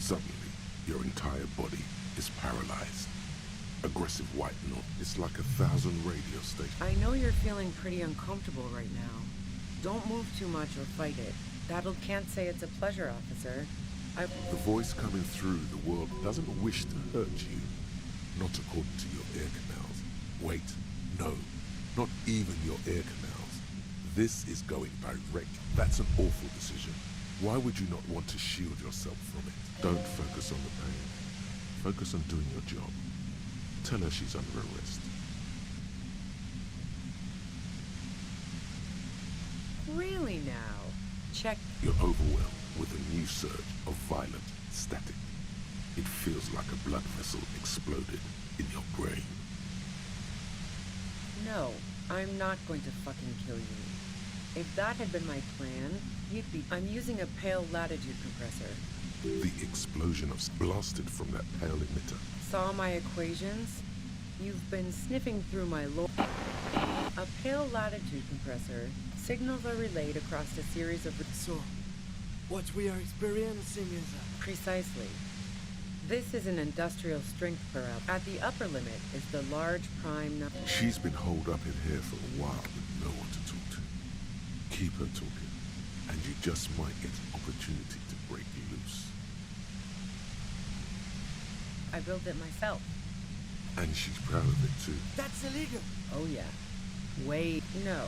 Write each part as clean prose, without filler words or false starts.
Suddenly, your entire body is paralyzed. Aggressive white noise. It's like 1,000 radio stations. I know you're feeling pretty uncomfortable right now. Don't move too much or fight it. That'll can't say it's a pleasure, officer. The voice coming through the world doesn't wish to hurt you. Not according to your ear canals. Wait, no, not even your ear canals. This is going direct. That's an awful decision. Why would you not want to shield yourself from it? Don't focus on the pain. Focus on doing your job. Tell her she's under arrest. Really now? Check. You're overwhelmed with a new surge of violent static. It feels like a blood vessel exploded in your brain. No, I'm not going to fucking kill you. If that had been my plan, you'd be... I'm using a pale latitude compressor. The explosion of blasted from that pale emitter. Saw my equations? You've been sniffing through my A pale latitude compressor. Signals are relayed across a series of... So, what we are experiencing is a... Precisely. This is an industrial strength per hour. At the upper limit is the large prime... She's been holed up in here for a while with no one to talk to. Keep her talking, and you just might get an opportunity to break loose. I built it myself. And she's proud of it too. That's illegal! Oh yeah. Wait, no.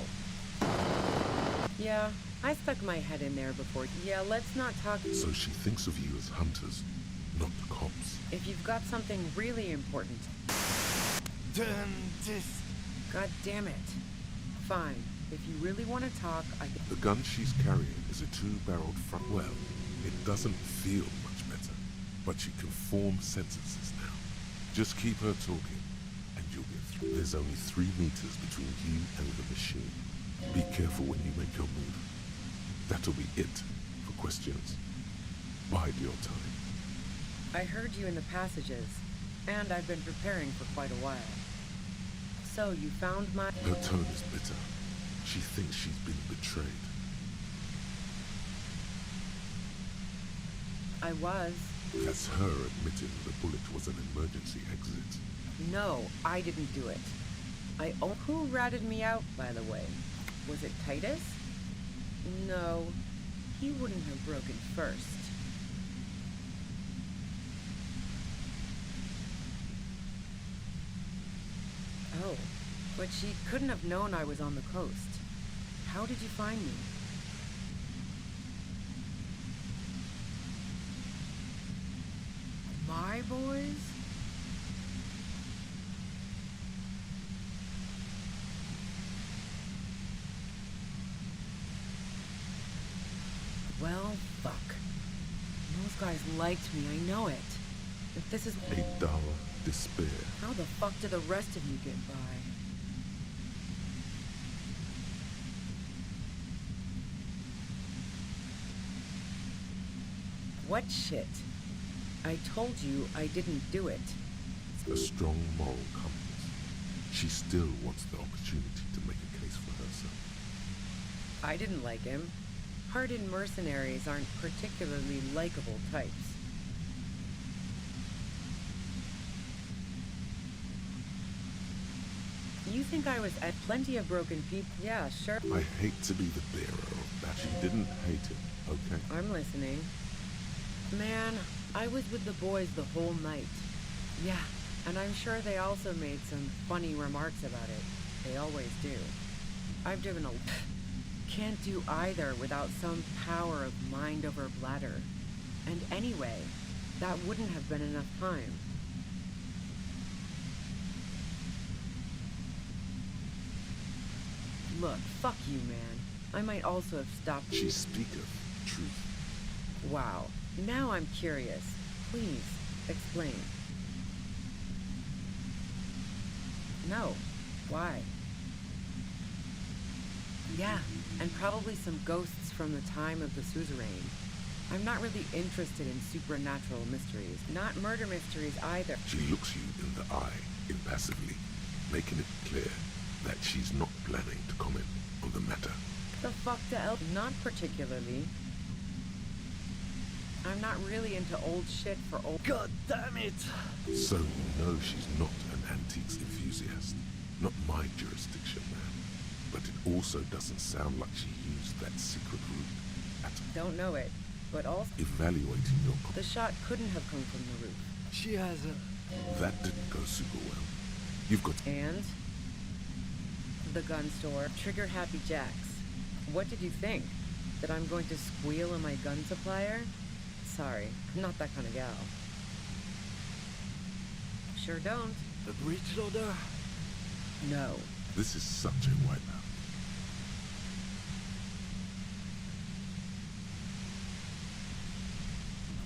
Yeah, I stuck my head in there before. Yeah, let's not talk... So she thinks of you as hunters, not cops. If you've got something really important... Turn this... God damn it. Fine. If you really want to talk, I can... The gun she's carrying is a two-barreled front... Well, it doesn't feel much better, but she can form sentences now. Just keep her talking, and you'll get through. There's only 3 meters between you and the machine. Be careful when you make your move. That'll be it for questions. Bide your time. I heard you in the passages, and I've been preparing for quite a while. So, you found my... Her tone is bitter. She thinks she's been betrayed. I was. That's her admitting the bullet was an emergency exit. No, I didn't do it. Who ratted me out, by the way? Was it Titus? No, he wouldn't have broken first. Oh, but she couldn't have known I was on the coast. How did you find me? My boys? Well, fuck. Those guys liked me, I know it. If this is... $8 despair. How the fuck did the rest of you get by? What shit? I told you I didn't do it. A strong moral compass. She still wants the opportunity to make a case for herself. I didn't like him. Hardened mercenaries aren't particularly likable types. You think I was at plenty of broken people? Yeah, sure. I hate to be the bearer of that. She didn't hate it, okay? I'm listening. Man, I was with the boys the whole night. Yeah, and I'm sure they also made some funny remarks about it. They always do. I've driven a... Can't do either without some power of mind over bladder. And anyway, that wouldn't have been enough time. Look, fuck you, man. I might also have stopped... She speaketh truth. Wow. Now I'm curious. Please, explain. No. Why? Yeah, and probably some ghosts from the time of the suzerain. I'm not really interested in supernatural mysteries. Not murder mysteries either. She looks you in the eye, impassively, making it clear that she's not planning to comment on the matter. The fuck the hell? Not particularly. I'm not really into old shit for old... God damn it! So you know she's not an antiques enthusiast. Not my jurisdiction, man. But it also doesn't sound like she used that secret route at Don't know it, but also... evaluating your... The shot couldn't have come from the roof. She has a... That didn't go super well. You've got... And? The gun store. Trigger Happy Jacks. What did you think? That I'm going to squeal on my gun supplier? Sorry, I'm not that kind of gal. Sure don't. The breech loader? No. This is such a wipeout.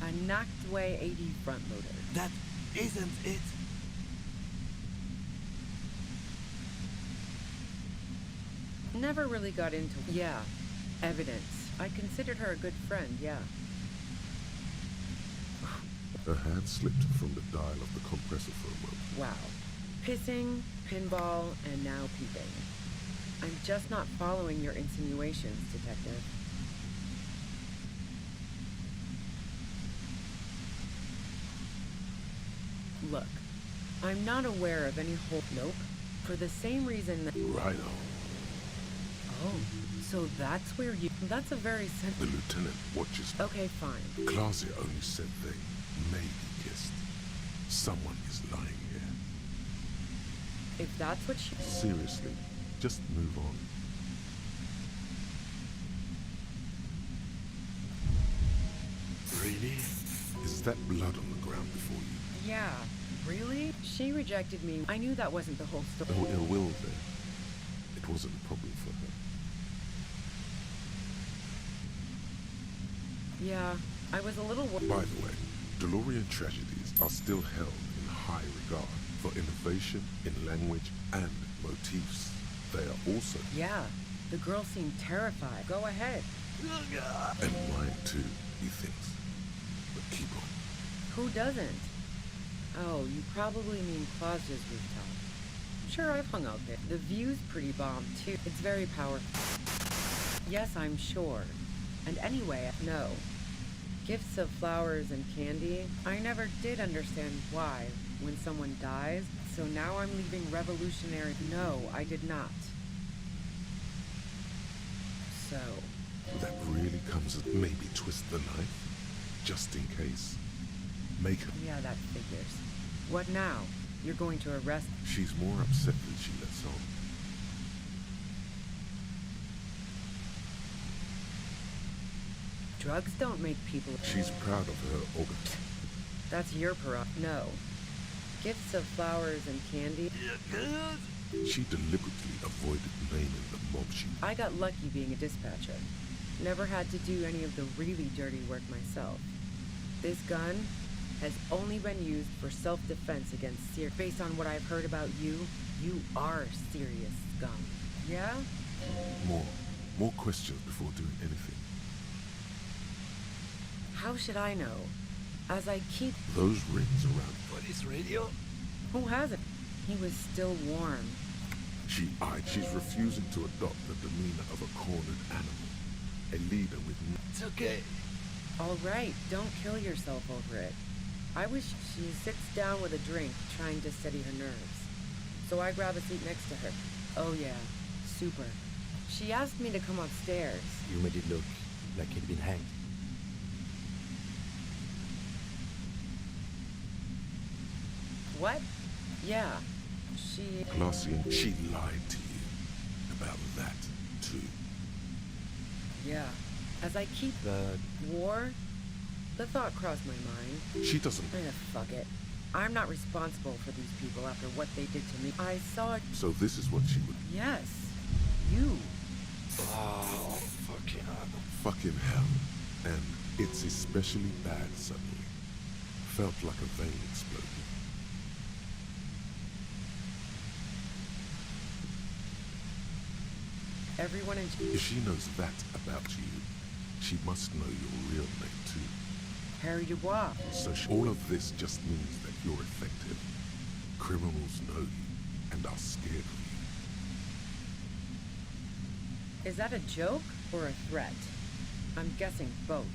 A knocked way 80 front loader. That isn't it. Never really got into... Yeah, evidence. I considered her a good friend, yeah. Her hand slipped from the dial of the compressor for a moment. Wow. Pissing, pinball, and now peeping. I'm just not following your insinuations, Detective. Look, I'm not aware of any whole... Nope. For the same reason that... Righto. Oh, so that's where you... That's a very The lieutenant watches. Okay, fine. Clausia only said they may be kissed. Someone is lying here. If that's what she... Seriously, just move on. Really? Is that blood on the ground before you? Yeah, really? She rejected me. I knew that wasn't the whole story. No ill will there. It wasn't a problem for her. Yeah, I was a little By the way, DeLorean tragedies are still held in high regard for innovation in language and motifs. They are also... Yeah, the girl seemed terrified. Go ahead. And mine too, he thinks. But keep on. Who doesn't? Oh, you probably mean Clausia's rooftop. Sure, I've hung out there. The view's pretty bomb, too. It's very powerful. Yes, I'm sure. And anyway, no. Gifts of flowers and candy. I never did understand why when someone dies, so now I'm leaving revolutionary... No, I did not. So... That really comes as maybe twist the knife, just in case. Make her... Yeah, that figures. What now? You're going to arrest... She's more upset than she lets on. Drugs don't make people... She's proud of her organs. That's your prerogative. No. Gifts of flowers and candy. She deliberately avoided naming the mob she... I got lucky being a dispatcher. Never had to do any of the really dirty work myself. This gun has only been used for self-defense against serious... Based on what I've heard about you, you are serious scum. Yeah? More questions before doing anything. How should I know? As I keep... Those rings around... Police radio? Who hasn't? He was still warm. She eyed. She's refusing to adopt the demeanor of a cornered animal. A leader with... It's okay. All right, don't kill yourself over it. I wish... She sits down with a drink, trying to steady her nerves. So I grab a seat next to her. Oh yeah, super. She asked me to come upstairs. You made it look like he'd been hanged. What? Yeah, she... Classy, and she lied to you about that, too. Yeah. As I keep... But... War? The thought crossed my mind. She doesn't... Fuck it. I'm not responsible for these people after what they did to me. I saw it... So this is what she would... Yes. You. Oh, fucking hell. Fucking hell. And it's especially bad suddenly. Felt like a vein exploded. Everyone in... If she knows that about you, she must know your real name too. Harry Dubois. So all of this just means that you're effective. Criminals know you and are scared of you. Is that a joke or a threat? I'm guessing both.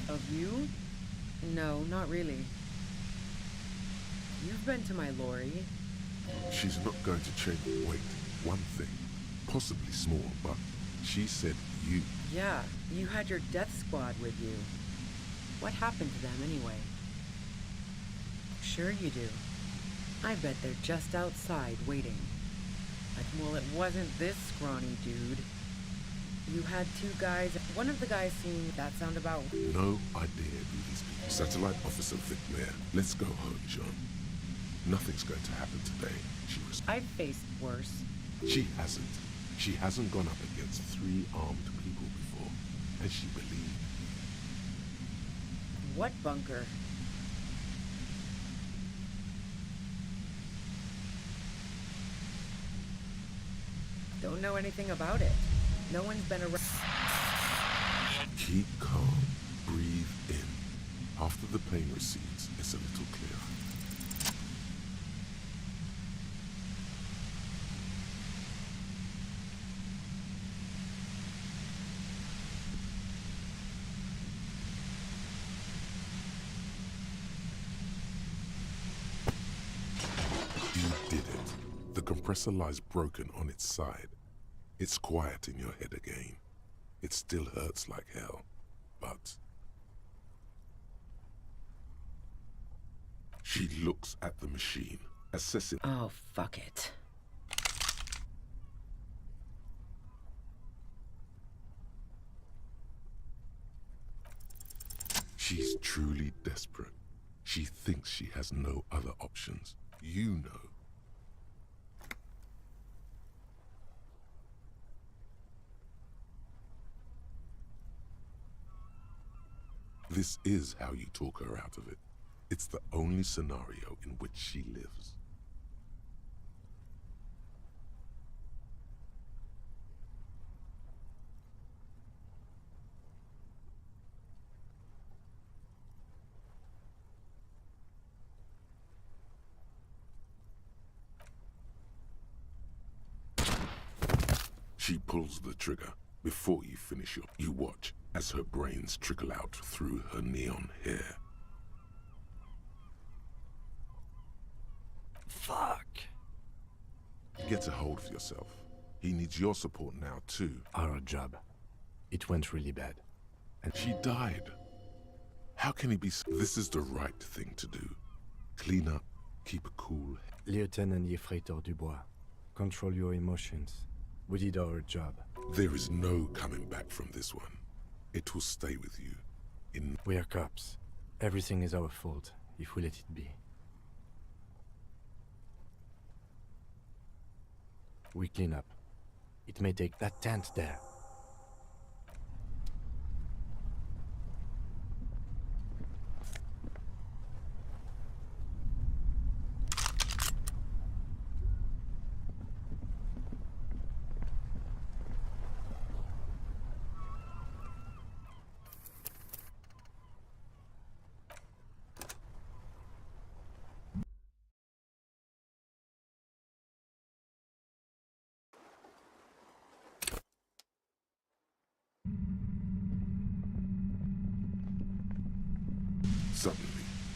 Of you? No, not really. You've been to my lorry. She's not going to change. Wait, one thing. Possibly small, but she said you. Yeah, you had your death squad with you. What happened to them anyway? Sure you do. I bet they're just outside waiting. Well, it wasn't this scrawny dude. You had two guys. One of the guys seemed... That sound about... No idea who these people. Satellite Officer Vic Mayer. Let's go home, John. Nothing's going to happen today. I've faced worse. She hasn't. She hasn't gone up against 3 armed people before. And she believed. What bunker? Don't know anything about it. No one's been around. Keep calm. Breathe in. After the pain recedes, it's a little clearer. You did it. The compressor lies broken on its side. It's quiet in your head again. It still hurts like hell, but... She looks at the machine, assessing... Oh, fuck it. She's truly desperate. She thinks she has no other options. You know. This is how you talk her out of it. It's the only scenario in which she lives. She pulls the trigger. Before you finish you watch as her brains trickle out through her neon hair. Fuck. Get a hold of yourself. He needs your support now too. Our job. It went really bad. And she died. How can he be... This is the right thing to do. Clean up, keep a cool... Lieutenant Yefreitor Dubois, control your emotions. We did our job. There is no coming back from this one. It will stay with you. We are cops. Everything is our fault, if we let it be. We clean up. It may take that tent there. Suddenly,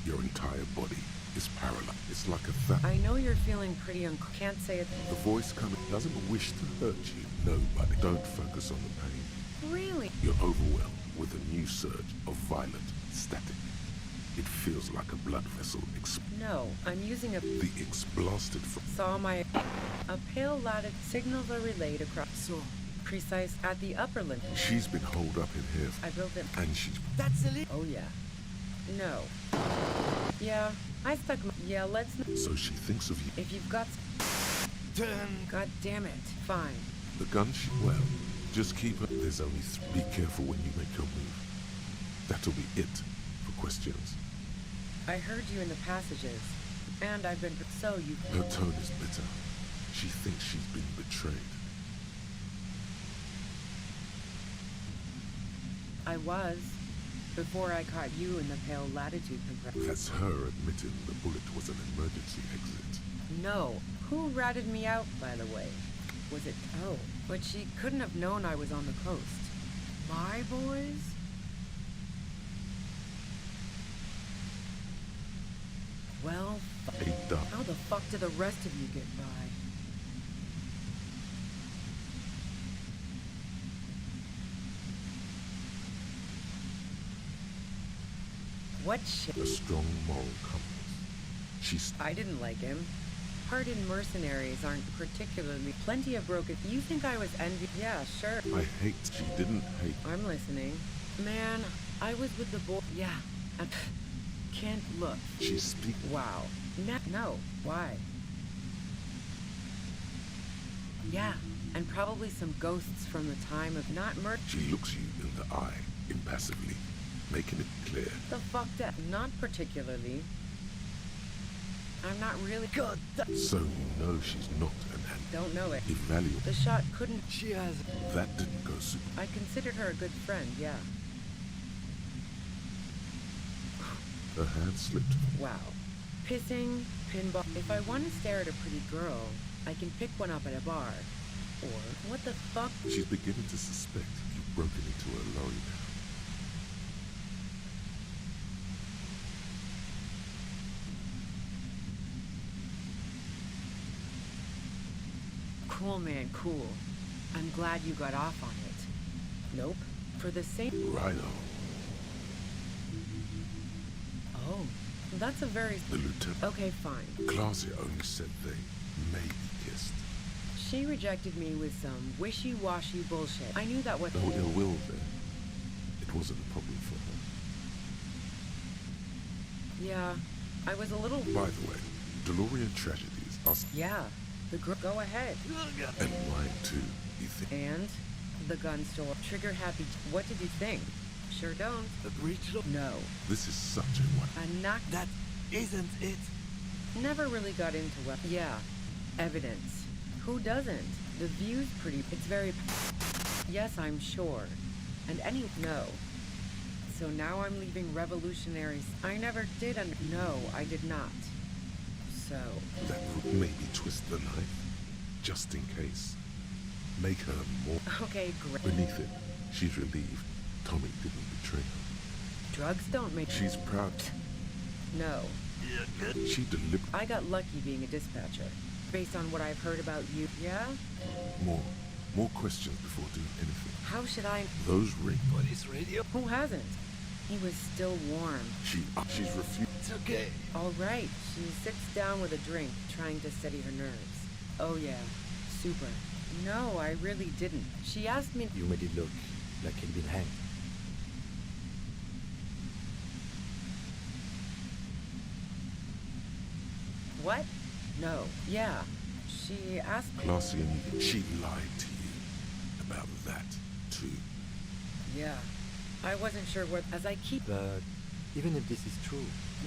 your entire body is paralyzed. It's like a I know you're feeling pretty can't say it. The voice coming doesn't wish to hurt you. Nobody. Don't focus on the pain. Really? You're overwhelmed with a new surge of violent static. It feels like a blood vessel No, I'm using a... The blasted from... Saw my... A pale lattice signals are relayed across... So, Precise at the upper limit. She's been holed up in here. I built it... And she's... that's Elysium. Oh, yeah. No. Yeah, I stuck my... Yeah, let's... So she thinks of you. If you've got... God damn it. Fine. The gun she... Well, just keep her... There's only Be careful when you make your move. That'll be it for questions. I heard you in the passages. And I've been... So you... Her tone is bitter. She thinks she's been betrayed. I was. Before I caught you in the pale latitude compressor. That's her admitting the bullet was an emergency exit. No. Who ratted me out, by the way? Was it... Oh. But she couldn't have known I was on the coast. My boys? fuck do the rest of you get by? What shit? A strong moral compass. She's... I didn't like him. Hardened mercenaries aren't particularly... Plenty of broken... You think I was envy... Yeah, sure. I hate... She didn't hate... I'm listening. Man, I was with the boy... Yeah. And can't look. She's speaking... Wow. No. Why? Yeah, and probably some ghosts from the time of not murder. She looks you in the eye, impassively, making it clear. The fuck that? Not particularly. I'm not really... God, So you know she's not an don't know it. invaluable. The shot couldn't... She has... That didn't go super... I considered her a good friend, yeah. Her hand slipped. Wow. Pissing, pinball... If I want to stare at a pretty girl, I can pick one up at a bar. Or... What the fuck? She's beginning to suspect you've broken into her lorry now. Cool, man, cool. I'm glad you got off on it. Nope. For the same... Right on. Oh. That's a very... The lieutenant... Okay, fine. Clausia only said they maybe kissed. She rejected me with some wishy-washy bullshit. I knew that was... No ill will there. It wasn't a problem for her. Yeah. I was a little... By the way, DeLorean tragedies are... Yeah. The girl... Go ahead. And mine too, you think? And? The gun store. Trigger happy... What did you think? Sure don't. The breach of... No. This is such a one. A knock... That isn't it. Never really got into what... Yeah. Evidence. Who doesn't? The view's pretty... It's very... Yes, I'm sure. And any... No. So now I'm leaving revolutionaries. I never did No, I did not. So... That would maybe twist the knife, just in case. Make her more... Okay, great. Beneath it, she's relieved Tommy didn't betray her. Drugs don't make... She's proud. No. She deliberately... I got lucky being a dispatcher. Based on what I've heard about you. Yeah? More questions before doing anything. How should I... Those rings. Police radio? Who hasn't? He was still warm. She's refused. It's okay. All right. She sits down with a drink, trying to steady her nerves. Oh yeah. Super. No, I really didn't. She asked me... You made it look like he'd been hanged. What? No. Yeah. She asked... Clausia, she lied to you about that, too. Yeah. I wasn't sure what... As I keep... But even if this is true,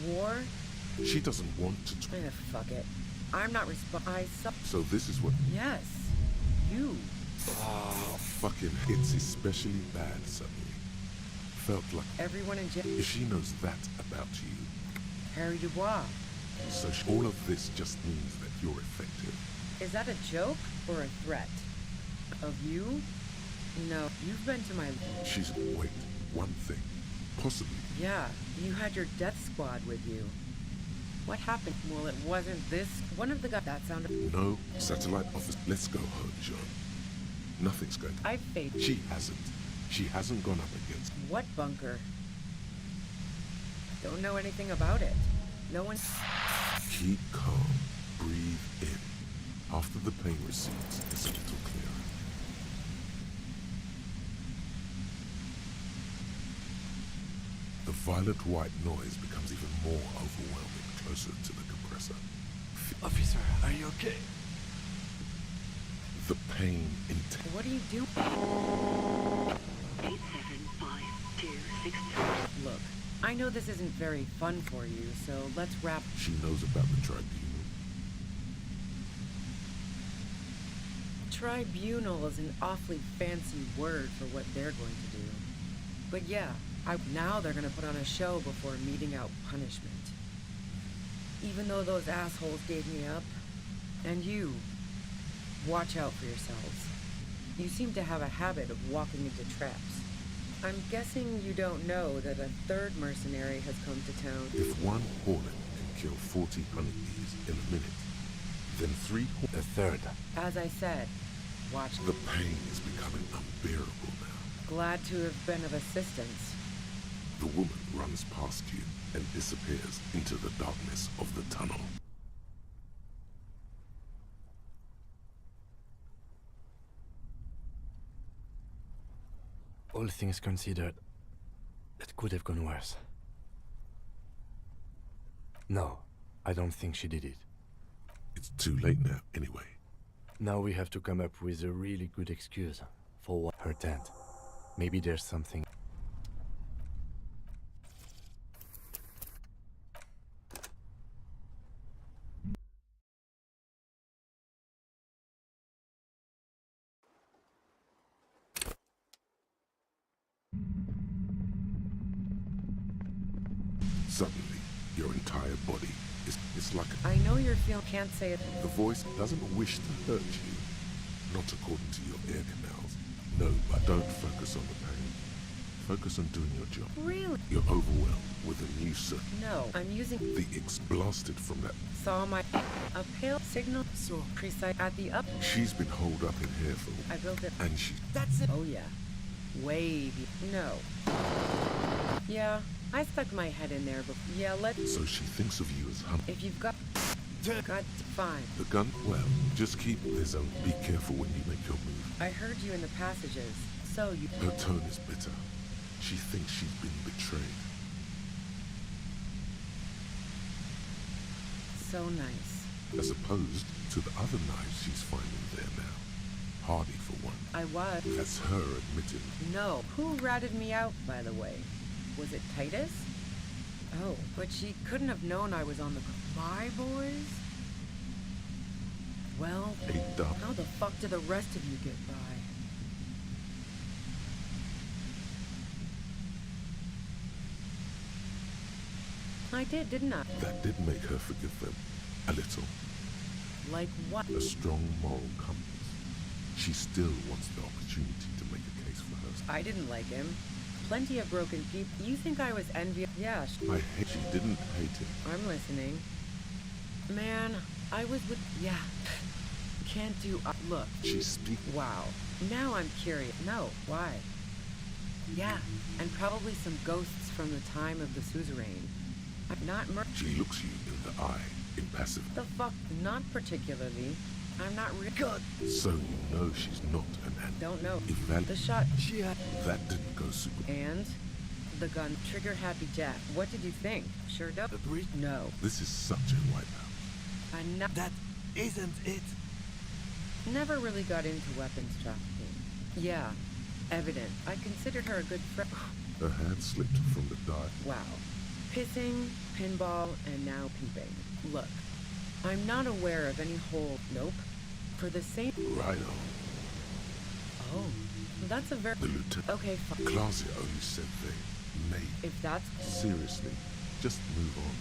War? She doesn't want to... Fuck it. I'm not So this is what... Yes. You. Oh, fucking... It's especially bad suddenly. Felt like... Everyone in jail. If she knows that about you, Harry Dubois. so all of this just means that you're effective. Is that a joke or a threat? Of you? No. You've been to my... She's... Wait, one thing. Possibly. Yeah. You had your death squad with you. What happened? Well, it wasn't this. One of the guys... That sounded... No, satellite office. Let's go home, John. Nothing's going... I faked... She hasn't. She hasn't gone up against... What bunker? Don't know anything about it. No one... Keep calm. Breathe in. After the pain recedes, it's a little clearer. The violet-white noise becomes even more overwhelming closer to the compressor. Officer, are you okay? The pain intense. What do you do? 875262. Look, I know this isn't very fun for you, so let's wrap... She knows about the tribunal. Tribunal is an awfully fancy word for what they're going to do. But yeah, now they're gonna put on a show before meting out punishment. Even though those assholes gave me up. And you. Watch out for yourselves. You seem to have a habit of walking into traps. I'm guessing you don't know that a third mercenary has come to town. If one hornet can kill 40 honeybees in a minute. Then A third. As I said, watch. The pain is becoming unbearable now. Glad to have been of assistance. The woman runs past you and disappears into the darkness of the tunnel. All things considered, it could have gone worse. No, I don't think she did it. It's too late now, anyway. Now we have to come up with a really good excuse for what her tent. Maybe there's something. Suddenly, your entire body is like I know your feel can't say it. the voice doesn't wish to hurt you. Not according to your ear canals. No, but don't focus on the pain. Focus on doing your job. Really? You're overwhelmed with a new circuit. No, I'm using The X blasted from that. saw my a pale signal so precise at the up. She's been holed up in here for, I built it. and she. That's it. Oh yeah, no. Yeah, I stuck my head in there before. Yeah, So she thinks of you as if you've got fine. the gun. Well, just keep this on. Be careful when you make your move. I heard you in the passages. So you Her tone is bitter. She thinks she's been betrayed. so nice. As opposed to the other knives she's finding there now. Hardy for one. I was. That's her admitting. No. Who ratted me out, by the way? Was it Titus? Oh, but she couldn't have known I was on the My boys? Well, A dark. how the fuck did the rest of you get by? I did, didn't I? That did make her forgive them. A little. Like what? A strong moral compass. She still wants the opportunity to make a case for herself. I didn't like him. Plenty of broken people. You think I was envious? Yeah, I hate. She didn't hate him. I'm listening. Man, I was with. Yeah. Can't do. Look. She's speaking. Wow. Now I'm curious. No, why? Yeah, and probably some ghosts from the time of the suzerain. I'm not She looks you in the eye, impassive. The fuck? Not particularly. I'm not God. So you know she's not an Don't know. Eval- The shot. She had. That didn't go super. And? The gun. Trigger happy Jack. What did you think? Sure does. The breach. No. This is such a wipeout. I'm not. That isn't it. Never really got into weapons trafficking. Yeah. Evident. I considered her a good friend. Her hand slipped from the dart. Wow. Pissing, pinball, and now peeping. Look, I'm not aware of any whole. Nope. For the same. Right on. Oh, that's a very. The lieutenant. Okay, fine. Clausia only said they may. If that's. Seriously, just move on.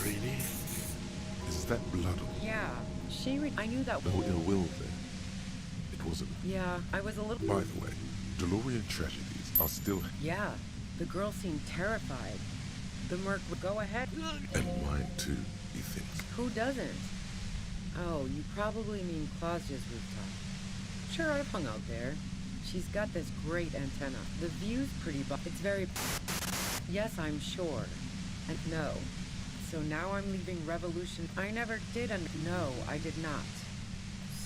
Really? Is that blood on Yeah, I knew that. no ill will there? It wasn't. Yeah, I was a little. By the way, DeLorean tragedies are still. Yeah, the girl seemed terrified. The merc would go ahead. And mine too, he thinks. Who doesn't? Oh, you probably mean Clausia's rooftop. Sure, I've hung out there. She's got this great antenna. The view's pretty it's very. Yes, I'm sure. And no. So now I'm leaving Revolution. I never did no, I did not.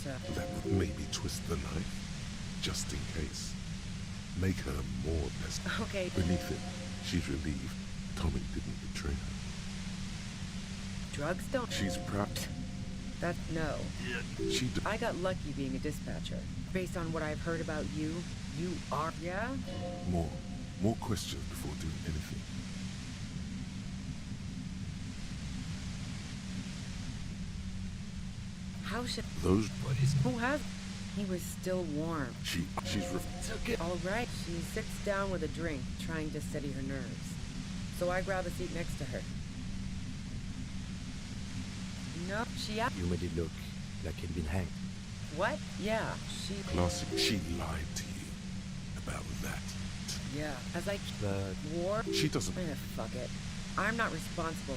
So. That would maybe twist the knife, just in case. Make her more pest. Okay. Beneath it, she's relieved Tommy didn't betray her. Drugs don't. She's proud. No. She d- I got lucky being a dispatcher. Based on what I've heard about you, you are. Yeah? More questions before doing anything. How should. Those. Who has. He was still warm. She's Took it. All right. She sits down with a drink, trying to steady her nerves. So I grab a seat next to her. No, You made it look like he'd been hanged. What? Yeah, she. classic. She lied to you about that. Yeah, as I. But War? She doesn't. Fuck it. I'm not responsible.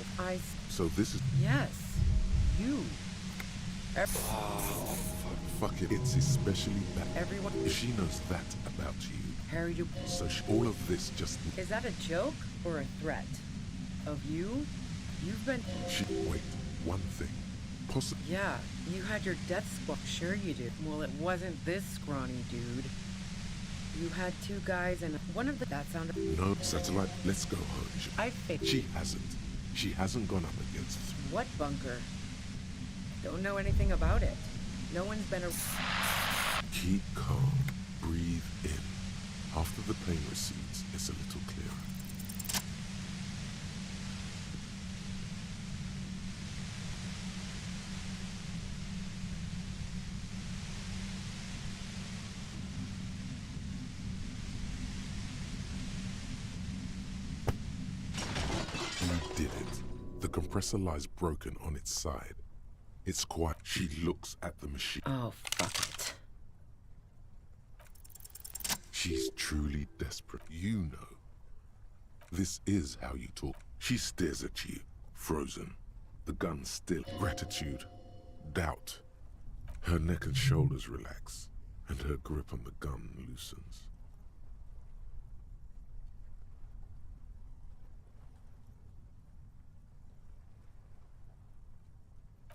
So this is... Yes. You. Fuck it. It's especially bad. Everyone. If she knows that about you, Harry, so all of this just... is that a joke or a threat? Of you? You've been... Wait, one thing. Possibly... Yeah, you had your death squad. Sure you did. Well, it wasn't this scrawny dude. You had two guys and one of the... That sounded... No, Satellite, let's go home. I faked... She hasn't. She hasn't gone up against... What bunker? Don't know anything about it. No one's been a... Keep calm. Breathe in. After the pain recedes, it's a little clearer. You did it. The compressor lies broken on its side. It's quiet. She looks at the machine. Oh, fuck it. She's truly desperate. You know. This is how you talk. She stares at you, frozen. The gun still. Gratitude. Doubt. Her neck and shoulders relax, and her grip on the gun loosens.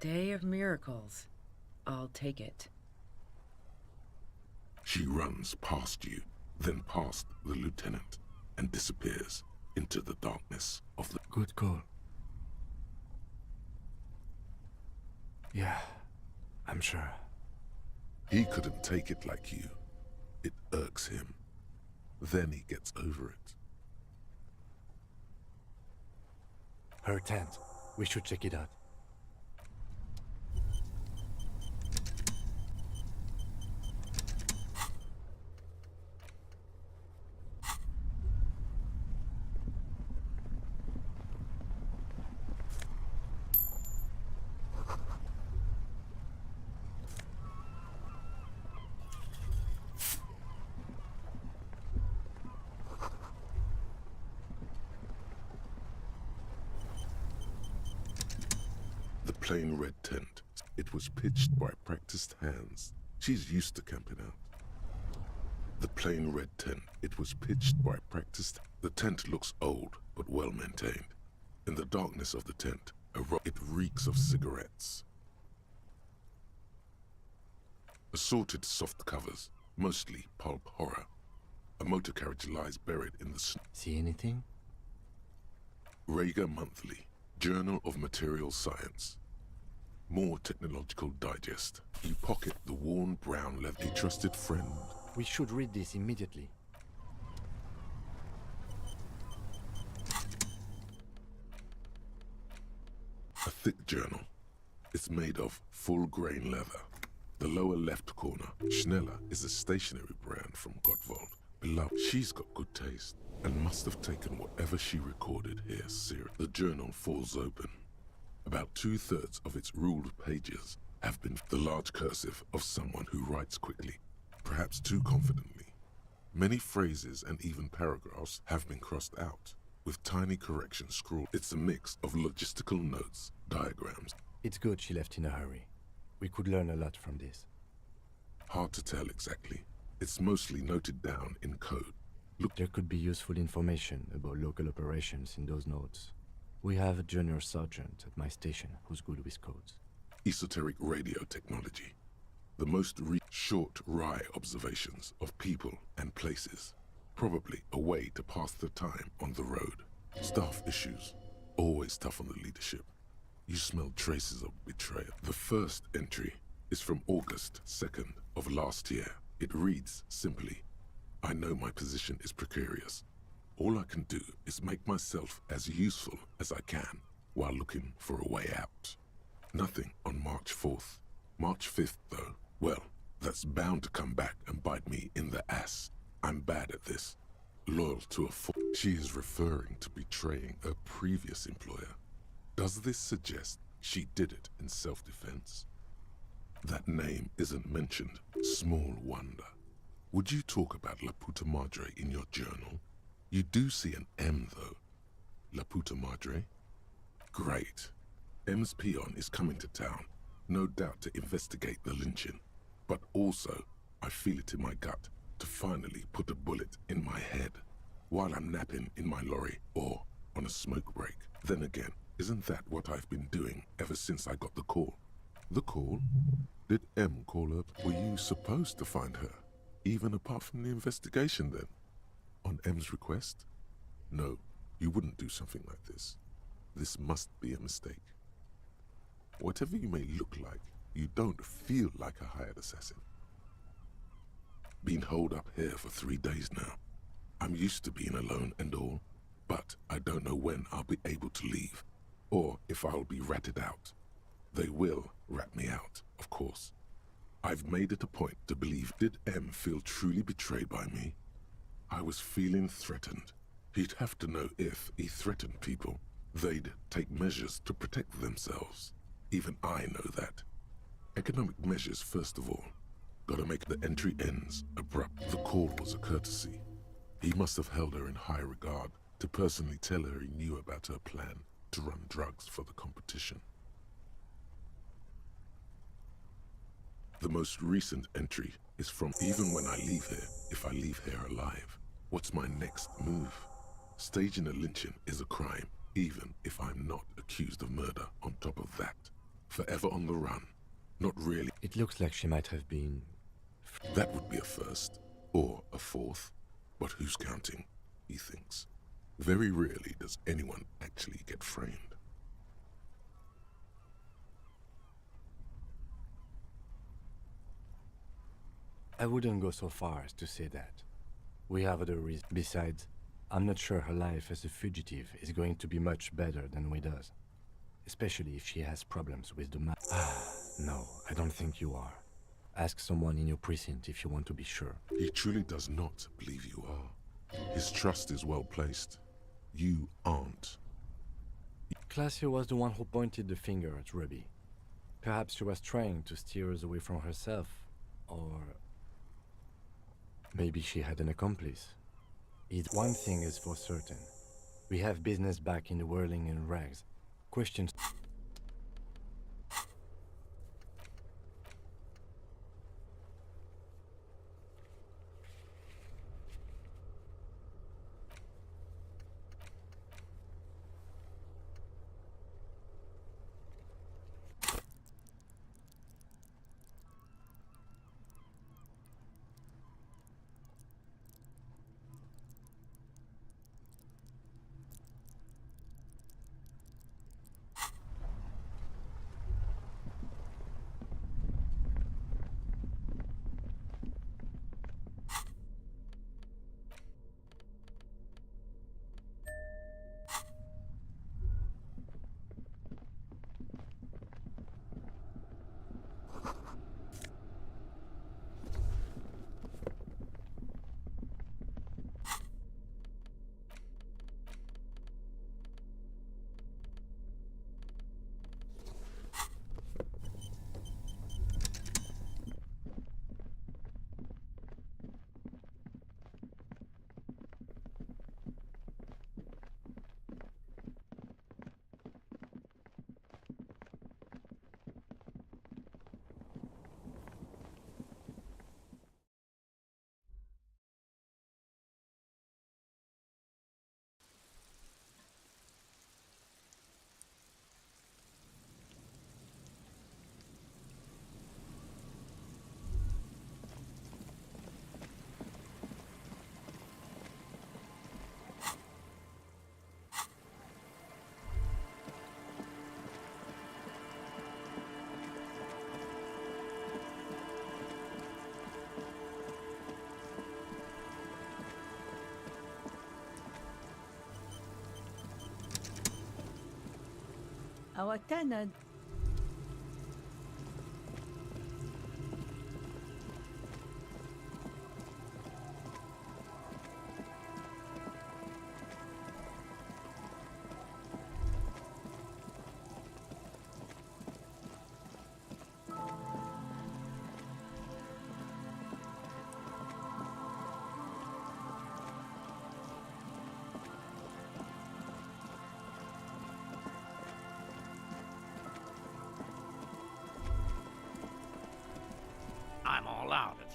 Day of miracles. I'll take it. She runs past you, then past the lieutenant, and disappears into the darkness of the... Good call. Yeah, I'm sure. He couldn't take it like you. It irks him. Then he gets over it. Her tent. We should check it out. The plain red tent. It was pitched by practiced hands. She's used to camping out. The plain red tent. It was pitched by practiced... The tent looks old, but well maintained. In the darkness of the tent, it reeks of cigarettes. Assorted soft covers, mostly pulp horror. A motor carriage lies buried in the snow. See anything? Rager Monthly, Journal of Material Science. More technological digest. You pocket the worn brown leather. A trusted friend. We should read this immediately. A thick journal. It's made of full-grain leather. The lower left corner. Schneller is a stationery brand from Gottwald. Beloved, she's got good taste and must have taken whatever she recorded here serious. The journal falls open. About 2/3 of its ruled pages have been the large cursive of someone who writes quickly, perhaps too confidently. Many phrases and even paragraphs have been crossed out, with tiny corrections scrawled. It's a mix of logistical notes, diagrams. It's good she left in a hurry. We could learn a lot from this. Hard to tell exactly. It's mostly noted down in code. Look, There could be useful information about local operations in those notes. We have a junior sergeant at my station who's good with codes. esoteric radio technology. The most short, wry observations of people and places. Probably a way to pass the time on the road. Staff issues. Always tough on the leadership. You smell traces of betrayal. The first entry is from August 2nd of last year. It reads simply, I know my position is precarious. All I can do is make myself as useful as I can while looking for a way out. Nothing on March 4th. March 5th, though, well, that's bound to come back and bite me in the ass. I'm bad at this. Loyal to a She is referring to betraying a previous employer. Does this suggest she did it in self-defense? That name isn't mentioned. Small wonder. Would you talk about La Puta Madre in your journal? You do see an M, though. La puta madre? Great. M's peon is coming to town, no doubt to investigate the lynching. But also, I feel it in my gut to finally put a bullet in my head while I'm napping in my lorry or on a smoke break. Then again, isn't that what I've been doing ever since I got the call? The call? Did M call her? Were you supposed to find her, even apart from the investigation then? On M's request? No, you wouldn't do something like this. This must be a mistake. Whatever you may look like, you don't feel like a hired assassin. Been holed up here for 3 days now. I'm used to being alone and all, but I don't know when I'll be able to leave, or if I'll be ratted out. They will rat me out, of course. I've made it a point to believe, did M feel truly betrayed by me? I was feeling threatened. He'd have to know if he threatened people, they'd take measures to protect themselves. Even I know that. Economic measures first of all. Gotta make the entry ends abrupt. The call was a courtesy. He must have held her in high regard to personally tell her he knew about her plan to run drugs for the competition. The most recent entry is from even when I leave here, if I leave here alive. What's my next move? Staging a lynching is a crime, even if I'm not accused of murder on top of that. Forever on the run. Not really. It looks like she might have been... That would be a first, or a fourth. But who's counting, he thinks. Very rarely does anyone actually get framed. I wouldn't go so far as to say that. We have other reasons. Besides, I'm not sure her life as a fugitive is going to be much better than we does. Especially if she has problems with the No, I don't think you are. Ask someone in your precinct if you want to be sure. He truly does not believe you are. His trust is well placed. You aren't. Claudia was the one who pointed the finger at Ruby. Perhaps she was trying to steer us away from herself, or... maybe she had an accomplice. One thing is for certain. We have business back in the whirling in rags. Questions... أوكانا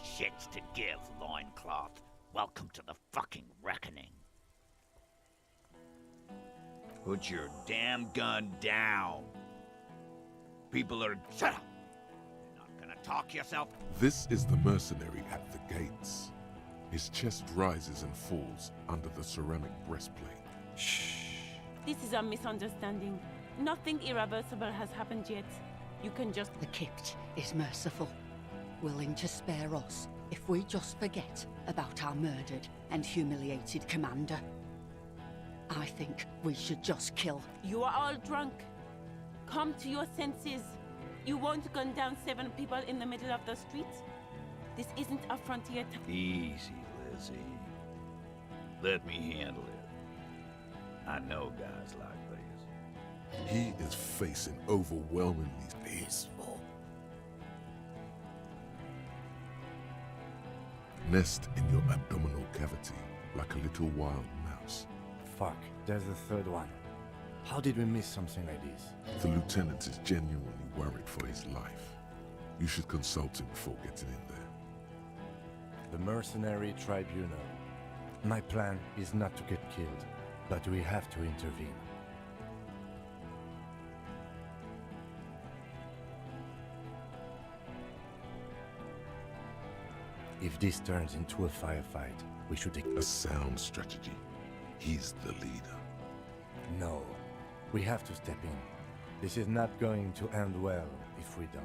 shits to give, loincloth. Welcome to the fucking reckoning. Put your damn gun down. People are... Shut up! You're not gonna talk yourself? This is the mercenary at the gates. His chest rises and falls under the ceramic breastplate. Shh. This is a misunderstanding. Nothing irreversible has happened yet. You can just... The Kipt is merciful, willing to spare us if we just forget about our murdered and humiliated commander. I think we should just kill. You are all drunk. Come to your senses. You won't gun down 7 people in the middle of the street. This isn't a frontier town. Easy, Lizzie. Let me handle it. I know guys like this. He is facing overwhelmingly peaceful. Nest in your abdominal cavity like a little wild mouse. Fuck, there's a third one. How did we miss something like this? The lieutenant is genuinely worried for his life. You should consult him before getting in there. The Mercenary Tribunal. My plan is not to get killed, but we have to intervene. If this turns into a firefight, we should take A sound strategy. He's the leader. No, we have to step in. This is not going to end well if we don't.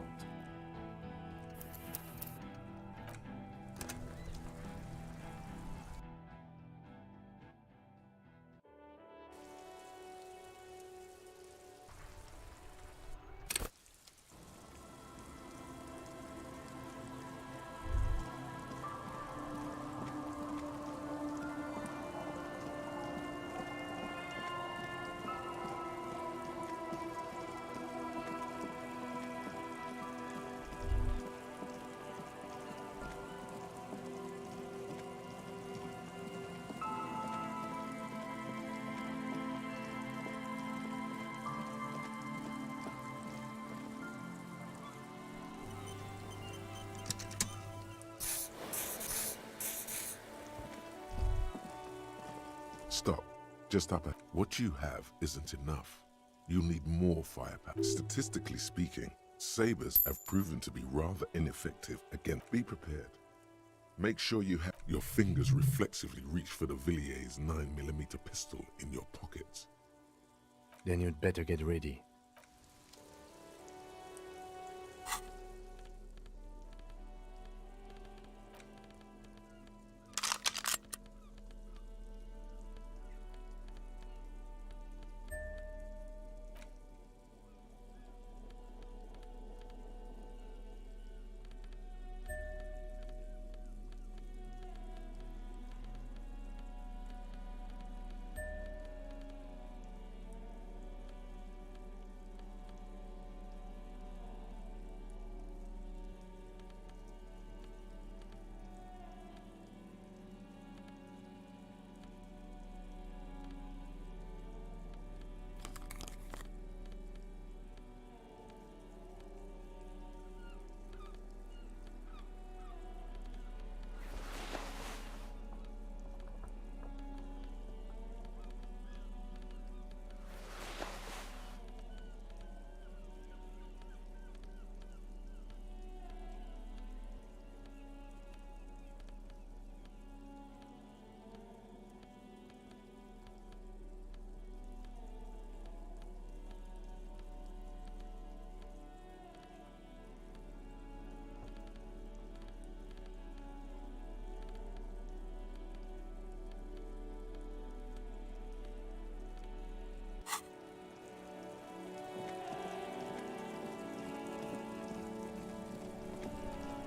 Stop. Just up. What you have isn't enough. You'll need more firepower. Statistically speaking, sabers have proven to be rather ineffective against. Be prepared. Make sure you have your fingers reflexively reach for the Villiers 9mm pistol in your pockets. Then you'd better get ready.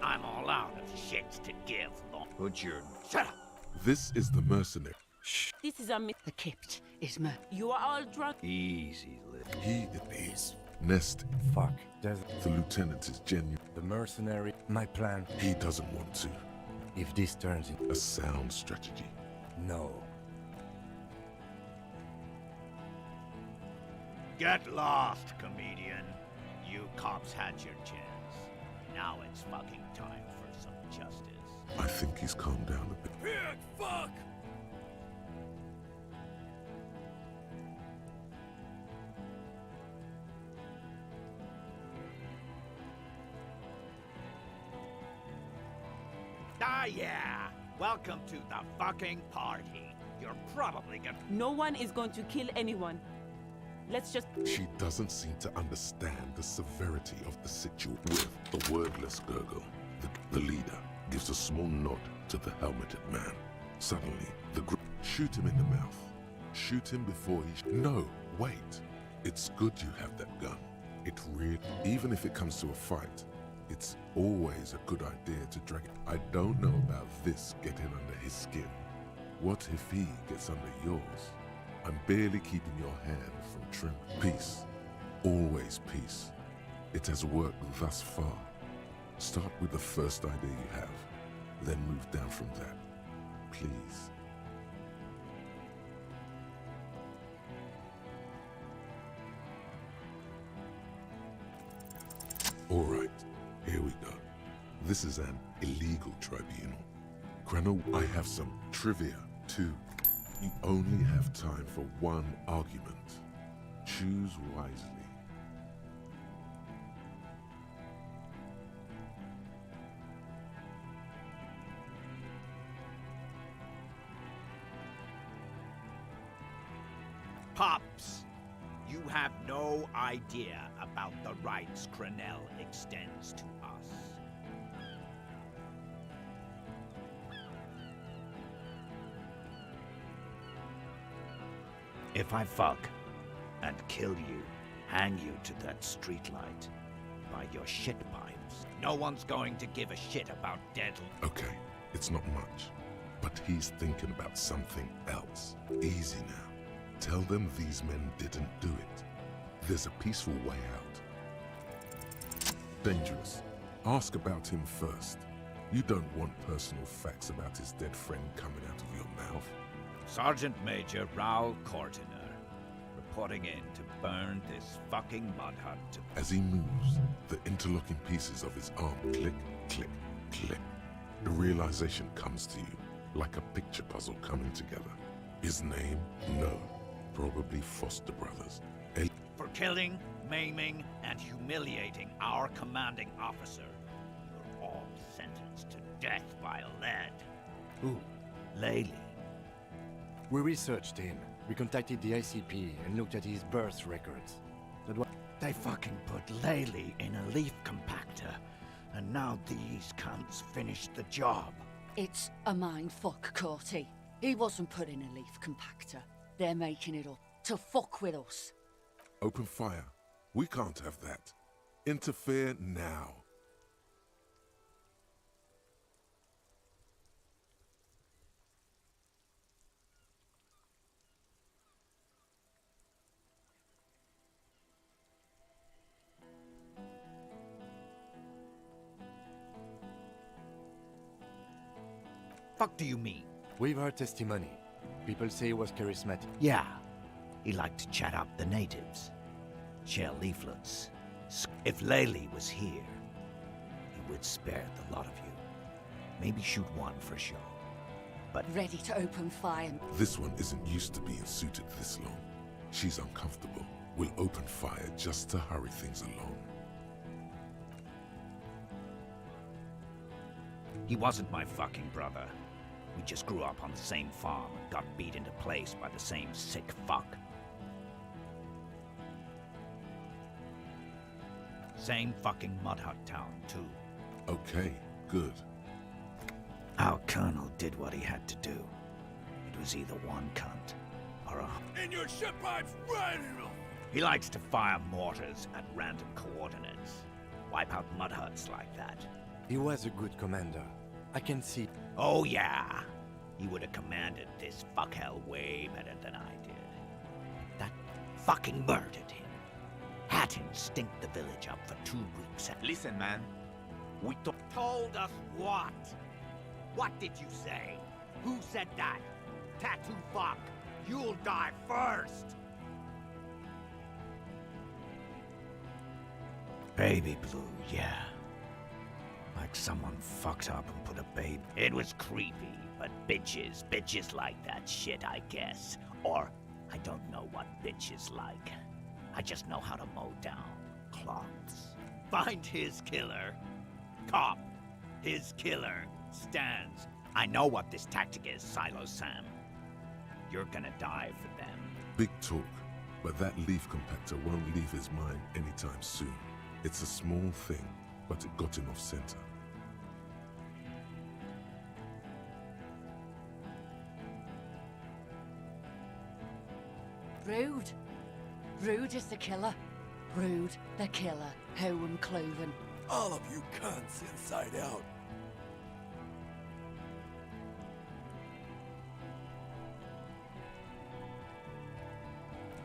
I'm all out of shits to give. Put your... Shut up! This is the mercenary. This is a The Kipt is You are all drunk. Easy, Liz. He is Nest. Fuck, there's The lieutenant is genuine. the Mercenary. My plan, He doesn't want to. if this turns into... A sound strategy. No. Get lost, comedian. You cops had your chance. Now it's fucking time for some justice. I think he's calmed down a bit. Pig, fuck! Ah, yeah! Welcome to the fucking party. You're probably gonna... No one is going to kill anyone. Let's just... She doesn't seem to understand the severity of the situation. With a wordless gurgle, the leader gives a small nod to the helmeted man. Suddenly, the group... Shoot him in the mouth. Shoot him before he... No, wait. It's good you have that gun. It really... Even if it comes to a fight, it's always a good idea to drag it. I don't know about this getting under his skin. What if he gets under yours? I'm barely keeping your hand from trim. Peace. Always peace. It has worked thus far. Start with the first idea you have, then move down from that. Please. All right, here we go. This is an illegal tribunal. Crano, I have some trivia, too. You only have time for one argument. Choose wisely. Pops, you have no idea about the rights Crenell extends to us. If I fuck and kill you, hang you to that streetlight by your shit pipes, no one's going to give a shit about dead. Okay, it's not much, but he's thinking about something else. Easy now. Tell them these men didn't do it. There's a peaceful way out. Dangerous. Ask about him first. You don't want personal facts about his dead friend coming out of your mouth. Sergeant Major Raoul Cortiner, reporting in to burn this fucking mud hut to... As he moves, the interlocking pieces of his arm click, click, click. The realization comes to you, like a picture puzzle coming together. His name? No. Probably Foster Brothers. For killing, maiming, and humiliating our commanding officer, you're all sentenced to death by lead. Who? Laylee. We researched him. We contacted the ICP and looked at his birth records. They fucking put Laylee in a leaf compactor, and now these cunts finished the job. It's a mindfuck, Corty. He wasn't put in a leaf compactor. They're making it up to fuck with us. Open fire. We can't have that. Interfere now. Fuck do you mean? We've heard testimony. People say he was charismatic. Yeah, he liked to chat up the natives, share leaflets. If Laylee was here, he would spare the lot of you. Maybe shoot one for show. But Ready to open fire. This one isn't used to being suited this long. She's uncomfortable. We'll open fire just to hurry things along. he wasn't my fucking brother. We just grew up on the same farm and got beat into place by the same sick fuck. Same fucking mud hut town, too. Okay, good. Our colonel did what he had to do. It was either one cunt or a... In your ship pipes, right enough! He likes to fire mortars at random coordinates. Wipe out mud huts like that. He was a good commander. I can see. Oh yeah! He would have commanded this fuckhell way better than I did. That fucking murdered him. Had him stink the village up for 2 weeks. Listen, man. We Told us what? What did you say? Who said that? Tattoo fuck! You'll die first! Baby blue, yeah. Like someone fucked up and put a babe. It was creepy, but bitches like that shit, I guess. Or, I don't know what bitches like. I just know how to mow down clots. Find his killer. Cop. His killer stands. I know what this tactic is, Silo Sam. You're gonna die for them. Big talk, but that leaf compactor won't leave his mind anytime soon. It's a small thing, but it got him off center. Rude. Rude is the killer. Rude, the killer. Home Cloven. All of you cunts inside out.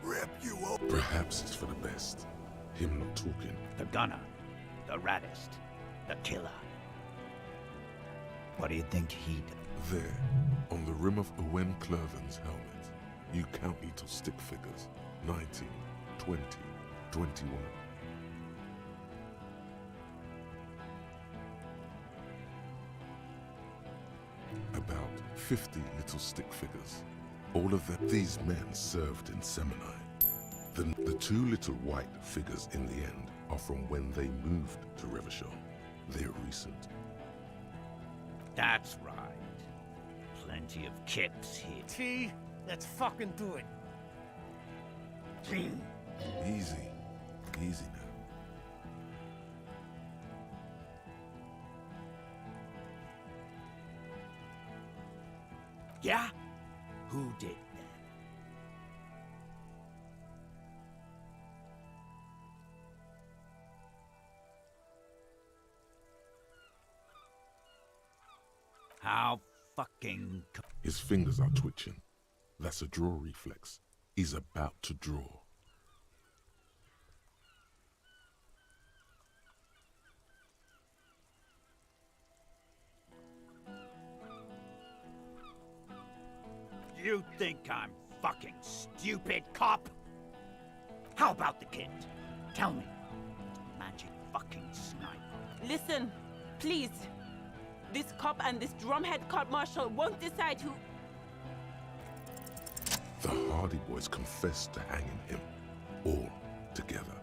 Rip you up. Perhaps it's for the best. Him not talking. The gunner. The raddest. The killer. What do you think he'd... There, on the rim of Owen Clerven's helmet, you count little stick figures. 19, 20, 21. About 50 little stick figures. All of them, these men served in Seminai. The two little white figures in the end are from when they moved to Rivershaw. They're recent. That's right. Plenty of kips here. T, let's fucking do it. Easy. Easy now. Yeah? Who did that? How fucking... His fingers are twitching. That's a draw reflex. He's about to draw. You think I'm fucking stupid, cop? How about the kid? Tell me. Magic fucking sniper. Listen, please. This cop and this drumhead court marshal won't decide who... The Hardy Boys confessed to hanging him, all together.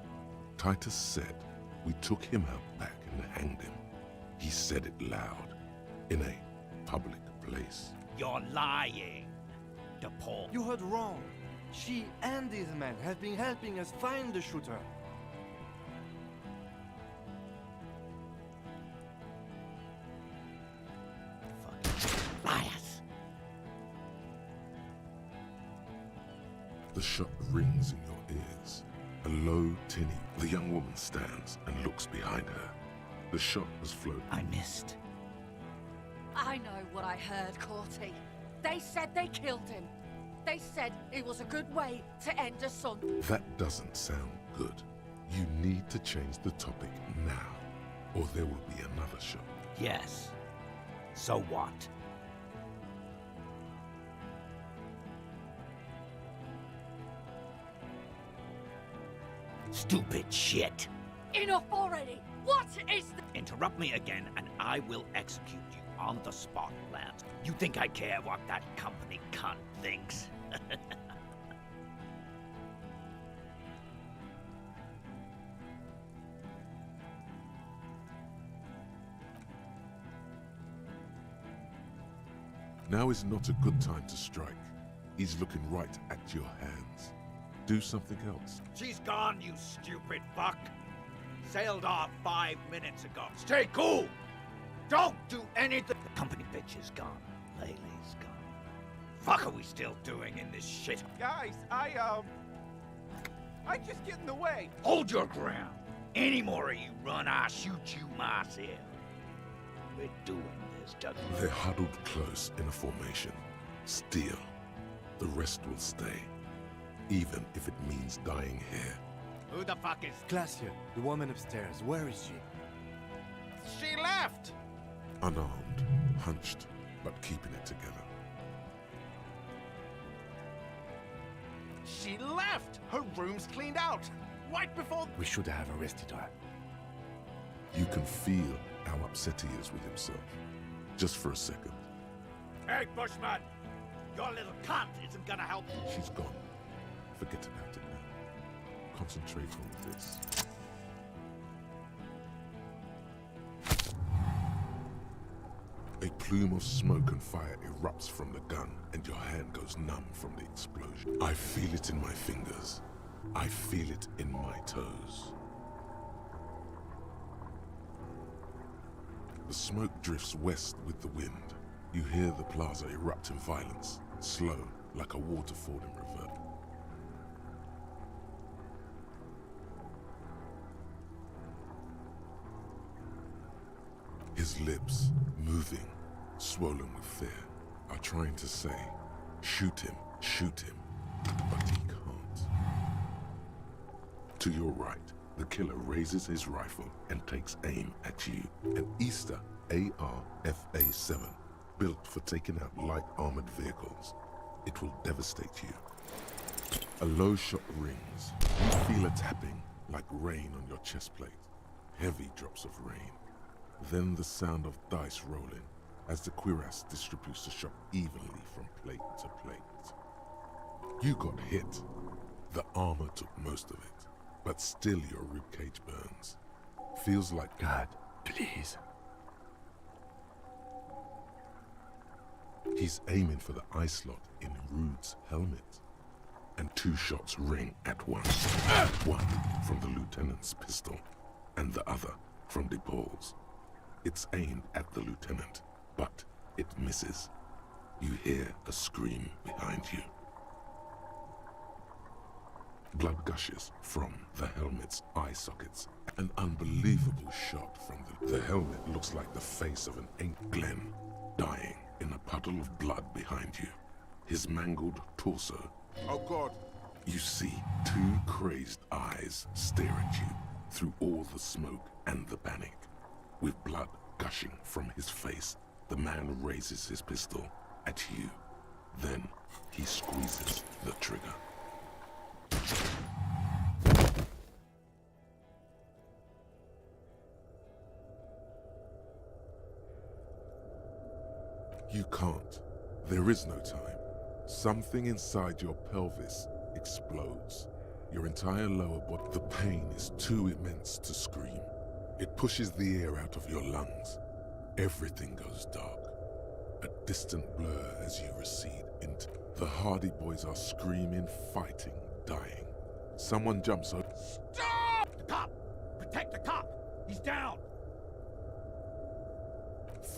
Titus said we took him out back and hanged him. He said it loud, in a public place. You're lying, DePaul. You heard wrong. She and these men have been helping us find the shooter. Fucking liars. The shot rings in your ears. A low tinny. The young woman stands and looks behind her. The shot has flown. I missed. I know what I heard, Corty. They said they killed him. They said it was a good way to end a son. That doesn't sound good. You need to change the topic now, or there will be another shot. Yes. So what? Stupid shit. Enough already! What is the... Interrupt me again and I will execute you on the spot, Lance. You think I care what that company cunt thinks? Now is not a good time to strike. He's looking right at your hands. Do something else. She's gone, you stupid fuck. Sailed off 5 minutes ago. Stay cool! Don't do anything! The company bitch is gone. Laylee's gone. Fuck are we still doing in this shit? Guys, I just get in the way. Hold your ground. Any more of you run, I'll shoot you myself. We're doing this, Doug. They're huddled close in a formation. Still, the rest will stay. Even if it means dying here. Who the fuck is... Glacia, the woman upstairs, where is she? She left. Unarmed, hunched, but keeping it together. She left. Her room's cleaned out. Right before... We should have arrested her. You can feel how upset he is with himself. Just for a second. Hey, Bushman! Your little cunt isn't gonna help you. She's gone. Forget about it now. Concentrate on this. A plume of smoke and fire erupts from the gun, and your hand goes numb from the explosion. I feel it in my fingers. I feel it in my toes. The smoke drifts west with the wind. You hear the plaza erupt in violence, slow, like a waterfall in reverse. His lips, moving, swollen with fear, are trying to say, shoot him, but he can't. To your right, the killer raises his rifle and takes aim at you. An Easter AR-FA-7, built for taking out light armored vehicles. It will devastate you. A low shot rings. You feel a tapping like rain on your chest plate. Heavy drops of rain. Then the sound of dice rolling as the cuirass distributes the shot evenly from plate to plate. You got hit. The armor took most of it, but still your ribcage burns. Feels like God, please. He's aiming for the eye slot in Rude's helmet. And two shots ring at once. One from the lieutenant's pistol, and the other from DePaul's. It's aimed at the lieutenant, but it misses. You hear a scream behind you. Blood gushes from the helmet's eye sockets. An unbelievable shot from the helmet looks like the face of an ancient Glenn, dying in a puddle of blood behind you. His mangled torso. Oh God. You see two crazed eyes stare at you through all the smoke and the panic. With blood gushing from his face, the man raises his pistol at you. Then he squeezes the trigger. You can't. There is no time. Something inside your pelvis explodes. Your entire lower body. The pain is too immense to scream. It pushes the air out of your lungs. Everything goes dark. A distant blur as you recede into... The Hardy Boys are screaming, fighting, dying. Someone jumps up. Stop! The cop! Protect the cop! He's down!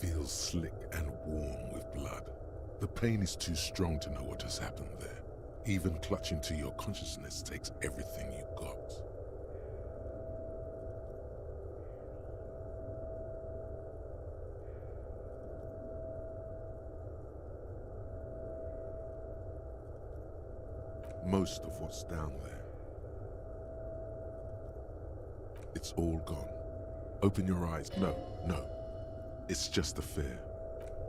Feels slick and warm with blood. The pain is too strong to know what has happened there. Even clutching to your consciousness takes everything you got. Most of what's down there. It's all gone. Open your eyes. No. It's just a fear.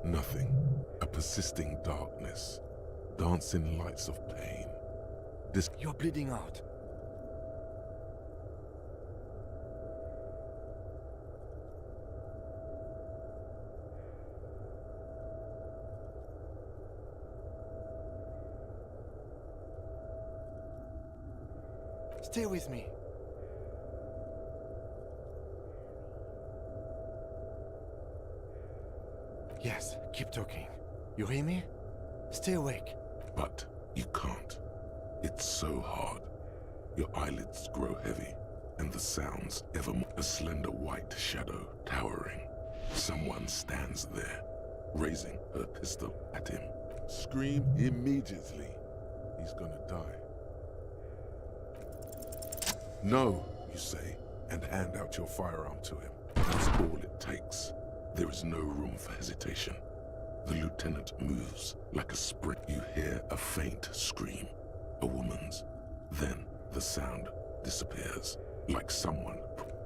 Nothing. A persisting darkness. Dancing lights of pain. You're bleeding out. Stay with me. Yes, keep talking. You hear me? Stay awake. But you can't. It's so hard. Your eyelids grow heavy, and the sounds ever more. A slender white shadow towering. Someone stands there, raising her pistol at him. Scream immediately. He's gonna die. No, you say, and hand out your firearm to him. That's all it takes. There is no room for hesitation. The lieutenant moves like a sprint. You hear a faint scream, a woman's. Then the sound disappears, like someone.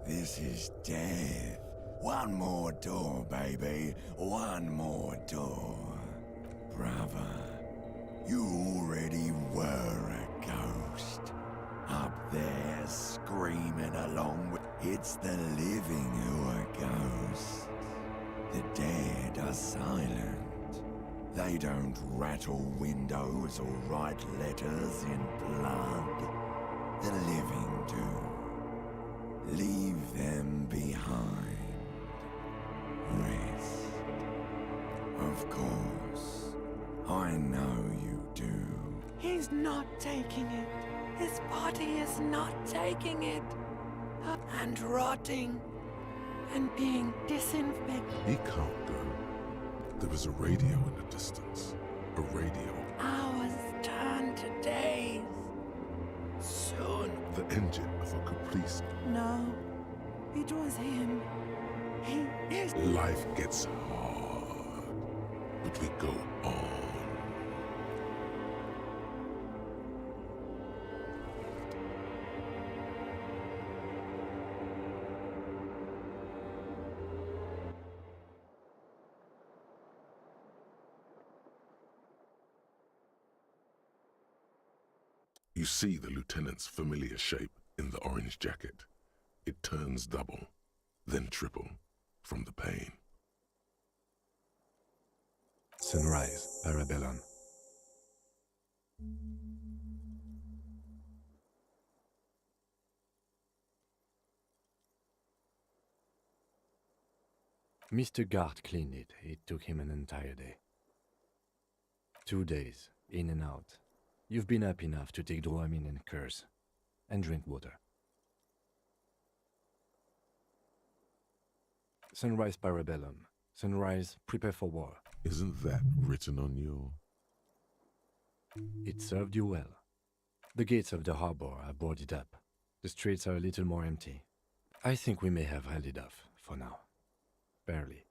This is death. One more door, baby. One more door. Brother, you already were a ghost. Up there screaming along with... It's the living who are ghosts. The dead are silent. They don't rattle windows or write letters in blood. The living do. Leave them behind. Rest. Of course. I know you do. He's not taking it. His body is not taking it. And rotting. And being disinfected. He can't go. There is a radio in the distance. A radio. Hours turn to days. Soon. The engine of a caprice. No. It was him. He is. Life gets hard. But we go on. You see the lieutenant's familiar shape in the orange jacket. It turns double, then triple, from the pain. Sunrise, Parabellum. Mr. Gart cleaned it. It took him an entire day. 2 days, in and out. You've been up enough to take Dramamine and curse, and drink water. Sunrise, Parabellum. Sunrise, prepare for war. Isn't that written on your... It served you well. The gates of the harbor are boarded up. The streets are a little more empty. I think we may have held it off, for now. Barely.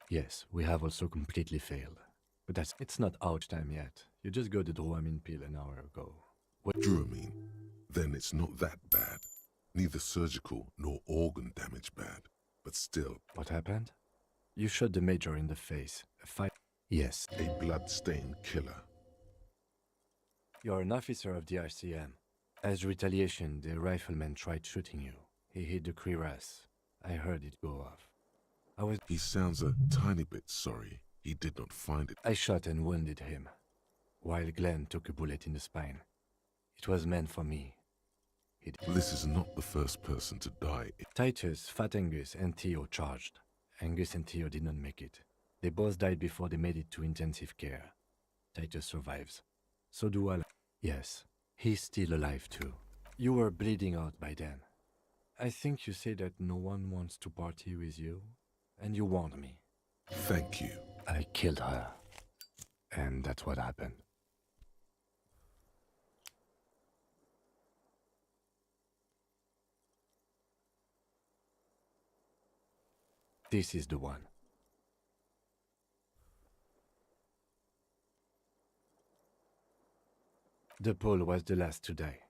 Yes, we have also completely failed. But it's not out time yet. You just got the Dramamine pill an hour ago. Dramamine? Then it's not that bad. Neither surgical nor organ damage bad. But still... What happened? You shot the major in the face. A fight... Yes. A blood-stained killer. You're an officer of the RCM. As retaliation, the rifleman tried shooting you. He hit the cuirass. I heard it go off. He sounds a tiny bit sorry. He did not find it. I shot and wounded him, while Glenn took a bullet in the spine. It was meant for me. This is not the first person to die. Titus, Fat Angus, and Theo charged. Angus and Theo did not make it. They both died before they made it to intensive care. Titus survives. So do Alan. Yes, he's still alive too. You were bleeding out by then. I think you say that no one wants to party with you, and you warned me. Thank you. I killed her. And that's what happened. This is the one. The Pole was the last to die.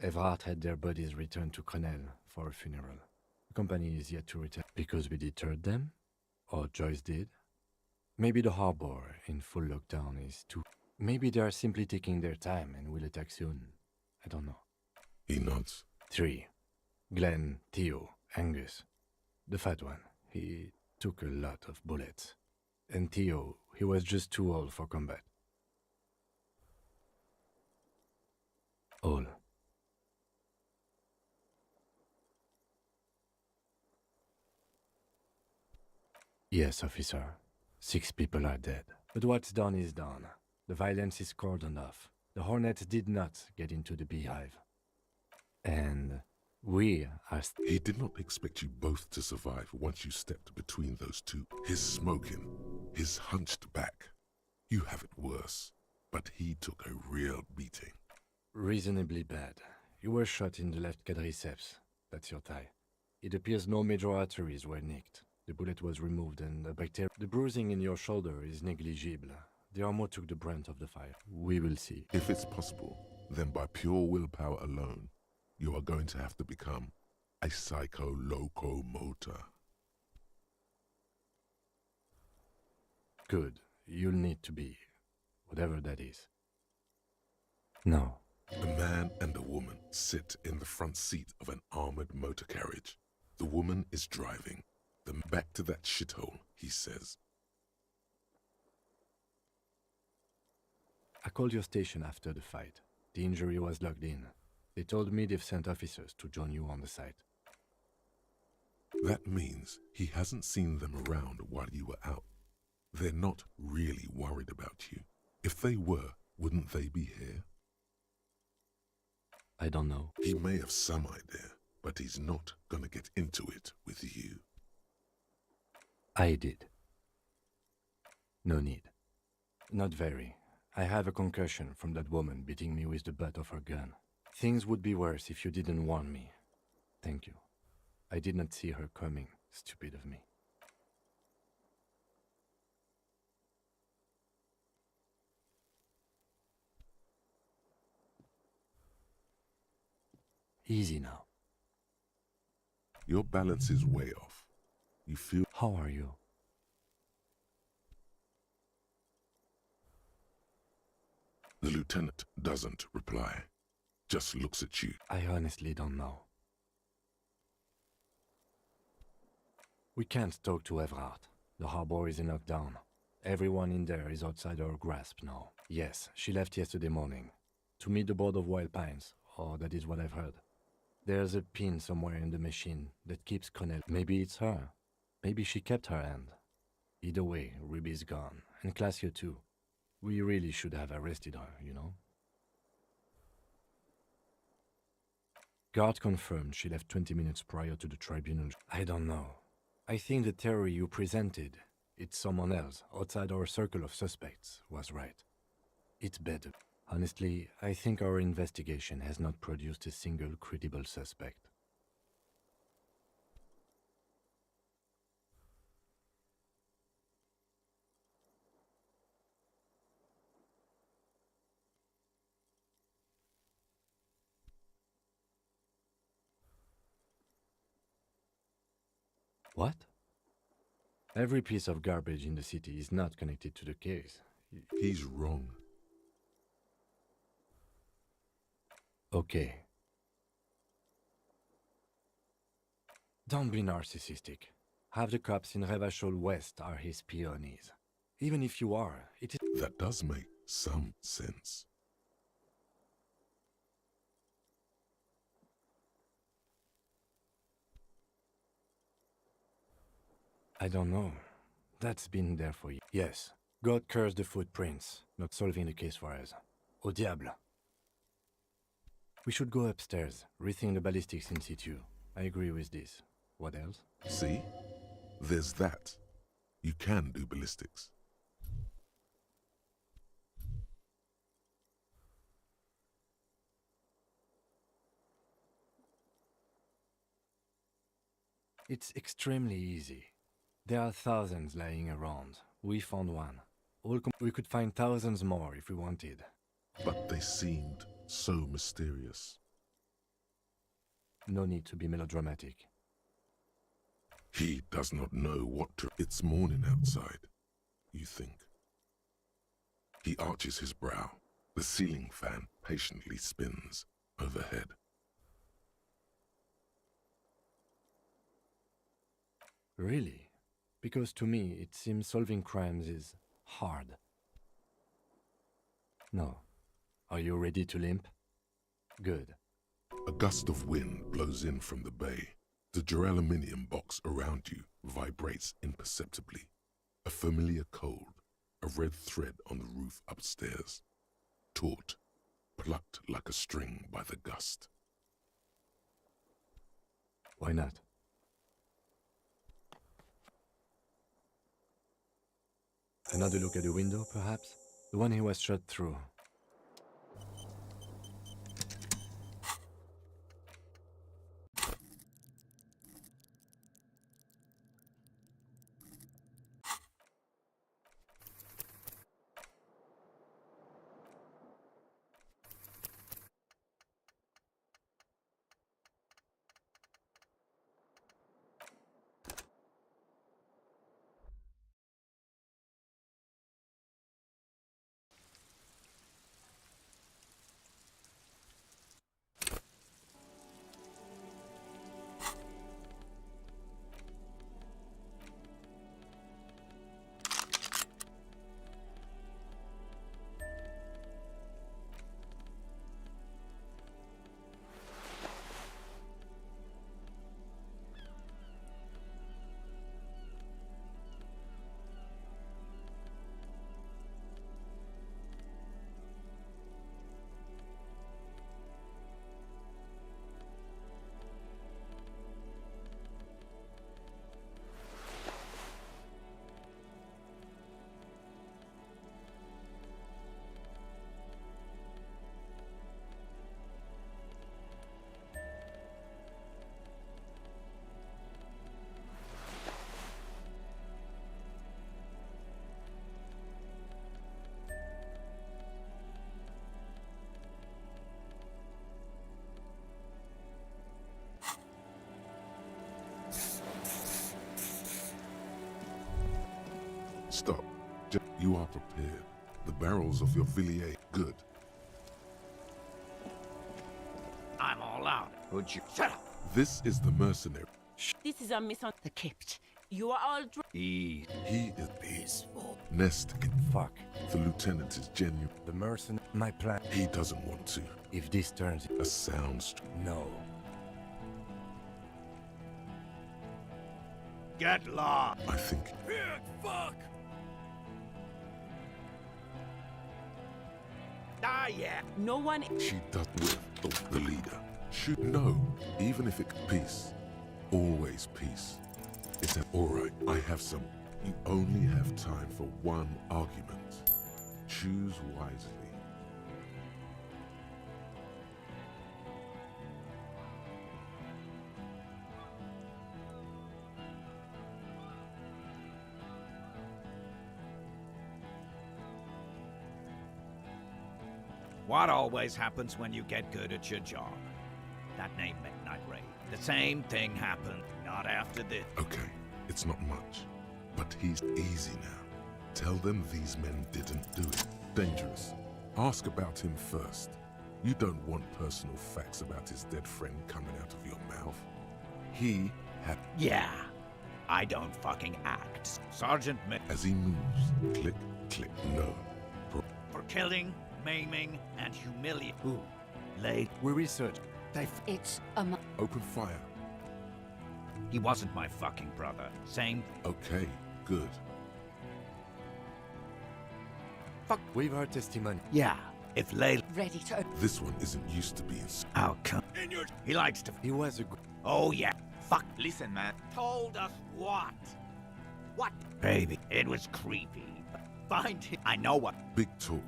Everhart had their bodies returned to Crenel for a funeral. The company is yet to return. Because we deterred them? Or Joyce did? Maybe the harbor in full lockdown is too... Maybe they are simply taking their time and will attack soon. I don't know. He nods. 3. Glenn, Theo, Angus. The fat one. He took a lot of bullets. And Theo, he was just too old for combat. All. Yes, officer. 6 people are dead. But what's done is done. The violence is cordoned off. The Hornets did not get into the beehive. And we are... He did not expect you both to survive once you stepped between those two. His smoking, his hunched back. You have it worse. But he took a real beating. Reasonably bad. You were shot in the left quadriceps. That's your thigh. It appears no major arteries were nicked. The bullet was removed and the bruising in your shoulder is negligible. The armor took the brunt of the fire. We will see. If it's possible, then by pure willpower alone, you are going to have to become a psycho-locomotor. Good. You'll need to be, whatever that is. No. A man and a woman sit in the front seat of an armored motor carriage. The woman is driving. Then back to that shithole, he says. I called your station after the fight. The injury was logged in. They told me they've sent officers to join you on the site. That means he hasn't seen them around while you were out. They're not really worried about you. If they were, wouldn't they be here? I don't know. He may have some idea, but he's not gonna get into it with you. I did. No need. Not very. I have a concussion from that woman beating me with the butt of her gun. Things would be worse if you didn't warn me. Thank you. I did not see her coming. Stupid of me. Easy now. Your balance is way off. You feel... How are you? The lieutenant doesn't reply. Just looks at you. I honestly don't know. We can't talk to Everard. The harbor is in lockdown. Everyone in there is outside our grasp now. Yes, she left yesterday morning. To meet the board of Wild Pines, or that is what I've heard. There's a pin somewhere in the machine that keeps Connell. Maybe it's her. Maybe she kept her hand. Either way, Ruby's gone. And Classio too. We really should have arrested her, you know? Guard confirmed she left 20 minutes prior to the tribunal. I don't know. I think the theory you presented, it's someone else, outside our circle of suspects, was right. It's better. Honestly, I think our investigation has not produced a single credible suspect. What? Every piece of garbage in the city is not connected to the case. He's wrong. Okay. Don't be narcissistic. Half the cops in Revachol West are his peonies. Even if you are, it is... That does make some sense. I don't know. That's been there for you. Yes, God cursed the footprints, not solving the case for us. Au diable. We should go upstairs, rethink the ballistics in situ. I agree with this. What else? See? There's that. You can do ballistics. It's extremely easy. There are thousands lying around. We found one. We could find thousands more if we wanted. But they seemed so mysterious. No need to be melodramatic. He does not know what to... It's morning outside, you think. He arches his brow. The ceiling fan patiently spins overhead. Really? Because to me, it seems solving crimes is hard. No. Are you ready to limp? Good. A gust of wind blows in from the bay. The duraluminum box around you vibrates imperceptibly. A familiar cold, a red thread on the roof upstairs. Taut, plucked like a string by the gust. Why not? Another look at the window, perhaps? The one he was shot through. You are prepared. The barrels of your Villiers, good. I'm all out. Would you shut up? This is the mercenary. This is a misunderstanding. The Kipt. You are all drunk. He is peaceful. Nest. Fuck. The lieutenant is genuine. The mercenary. My plan. He doesn't want to. If this turns... A sound... No. Get lost. I think... Big fuck. Ah, yeah. No one... She does with the leader. Shoot. No. Even if it... Peace. Always peace. It's alright. I have some... You only have time for one argument. Choose wisely. What always happens when you get good at your job? That name Midnight Raid. The same thing happened. Not after this. Okay, it's not much. But he's easy now. Tell them these men didn't do it. Dangerous. Ask about him first. You don't want personal facts about his dead friend coming out of your mouth. He had... Yeah. I don't fucking act. Sergeant As he moves, click, click, no. For killing, maiming, and humiliating. Who? Late. We research. It's Open fire. He wasn't my fucking brother. Same. Okay, good. Fuck. We've heard testimony. Yeah. If Layla... ready to... This one isn't used to being... How come? He likes to... He was a... Oh, yeah. Fuck. Listen, man. Told us what? What? Baby, it was creepy. Find him. I know what. Big talk.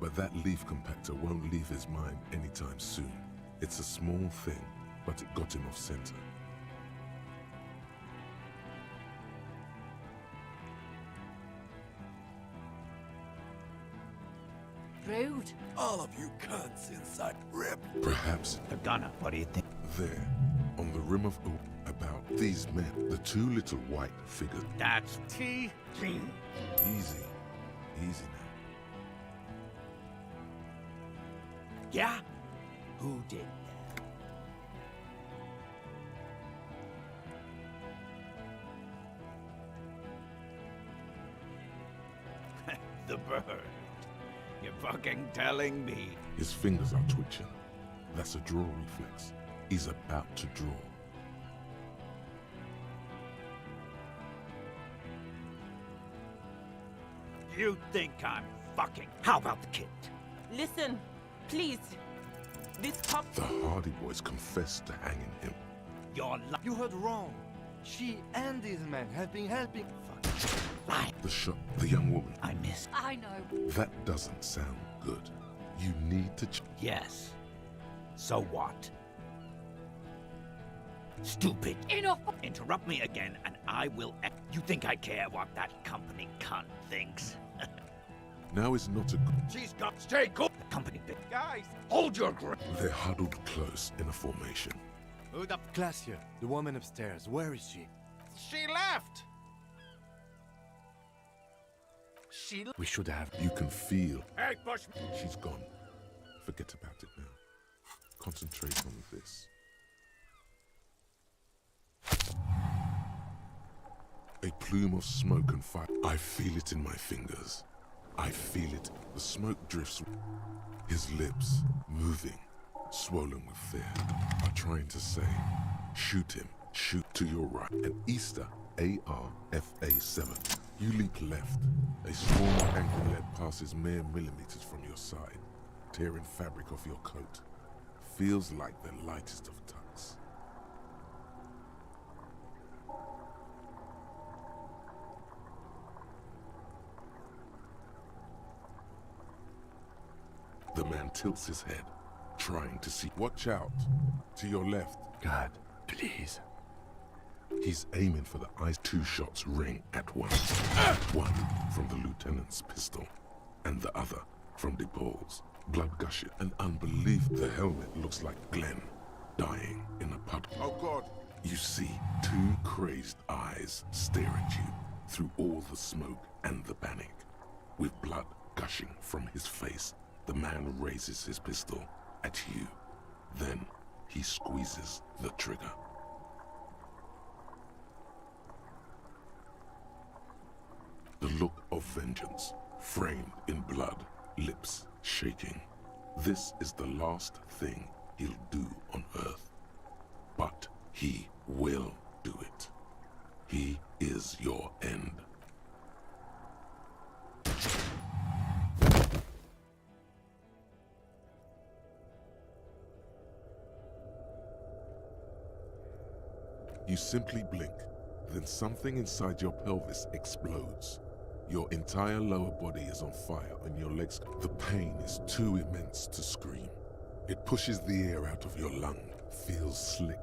But that leaf compactor won't leave his mind anytime soon. It's a small thing, but it got him off center. Rude. All of you cunts inside rip. Perhaps The gunner. What do you think? there, on the rim of about these men, the two little white figures. That's... T. Easy. Easy now. Yeah? Who did that? The bird. You're fucking telling me. His fingers are twitching. That's a draw reflex. He's about to draw. You think I'm fucking... How about the kid? Listen, please. This cop... The Hardy Boys confessed to hanging him. You're You heard wrong. She and these men have been helping. lying. The shot, the young woman. I missed. I know. That doesn't sound good. You need to... Yes. So what? Stupid. Enough. Interrupt me again and I will... You think I care what that company cunt thinks? Now is not a good... She's got... Stay cool. The company bit. Guys. Hold your grip. They're huddled close in a formation. Who the... Glacia, the woman upstairs. Where is she? She left. She... We should have... You can feel... Hey, Bush. She's gone. Forget about it now. Concentrate on this. A plume of smoke and fire. I feel it in my fingers. I feel it. The smoke drifts. His lips, moving, swollen with fear, are trying to say, shoot him, shoot to your right. An Easter AR-FA-7. You leap left. A small angle lead passes mere millimeters from your side, tearing fabric off your coat. Feels like the lightest of tucks. The man tilts his head, trying to see. Watch out! To your left. God, please. He's aiming for the eyes. 2 shots ring at once. One from the lieutenant's pistol, and the other from DePaul's. Blood gushing and unbelief. The helmet looks like Glenn, dying in a puddle. Oh, God. You see 2 crazed eyes stare at you through all the smoke and the panic. With blood gushing from his face, the man raises his pistol at you. Then he squeezes the trigger. The look of vengeance, framed in blood, lips shaking. This is the last thing he'll do on Earth. But he will do it. He is your end. You simply blink, then something inside your pelvis explodes. Your entire lower body is on fire and your legs... The pain is too immense to scream. It pushes the air out of your lung, feels slick.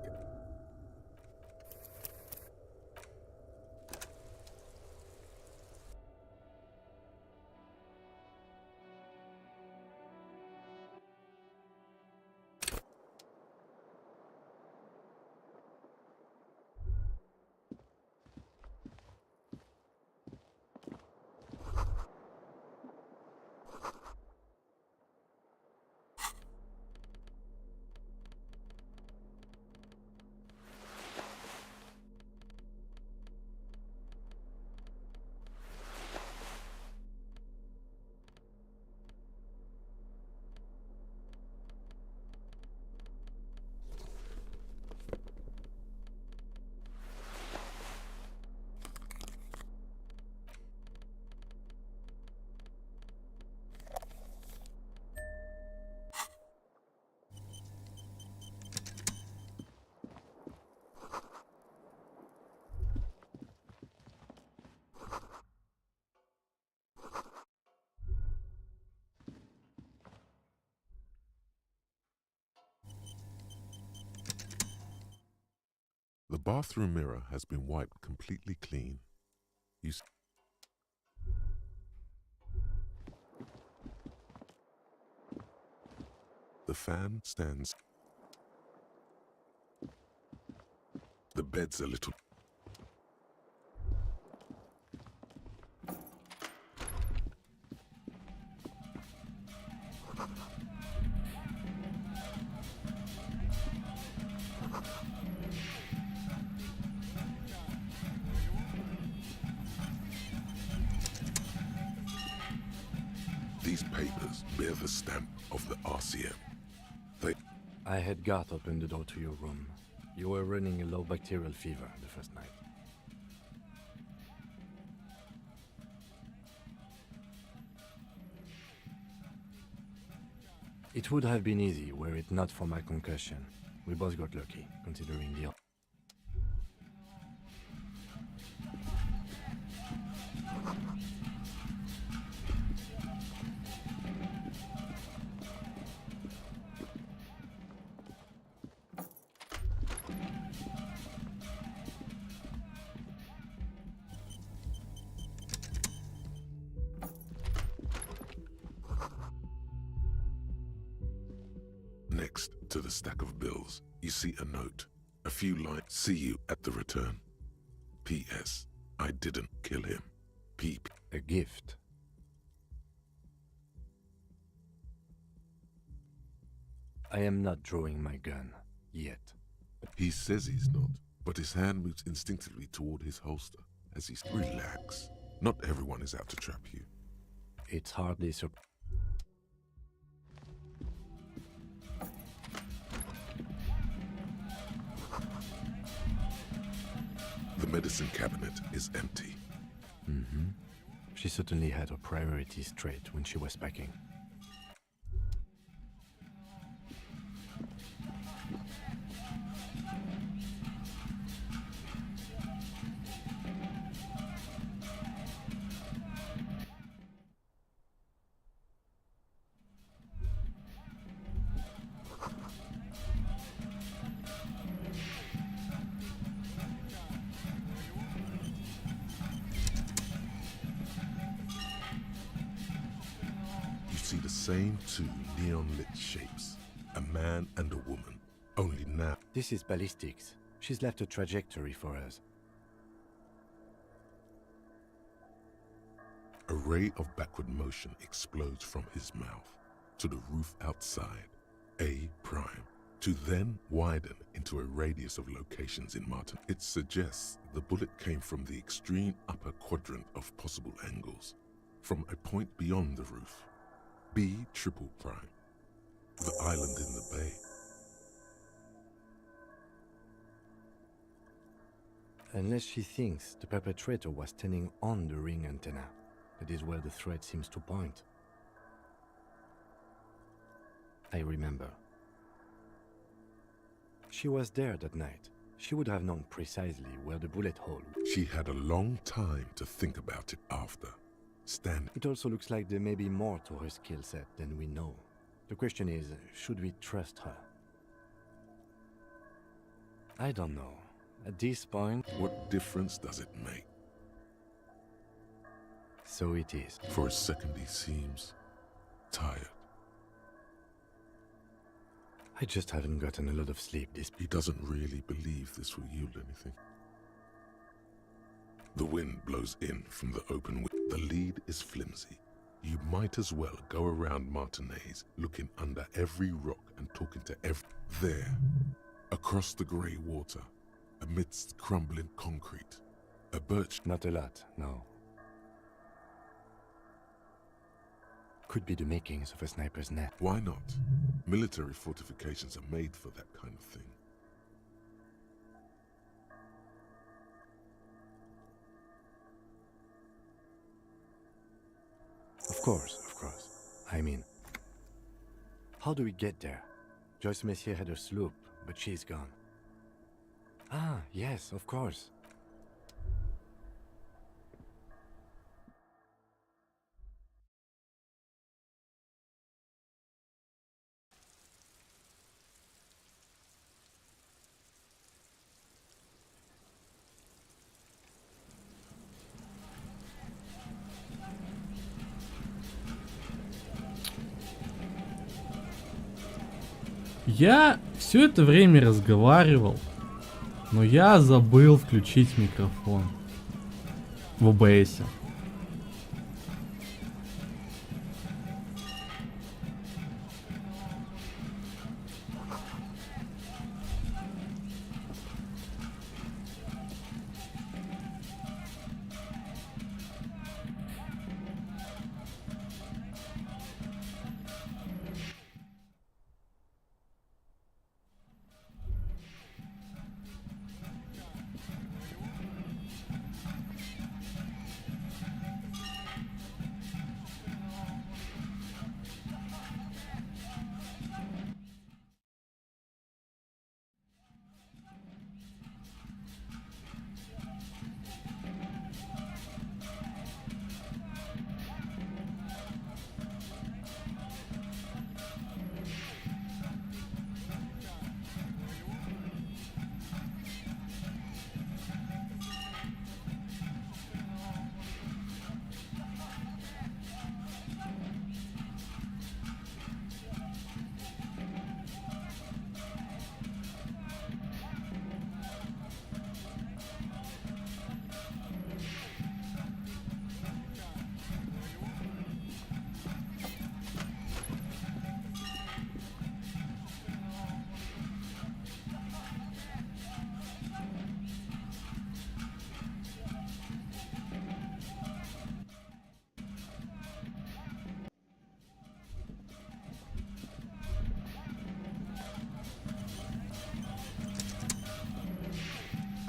The bathroom mirror has been wiped completely clean. The fan stands. The bed's a little... These papers bear the stamp of the RCM. I had Garth open the door to your room. You were running a low bacterial fever the first night. It would have been easy were it not for my concussion. We both got lucky, considering the... Next to the stack of bills, you see a note. A few lines. See you at the return. P.S. I didn't kill him. P.P. A gift. I am not drawing my gun. Yet. He says he's not, but his hand moves instinctively toward his holster as he... Relax. Not everyone is out to trap you. It's hardly so... The medicine cabinet is empty. Mm-hmm. She certainly had her priorities straight when she was packing. See the same two neon-lit shapes, a man and a woman, only now. This is ballistics. She's left a trajectory for us. A ray of backward motion explodes from his mouth to the roof outside, A prime, to then widen into a radius of locations in Martin. It suggests the bullet came from the extreme upper quadrant of possible angles, from a point beyond the roof, B triple prime, the island in the bay. Unless she thinks the perpetrator was standing on the ring antenna. That is where the thread seems to point. I remember. She was there that night. She would have known precisely where the bullet hole was. She had a long time to think about it after. It also looks like there may be more to her skill set than we know. The question is, should we trust her? I don't know. At this point... What difference does it make? So it is. For a second he seems tired. I just haven't gotten a lot of sleep this... He doesn't really believe this will yield anything. The wind blows in from the open window. The lead is flimsy. You might as well go around Martinez, looking under every rock and talking to every... There, across the grey water, amidst crumbling concrete, a birch... Not a lot, no. Could be the makings of a sniper's net. Why not? Military fortifications are made for that kind of thing. Of course. I mean, how do we get there? Joyce Messier had her sloop, but she's gone. Ah, yes, of course. Я все это время разговаривал, но я забыл включить микрофон в OBS.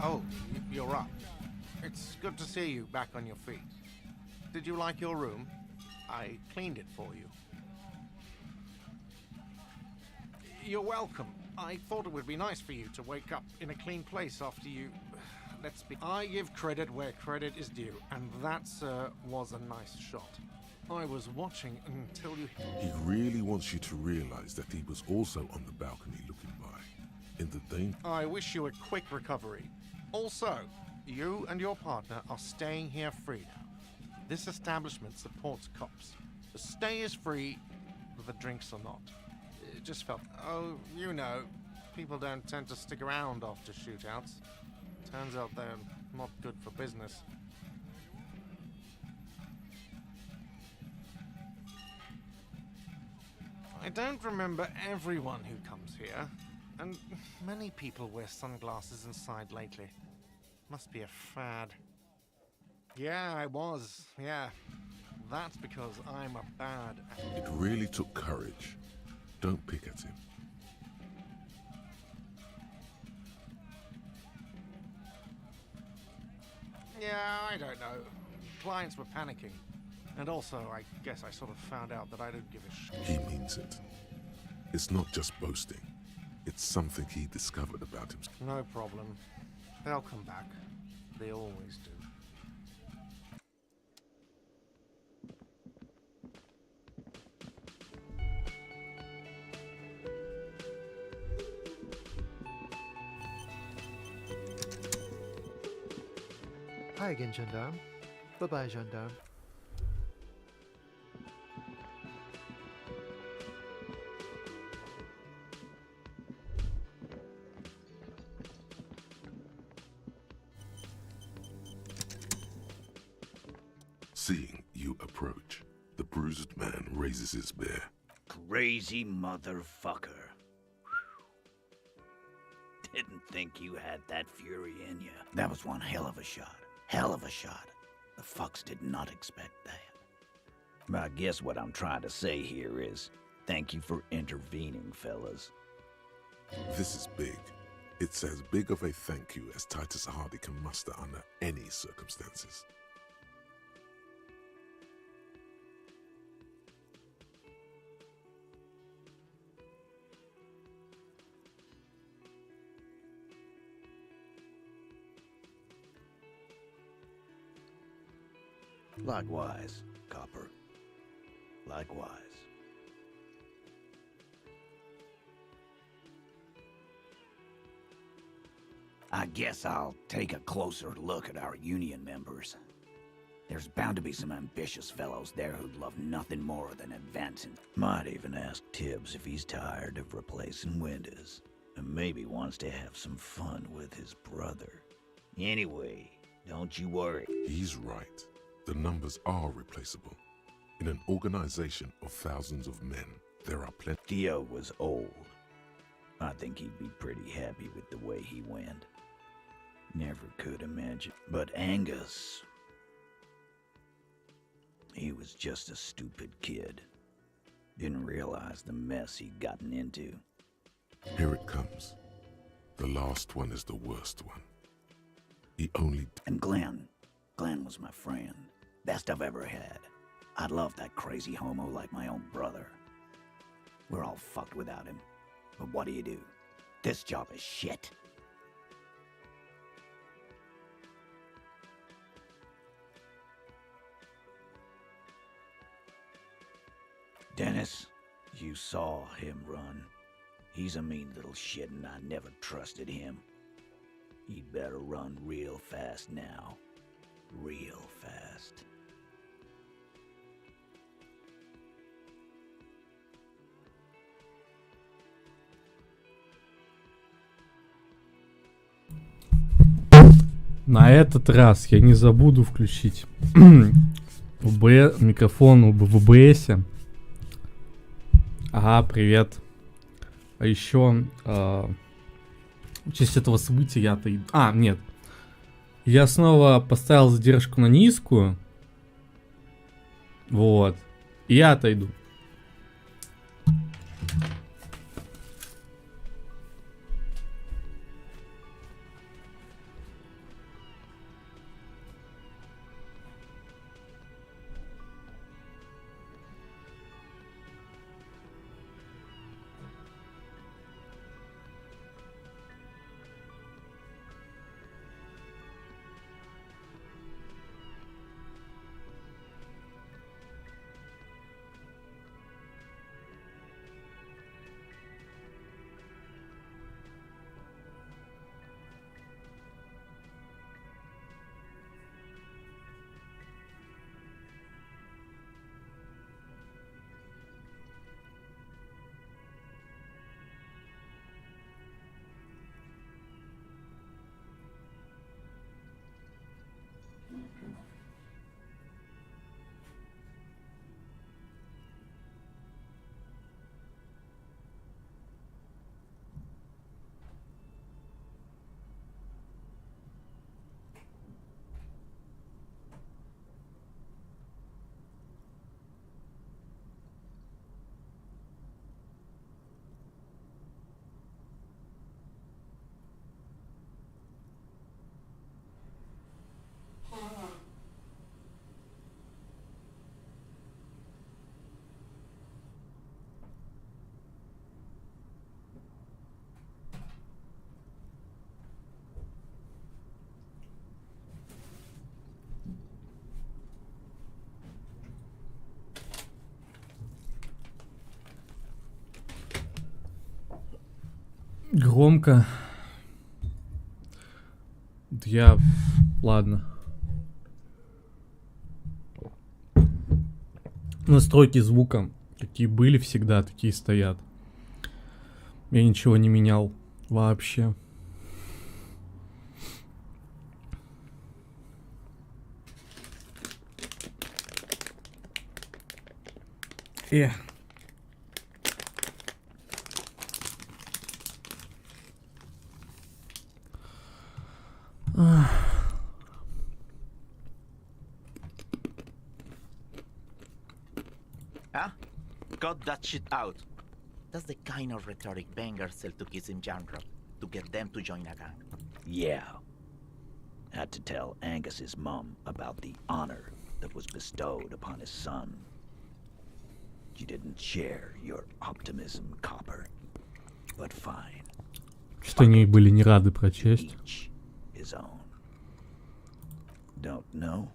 Oh, you're up. It's good to see you back on your feet. Did you like your room? I cleaned it for you. You're welcome. I thought it would be nice for you to wake up in a clean place after you... Let's be... I give credit where credit is due, and that, sir, was a nice shot. I was watching until you... He really wants you to realize that he was also on the balcony looking by. In the danger... I wish you a quick recovery. Also, you and your partner are staying here free now. This establishment supports cops. The stay is free, but the drinks are not. It just felt... Oh, you know, people don't tend to stick around after shootouts. Turns out they're not good for business. I don't remember everyone who comes here, and many people wear sunglasses inside lately. Must be a fad. Yeah, I was. Yeah. That's because I'm a bad actor. It really took courage. Don't pick at him. Yeah, I don't know. Clients were panicking. And also, I guess I sort of found out that I don't give a shit. He means it. It's not just boasting. It's something he discovered about himself. No problem. They'll come back. They always do. Hi again, gendarme. Bye-bye, gendarme. Seeing you approach, the bruised man raises his bear. Crazy motherfucker. Didn't think you had that fury in you. That was one hell of a shot. Hell of a shot. The fucks did not expect that. I guess what I'm trying to say here is, thank you for intervening, fellas. This is big. It's as big of a thank you as Titus Hardy can muster under any circumstances. Likewise, Copper. Likewise. I guess I'll take a closer look at our union members. There's bound to be some ambitious fellows there who'd love nothing more than advancing. Might even ask Tibbs if he's tired of replacing windows, and maybe wants to have some fun with his brother. Anyway, don't you worry. He's right. The numbers are replaceable. In an organization of thousands of men, there are plenty. Theo was old. I think he'd be pretty happy with the way he went. Never could imagine. But Angus... he was just a stupid kid. Didn't realize the mess he'd gotten into. Here it comes. The last one is the worst one. He only... And Glenn. Glenn was my friend. Best I've ever had. I'd love that crazy homo like my own brother. We're all fucked without him. But what do? This job is shit. Dennis, you saw him run. He's a mean little shit and I never trusted him. He'd better run real fast now. Real fast. На этот раз я не забуду включить микрофон в ОБС. Ага, привет. А еще в честь этого события я-то... нет. Я снова поставил задержку на низкую. Вот. И я отойду. Громко. Я... Ладно. Настройки звука, какие были всегда, такие стоят. Я ничего не менял вообще. Huh? Cut that shit out. That's the kind of rhetoric bangers sell to kids in Jandrop to get them to join a gang. Yeah. Had to tell Angus's mom about the honor that was bestowed upon his son. You didn't share your optimism, Copper. But fine. Что они были не рады прочесть. Each his own. Don't know?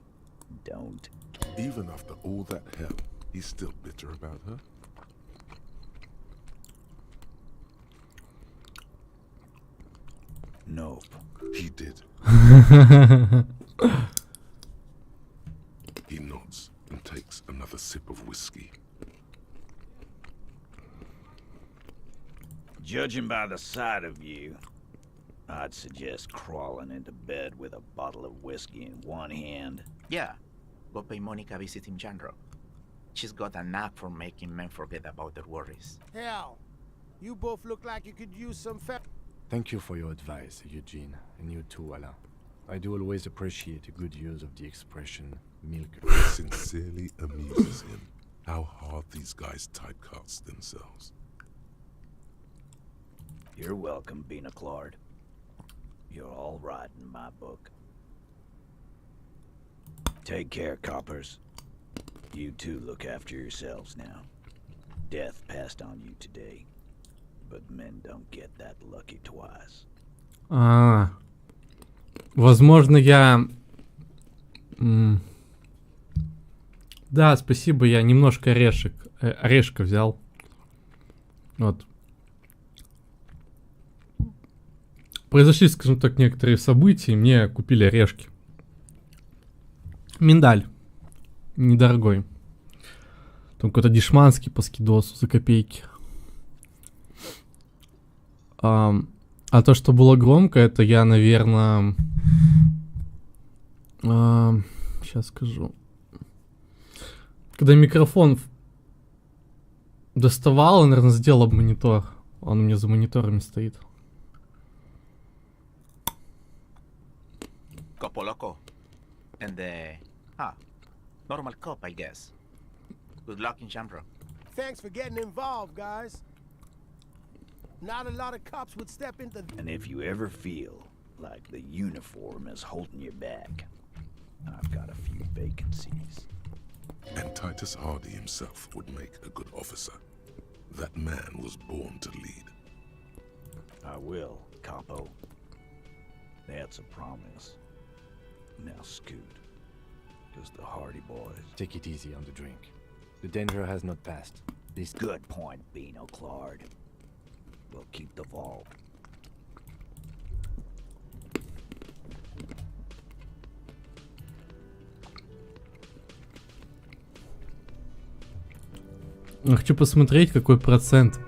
Don't. Even after all that hell, he's still bitter about her? Nope. He did. He nods and takes another sip of whiskey. Judging by the sight of you, I'd suggest crawling into bed with a bottle of whiskey in one hand. Yeah, go pay Monica visit in Jandro. She's got a knack for making men forget about their worries. Hell, you both look like you could use some Thank you for your advice, Eugene, and you too, Alain. I do always appreciate a good use of the expression milk. It sincerely amuses him how hard these guys typecast themselves. You're welcome, Bina Claude. You're all right in my book. Take care, coppers. You two look after yourselves now. Death passed on you today, but men don't get that lucky twice. Возможно, я... Да, спасибо, я немножко орешка взял. Вот. Произошли, скажем так, некоторые события, и мне купили орешки. Миндаль. Недорогой. Там какой-то дешманский по скидосу за копейки. А то, что было громко, это я, наверное... сейчас скажу. Когда микрофон доставал, я, наверное, сделал об монитор. Он у меня за мониторами стоит. Copo loco. And the... normal cop, I guess. Good luck in Jandro. Thanks for getting involved, guys. Not a lot of cops would step into... And if you ever feel like the uniform is holding you back, I've got a few vacancies. And Titus Hardy himself would make a good officer. That man was born to lead. I will, Capo. That's a promise. Now scoot. Because the Hardy boys... Take it easy on the drink. The danger has not passed. This... Good point, Bino Claude. We'll keep the vault. Я хочу посмотреть, какой процент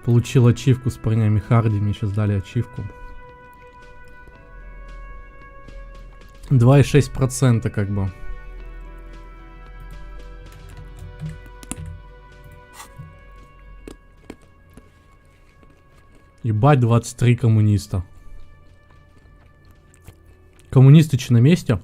получил ачивку с парнями Харди. Мне сейчас дали ачивку. 2,6% как бы. Ебать, 23 коммуниста. Коммунисты че на месте?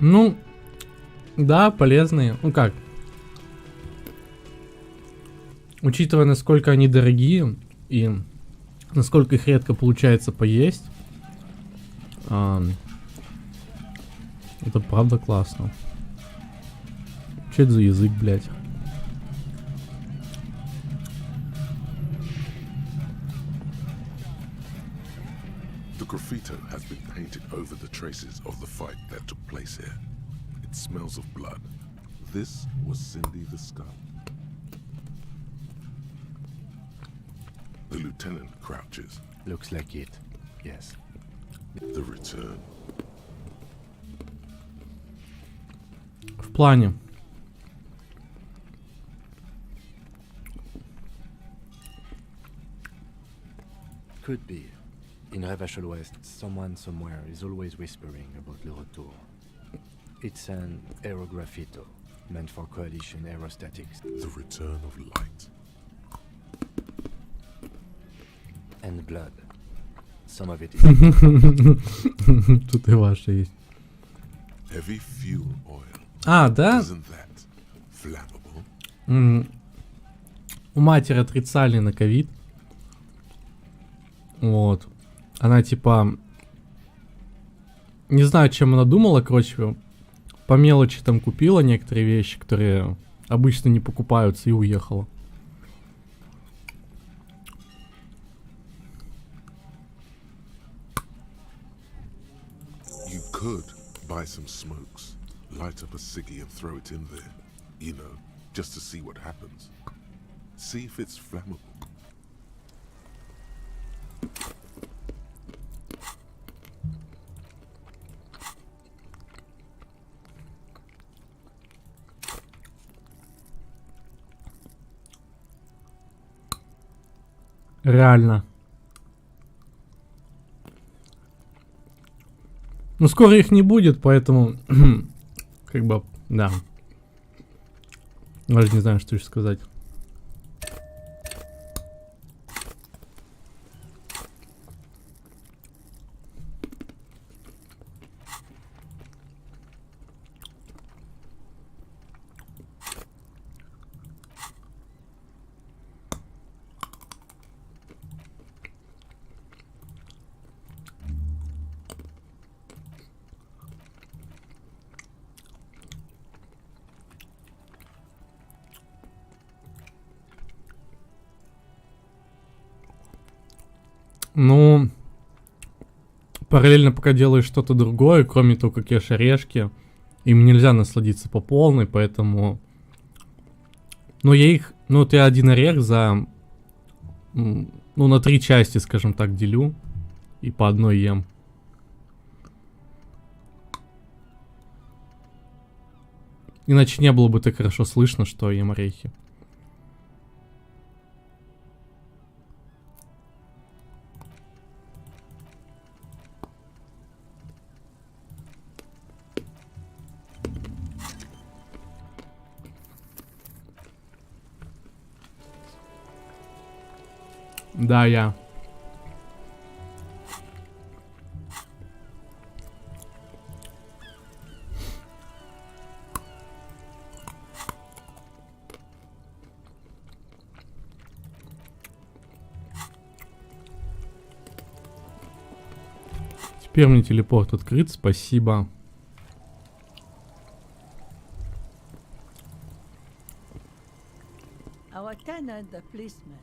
Ну, да, полезные. Ну как? Учитывая, насколько они дорогие и насколько их редко получается поесть, Это правда классно. Че это за язык, блядь? The graffito has been painted over the traces of the fight that took place here. It smells of blood. This was Cindy the Skull. The lieutenant crouches. Looks like it. Yes. The return. В плане. Could be. In Revachol West, someone somewhere is always whispering about Le Retour. It's an aerograffito, meant for coalition aerostatics. The return of light. And blood. Some of it is... Тут и ваше есть. Heavy fuel oil. А, да? Isn't that flammable? У матери отрицали на ковид. Вот. Она типа... Не знаю, чем она думала, короче. По мелочи там купила некоторые вещи, которые обычно не покупаются, и уехала. You could buy some smokes, light up a ciggy and throw it in there. You know, just to see what happens. See if it's flammable. Реально. Ну, скоро их не будет, поэтому... как бы, да. Даже не знаю, что еще сказать. Ну, параллельно пока делаешь что-то другое, кроме того, как ешь орешки, им нельзя насладиться по полной, поэтому... Ну, я их... Ну, вот я один орех за... Ну, на 3 части, скажем так, делю. И по одной ем. Иначе не было бы так хорошо слышно, что ем орехи. Да, я. Теперь мне телепорт открыт, спасибо. Our tenant, the policeman.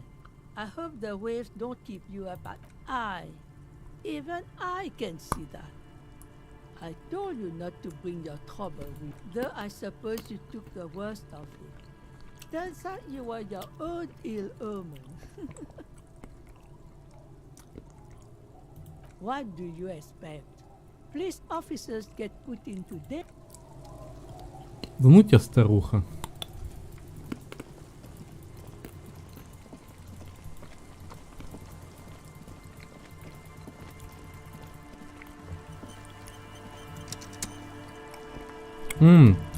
I hope the waves don't keep you up at eye. Even I can see that. I told you not to bring your trouble with, though I suppose you took the worst of it. Turns out you were your own ill omen. What do you expect? Police officers get put into debt. Да ну тебя, старуха.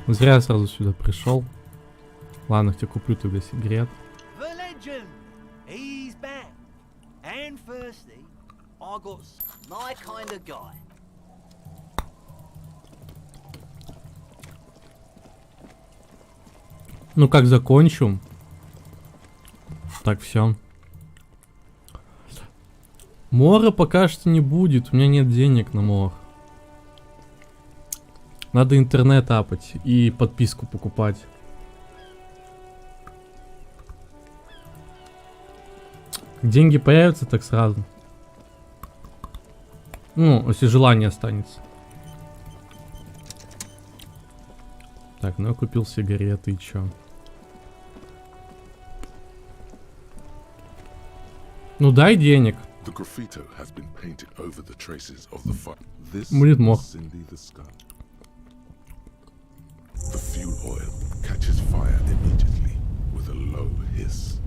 Зря я сразу сюда пришел. Ладно, я куплю тебе сигарет. The legend, he's back. And firstly, I got my kind of guy. Ну как закончу? Так, все. Мора пока что не будет, у меня нет денег на мор. Надо интернет апать и подписку покупать. Деньги появятся, так сразу. Ну, если желание останется. Так, ну я купил сигареты и чё? Ну дай денег. The graffito has been painted over the traces of the fire. This Будет мох. is Cindy the Skull. The fuel oil catches fire immediately with a low hiss.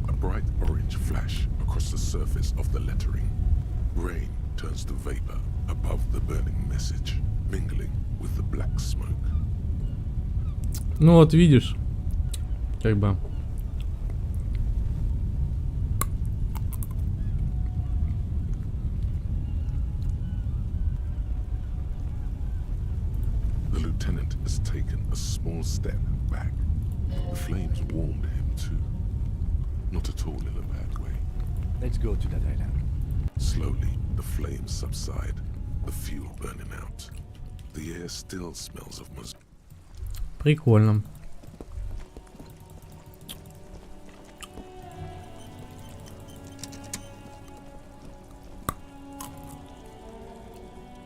A bright orange flash across the surface of the lettering. Rain turns to vapor above the burning message, mingling with the black smoke. Ну вот видишь, как бы. The lieutenant has taken a small step back. The flames warmed him too. Not at all in a bad way. Let's go to that island. Slowly, the flames subside, the fuel burning out. The air still smells of must. Прикольно.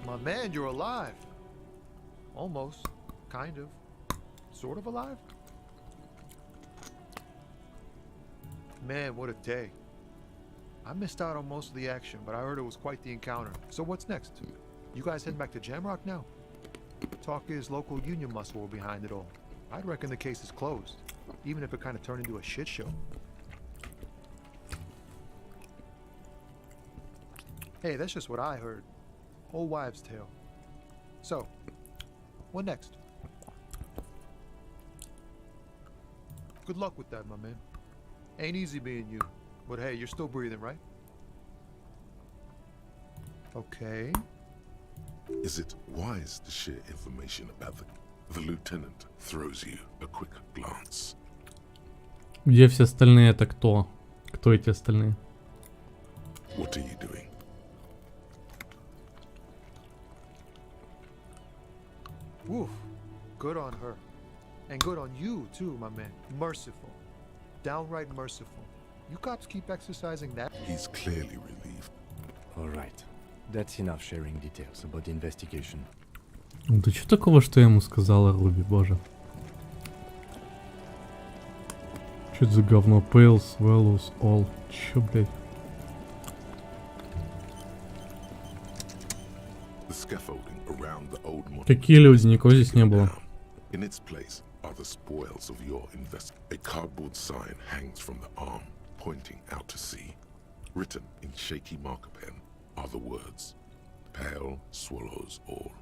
My man, you're alive. Almost. Kind of. Sort of alive? Man, what a day. I missed out on most of the action, but I heard it was quite the encounter. So what's next? You guys heading back to Jamrock now? Talk is local union muscle were behind it all. I'd reckon the case is closed, even if it kind of turned into a shit show. Hey, that's just what I heard. Old wives' tale. So, what next? Good luck with that, my man. Ain't easy being you, but hey, you're still breathing, right? Okay. Is it wise to share information about the lieutenant throws you a quick glance. Где все остальные? Это кто? Кто эти остальные? What are you doing? Woof. Good on her. And good on you, too, my man. Merciful. Downright merciful. You cops keep exercising that. He's clearly relieved. All right. That's enough sharing details about the investigation. Да что такого, что я ему сказала, Руби, боже. Что это за говно? Pales, Velus, All. Чё, блядь? The scaffolding around the old model. Какие люди? Никого здесь не было. In its place are the spoils of your investment. A cardboard sign hangs from the arm, pointing out to sea. Written in shaky marker pen are the words, "Pale swallows all."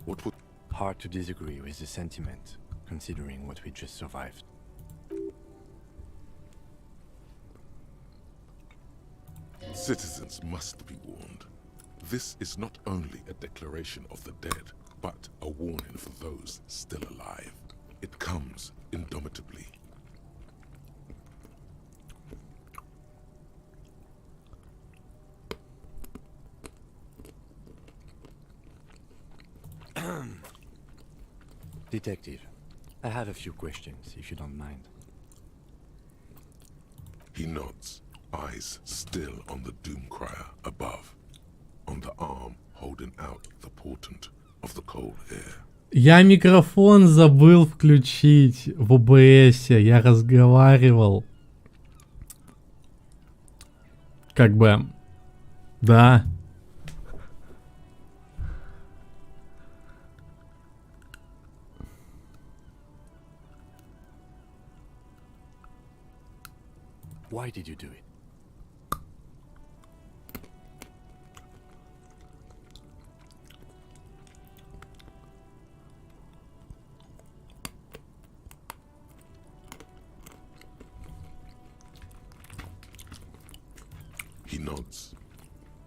What would... Hard to disagree with the sentiment, considering what we just survived. Citizens must be warned. This is not only a declaration of the dead, but a warning for those still alive. It comes indomitably. Detective, I have a few questions, if you don't mind. He nods, eyes still on the doom crier above, on the arm holding out the portent of the cold air. Я микрофон забыл включить в ОБС, я разговаривал. Как бы, да. Why did you do it? He nods.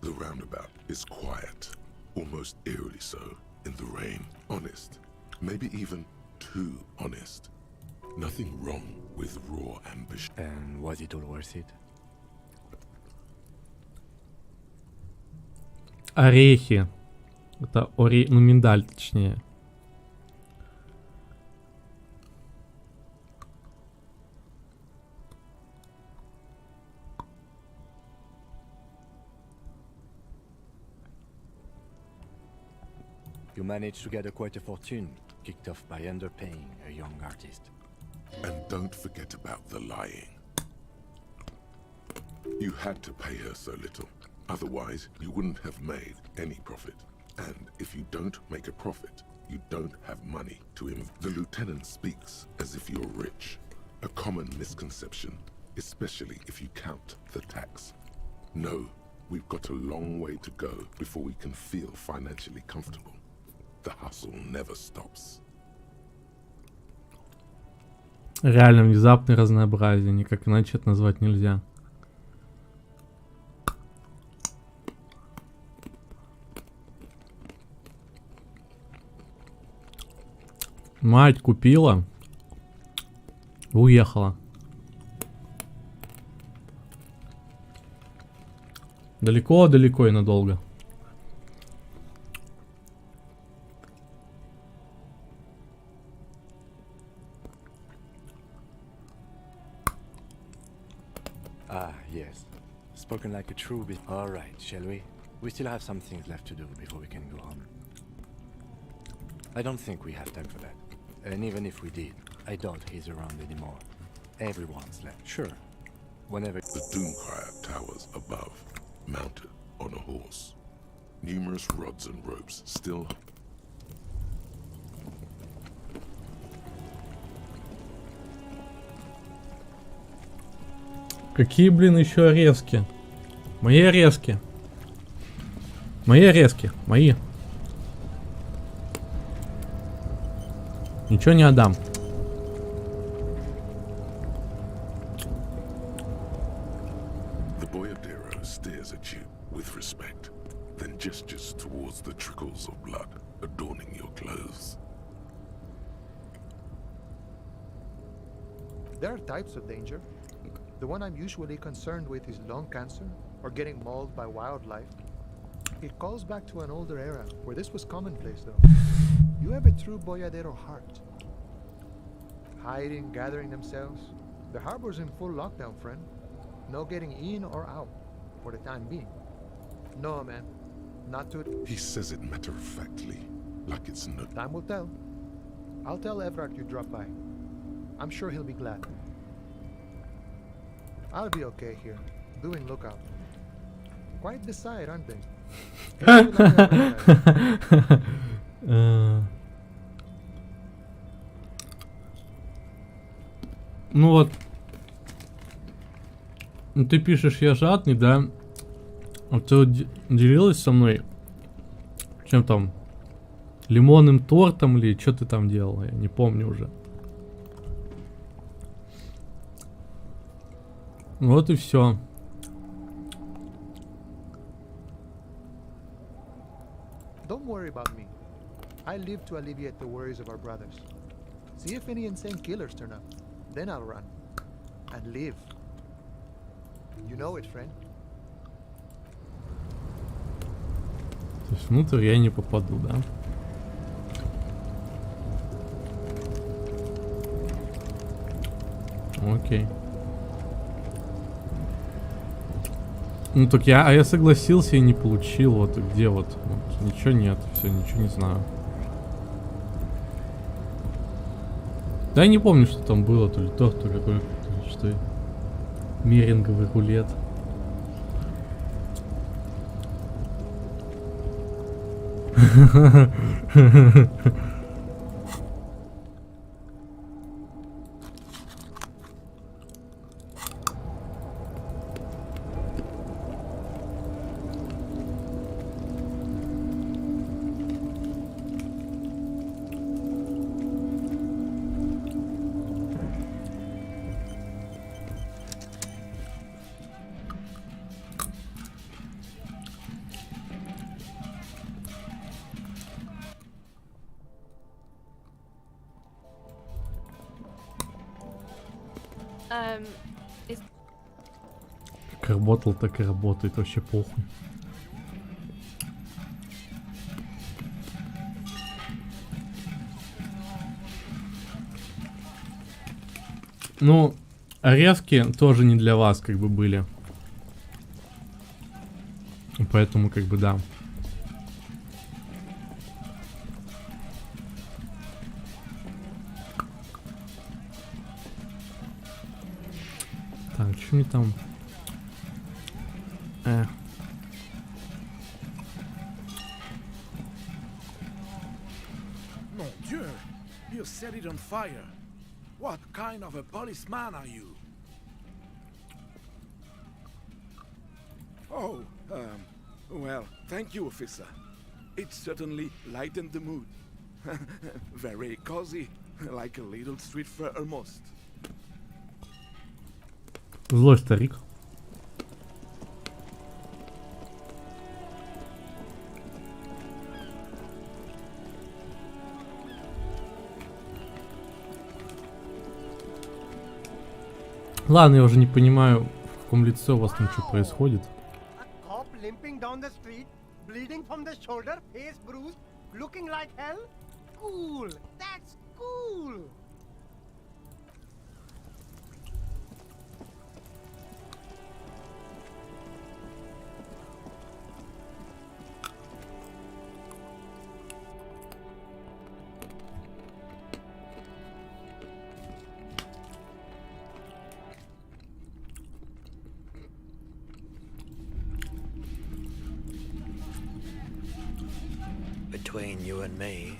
The roundabout is quiet, almost eerily so, in the rain. Honest, maybe even too honest. Nothing wrong with raw ambition. And was it all worth it? орехи. Это ну, миндаль, точнее. You managed to get quite a fortune, kicked off by underpaying a young artist. And don't forget about the lying. You had to pay her so little. Otherwise, you wouldn't have made any profit. And if you don't make a profit, you don't have money to The lieutenant speaks as if you're rich. A common misconception, especially if you count the tax. No, we've got a long way to go before we can feel financially comfortable. The hustle never stops. Реально внезапное разнообразие, никак иначе это назвать нельзя. Мать купила, уехала. Далеко-далеко и надолго. Ah, yes. Spoken like a true All right, shall we? We still have some things left to do before we can go home. I don't think we have time for that. And even if we did, I doubt he's around anymore. Everyone's left. Sure. Whenever... The Doomfire towers above, mounted on a horse. Numerous rods and ropes still... Какие, блин, еще резки? Мои резки. Мои резки. Мои. Ничего не отдам. The boyardero stares at you with respect, then gestures towards the trickles of blood adorning your clothes. There are types of danger. The one I'm usually concerned with is lung cancer or getting mauled by wildlife. It calls back to an older era where this was commonplace, though. You have a true boyadero heart. Hiding, gathering themselves. The harbor's in full lockdown, friend. No getting in or out, for the time being. No, man. Not to... He says it matter-of-factly, like it's no... Time will tell. I'll tell Everard you dropped by. I'm sure he'll be glad. I'll be okay here, doing lookout. Quite the sight, aren't they? Ну вот. Ну ты пишешь, я жадный, да? А ты вот делилась со мной чем там? Лимонным тортом или что ты там делала? Я не помню уже. Вот и все. Don't worry about me. I live to alleviate the worries of our brothers. See if any insane killers turn up. Then I'll run. And live. You know it, friend. То есть внутрь я не попаду, да? Окей. Ну так я согласился и не получил. Вот где вот ничего нет, все, ничего не знаю. Да я не помню, что там было, то ли торт, то ли какой-то, что меринговый рулет. Как работал, так и работает, вообще похуй. Ну, орешки тоже не для вас, как бы, были. Поэтому, как бы, да. Так, что мне там? Mon Dieu, you set it on fire. What kind of a policeman are you? Oh, well, thank you, officer. It certainly lightened the mood. Very cozy, like a little street fair almost. Злой старик. Ладно, я уже не понимаю, в каком лице у вас там что происходит. Cop limping down the street, bleeding from the shoulder, face bruised, looking like hell? Cool, that's cool. Between you and me,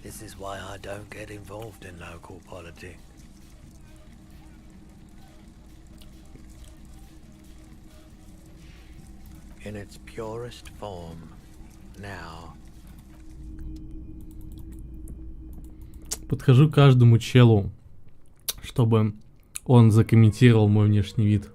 this is why I don't get involved in local politics. In its purest form, now. Подхожу к каждому челу, чтобы он закомментировал мой внешний вид.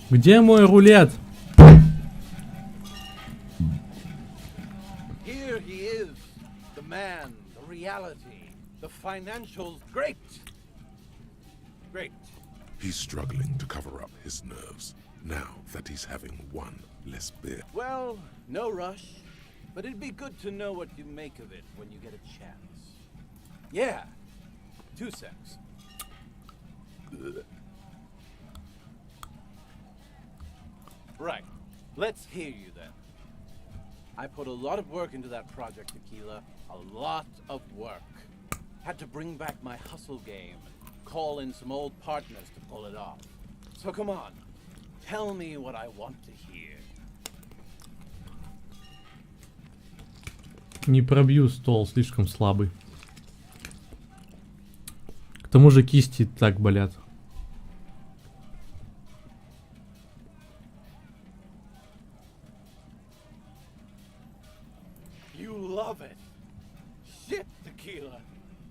Где мой рулет? Here he is, the man, the reality, the financial great. Great. He's struggling to cover up his nerves now that he's having one less beer. Well, no rush, but it'd be good to know what you make of it when you get a chance. Yeah, 2 secs. Right, let's hear you then. I put a lot of work into that project, Tequila. A lot of work. Had to bring back my hustle game, call in some old partners to pull it off. So come on, tell me what I want to hear. Не пробью стол, слишком слабый. К тому же кисти так болят. You love it. Shit, Tequila.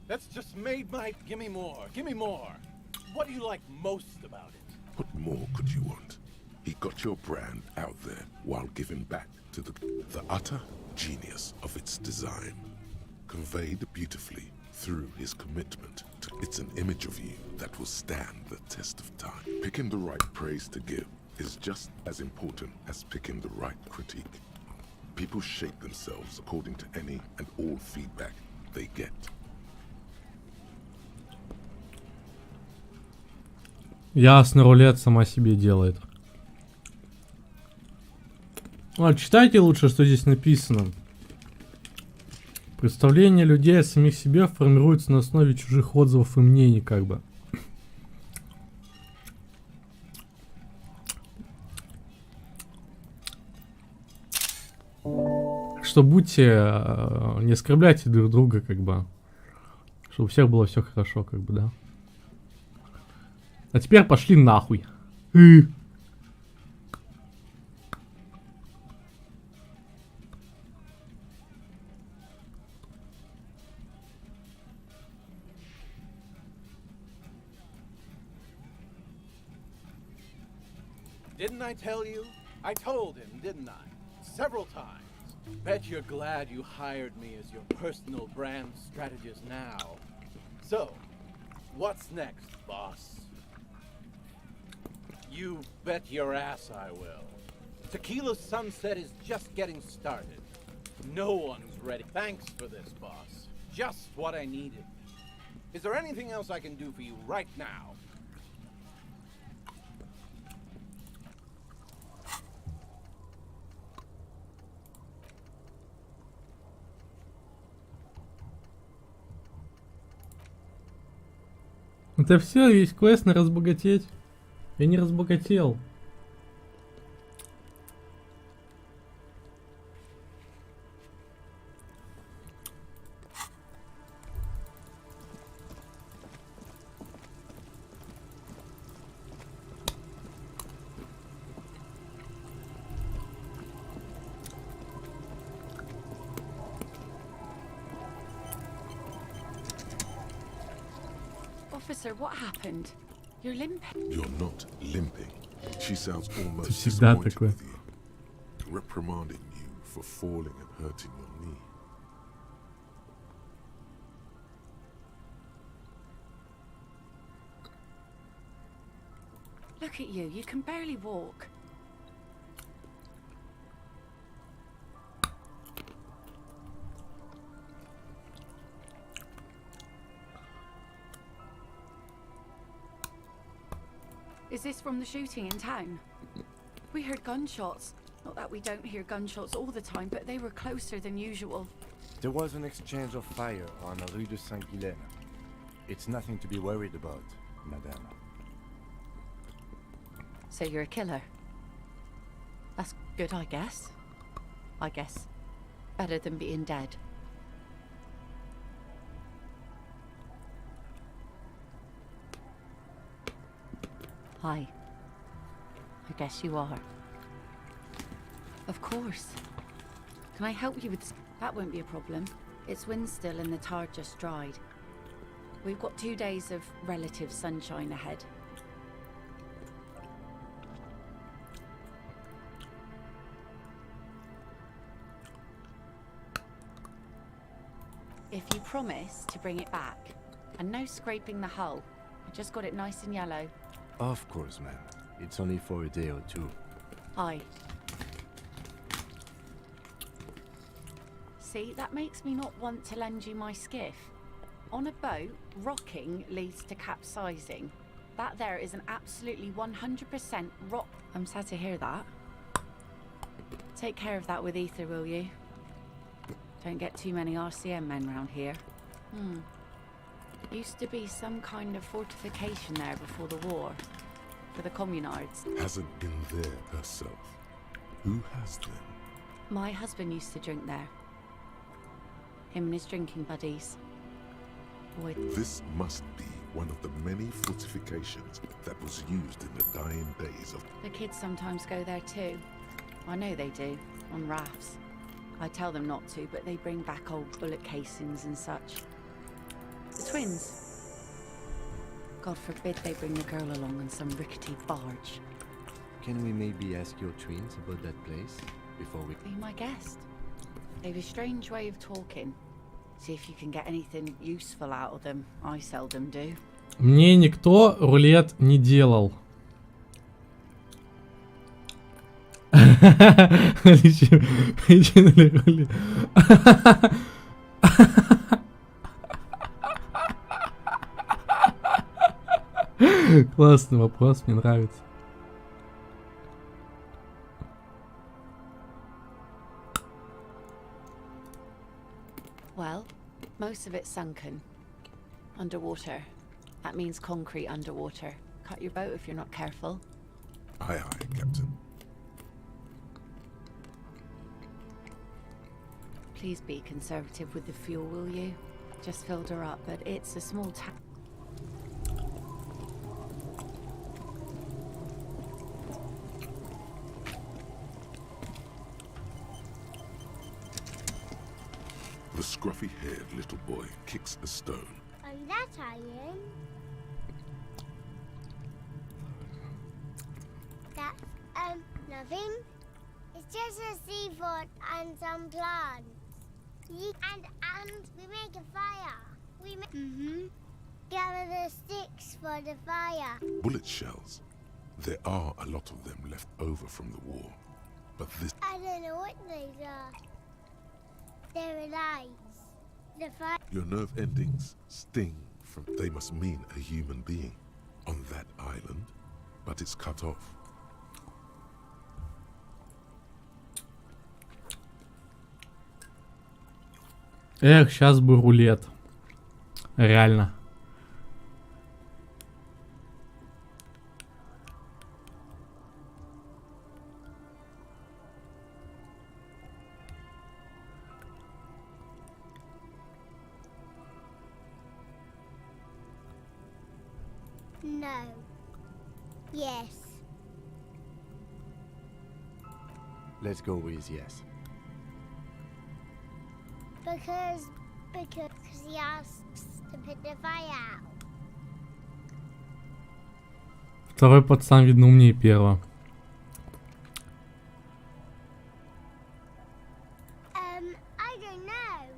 That's just made my... Give me more. Give me more. What do you like most about it? What more could you want? He got your brand out there while giving back to the utter genius of its design. Conveyed beautifully through his commitment to it's an image of you that will stand the test of time. Picking the right praise to give is just as important as picking the right critique. People shape themselves according to any and all feedback they get. Ясно, рулет сама себе делает. А, читайте лучше, что здесь написано. Представление людей о самих себе формируется на основе чужих отзывов и мнений, как бы. Что будьте, не оскорбляйте друг друга, как бы. Чтобы у всех было все хорошо, как бы, да. А теперь пошли нахуй. Didn't I tell you? I told him, didn't I? Several times. Bet you're glad you hired me as your personal brand strategist now. So, what's next, boss? You bet your ass I will. Tequila Sunset is just getting started. No one's ready. Thanks for this, boss. Just what I needed. Is there anything else I can do for you right now? Это все, весь квест на разбогатеть. Я не разбогател. Officer, what happened? You're limping. You're not limping. She sounds almost всегда disappointed такое. with you, reprimanding you for falling and hurting your knee. Look at you. You can barely walk. Is this from the shooting in town? We heard gunshots. Not that we don't hear gunshots all the time, but they were closer than usual. There was an exchange of fire on Rue de Saint-Guylaine. It's nothing to be worried about, madame. So you're a killer? That's good, I guess. I guess. Better than being dead. Hi. I guess you are. Of course. Can I help you with... That won't be a problem. It's wind still and the tar just dried. We've got 2 days of relative sunshine ahead. If you promise to bring it back, and no scraping the hull. I just got it nice and yellow. Of course, ma'am. It's only for a day or two. Aye. See, that makes me not want to lend you my skiff. On a boat, rocking leads to capsizing. That there is an absolutely 100% rock. I'm sad to hear that. Take care of that with Ether, will you? Don't get too many RCM men round here. Used to be some kind of fortification there before the war. For the communards. Hasn't been there herself. Who has then? My husband used to drink there. Him and his drinking buddies. Boy. This must be one of the many fortifications that was used in the dying days of... The kids sometimes go there too. I know they do, on rafts. I tell them not to, but they bring back old bullet casings and such. The twins. God forbid they bring the girl along on some rickety barge. Can we maybe ask your twins about that place before we... Be my guest. They've a strange way of talking. See if you can get anything useful out of them. I seldom do. Мне никто рулет не делал. Классный вопрос, мне нравится. Well, most of it's sunken. Underwater. That means concrete underwater. Cut your boat if you're not careful. Aye, aye, Captain. Please be conservative with the fuel, will you? just filled her up, but it's a small town. The scruffy-haired little boy kicks a stone. And that iron. That's, nothing. It's just a seaford and some plants. And we make a fire. Gather the sticks for the fire. Bullet shells. There are a lot of them left over from the war. But this... I don't know what these are. They're lights. The fire... Your nerve endings sting from... They must mean a human being on that island, but it's cut off. Эх, сейчас бы рулет. Реально. No. Yes. Let's go with yes. Because he asks to put the fire out. Второй пацан, видно, умнее первого. I don't know.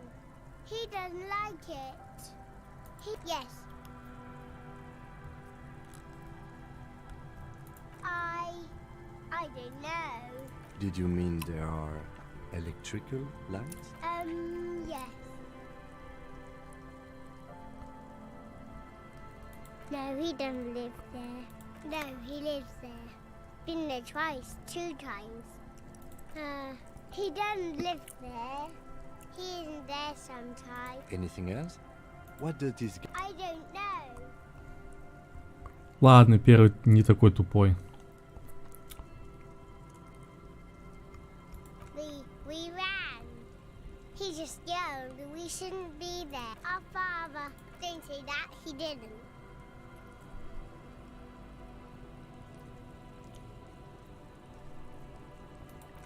He doesn't like it. Yes. I don't know. Did you mean there are electrical lights? Yes. No, he doesn't live there. No, he lives there. Been there twice, 2 times. He doesn't live there. He isn't there sometimes. Anything else? What does this... I don't know. Ладно, первый не такой тупой. We ran. He just yelled we shouldn't be there. Our father, don't say that, he didn't.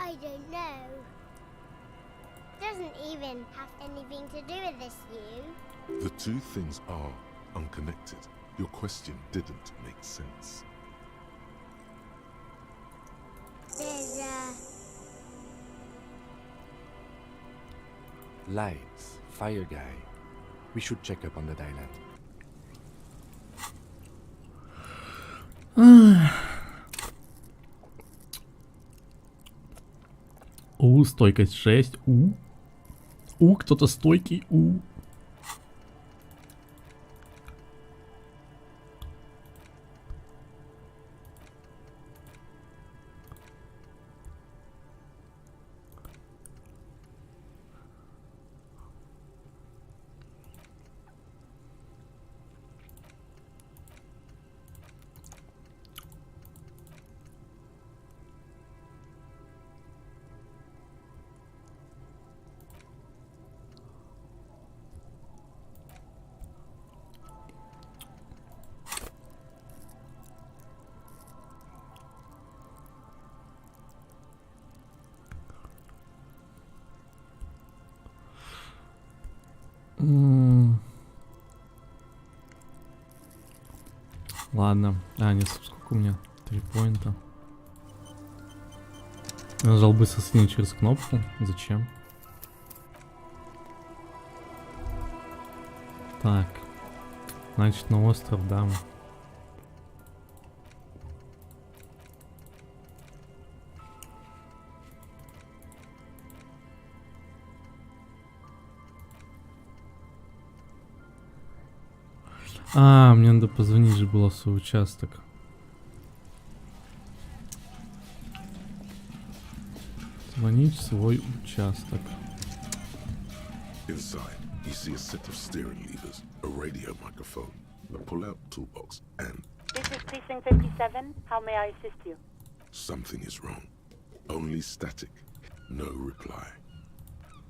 I don't know. Doesn't even have anything to do with this, you. The two things are unconnected. Your question didn't make sense. There's Lights, fire guy. We should check up on that island. Стойкость 6. Кто-то стойкий. Ладно. Нет, сколько у меня? 3 поинта. Нажал бы соединить через кнопку. Зачем? Так. Значит, на остров, да. Мне надо позвонить же было в свой участок. Звонить в свой участок. Inside, you see a set of steering levers, a radio microphone, a pull-out toolbox, and... This is Precinct 57. How may I assist you? Something is wrong. Only static. No reply.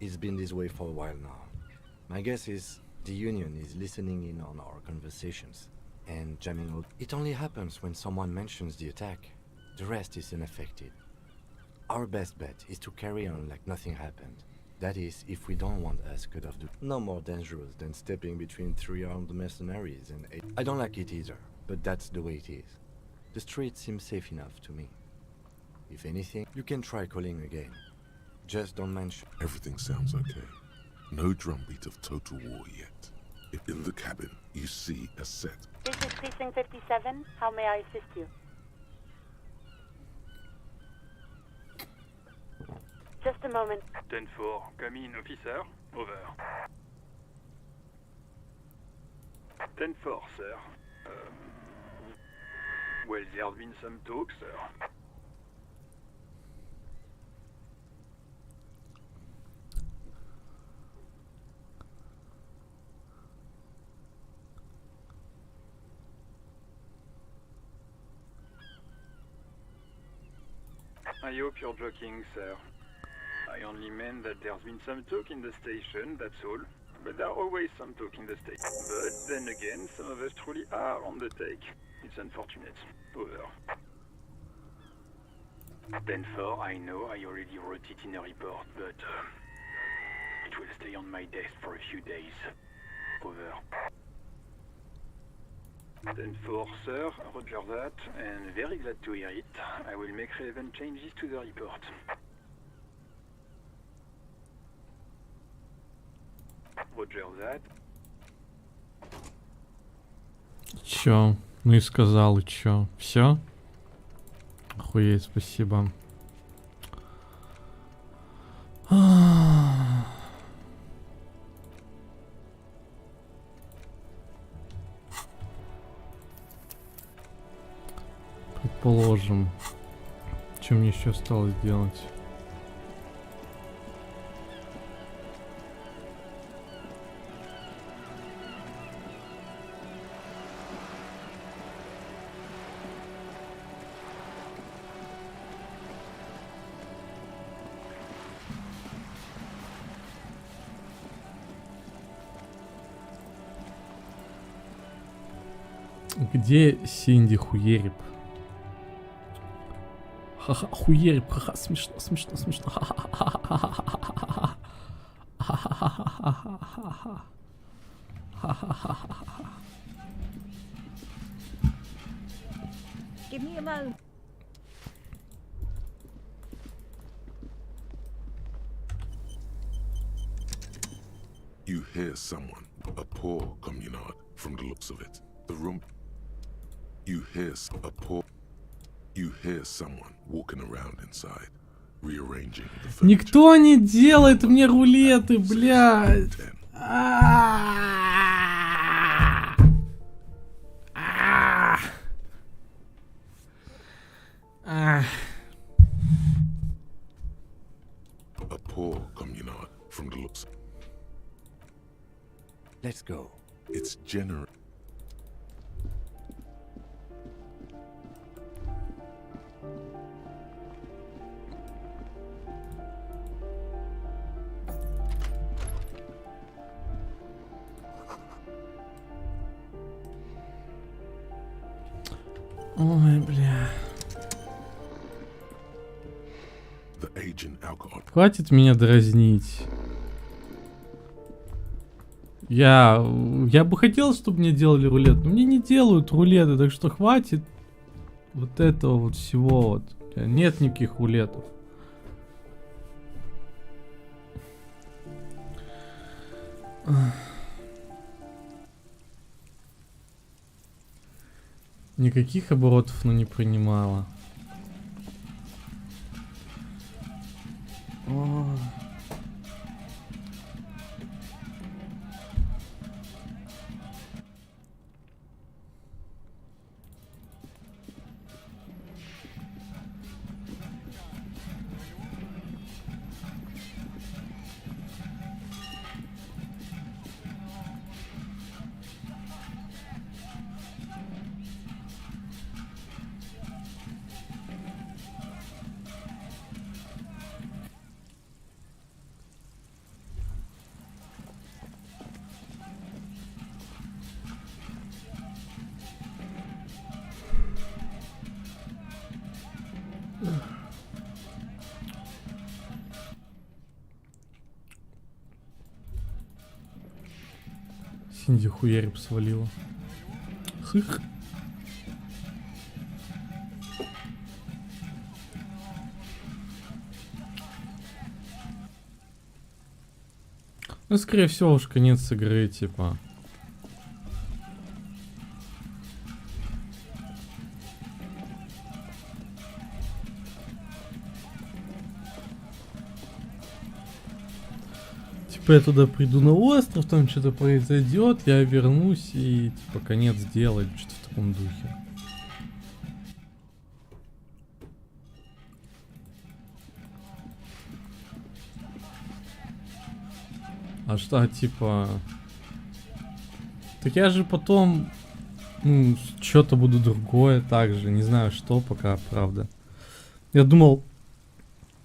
It's been this way for a while now. My guess is The Union is listening in on our conversations and jamming out. It only happens when someone mentions the attack. The rest is unaffected. Our best bet is to carry on like nothing happened. That is, if we don't want us cut off the... No more dangerous than stepping between 3 armed mercenaries and 8... I don't like it either, but that's the way it is. The street seems safe enough to me. If anything, you can try calling again. Just don't mention... Everything sounds okay. No drumbeat of total war yet. If in the cabin you see a set... This is Precinct 57. How may I assist you? Just a moment. 10-4, come in, officer. Over. 10-4, sir. Well, there's been some talk, sir. I hope you're joking, sir. I only meant that there's been some talk in the station, that's all. But there are always some talk in the station. But then again, some of us truly are on the take. It's unfortunate. Over. 10-4, I know I already wrote it in a report, but it will stay on my desk for a few days. Over. 10-4, sir, roger that, and very glad to hear it. I will make relevant changes to the report. Roger that. Чё? Ну и сказал, и чё? Всё? Охуеть, спасибо. Предположим. Что мне еще осталось делать? Где Синди хуерит? Ха-ха, хуерит, ха-ха, смешно, смешно, смешно. Ха-ха-ха-ха-ха-ха. Ха-ха-ха-ха-ха-ха. Ха-ха-ха-ха-ха. Give me a moment. You hear someone, a poor communard, from the looks of it. The room... You hear someone walking around inside, rearranging the furniture. Никто не делает мне рулеты, блядь. A poor communard from the looks. Let's go. It's generous. Ой, бля. Хватит меня дразнить. Я бы хотел, чтобы мне делали рулет, но мне не делают рулеты, так что хватит вот этого вот всего вот. Нет никаких рулетов. Никаких оборотов, ну, не принимала. О. Синди хуярь свалила. Хых. Ну, скорее всего, уж конец игры, типа. Типа я туда приду на остров, там что-то произойдет, я вернусь и типа конец делать, что-то в таком духе. А что, типа... Так я же потом, ну, что-то буду другое также, не знаю что пока, правда. Я думал,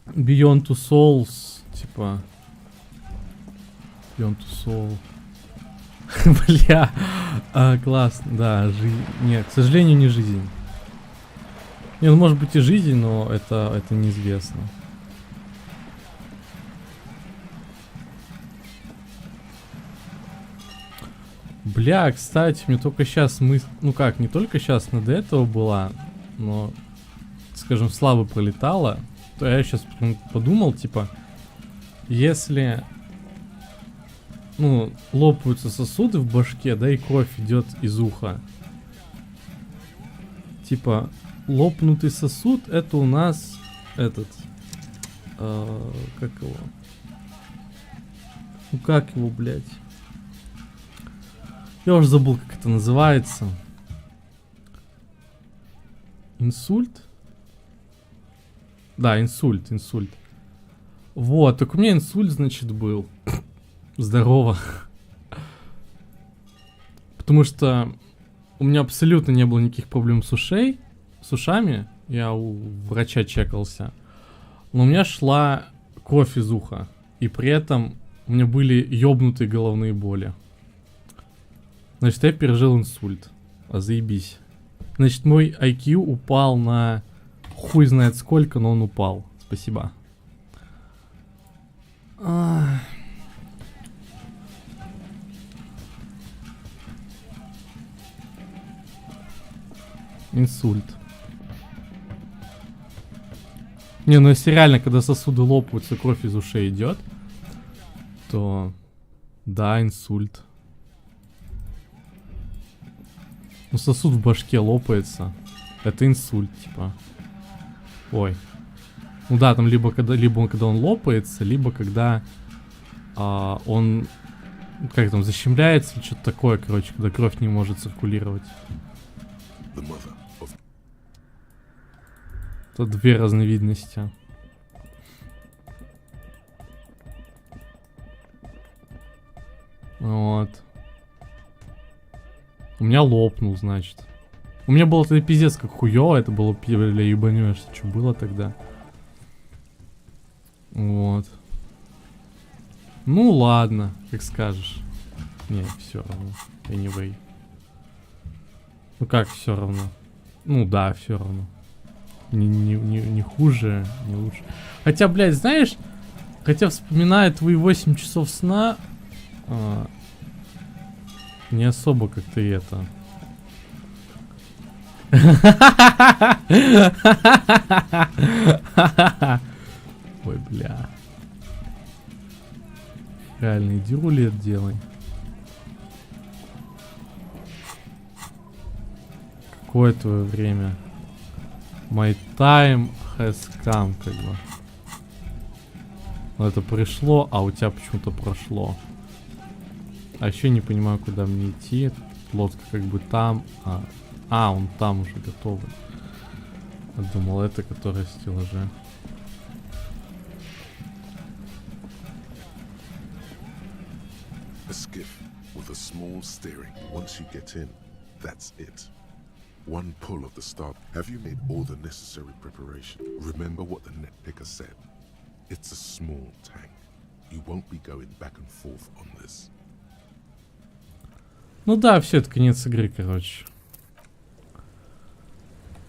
Beyond Two Souls, типа... Beyond Two Soul. Бля, классно, да, нет, к сожалению, не жизнь. Не, ну может быть и жизнь, но это неизвестно. Бля, кстати, мне только сейчас ну как, не только сейчас, но до этого была, но, скажем, слабо пролетала, то я сейчас подумал, типа, если, ну, лопаются сосуды в башке, да, и кровь идет из уха, типа, лопнутый сосуд, это у нас этот, как его, ну как его, блядь. Я уже забыл, как это называется. Инсульт? Да, инсульт. Вот, так у меня инсульт, значит, был. Здорово. Потому что у меня абсолютно не было никаких проблем с ушами. Я у врача чекался. Но у меня шла кровь из уха. И при этом у меня были ёбнутые головные боли. Значит, я пережил инсульт. А заебись. Значит, мой IQ упал на хуй знает сколько, но он упал. Спасибо. Инсульт. Не, ну если реально, когда сосуды лопаются, кровь из ушей идет, то да, инсульт. Ну, сосуд в башке лопается. Это инсульт, типа. Ой. Ну да, там либо когда он лопается, либо когда он как там защемляется или что-то такое, короче, когда кровь не может циркулировать. Это две разновидности. Вот. У меня лопнул, значит. У меня было это пиздец как хуёво, это было, бля, ебанёшься, что было тогда. Вот. Ну ладно, как скажешь. Не, все равно. Anyway. Ну как все равно? Ну да, все равно. Не хуже, не лучше. Хотя, блядь, знаешь, хотя вспоминая твои 8 часов сна, не особо как-то это. Ой, бля. Реально, иди рулет делай. Какое твое время? My time has come, как бы. Вот это пришло, а у тебя почему-то прошло. А еще не понимаю, куда мне идти. Лодка как бы там. Он там уже готовый. Я думал, это которая стеллаже. A skiff with a small steering. Once you get in, that's it. One pull of the start. Have you made all the necessary preparation? Remember what the net picker said. It's a small tank. You won't be going back and forth on this. Ну да, все, это конец игры, короче.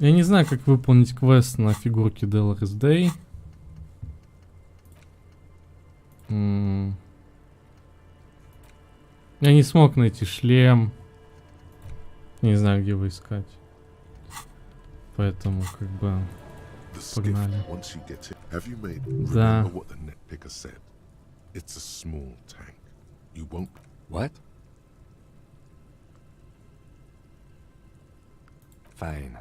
Я не знаю, как выполнить квест на фигурке Dolores Day. Я не смог найти шлем. Не знаю, где его искать. Поэтому, как бы, погнали. Да. What? Fine.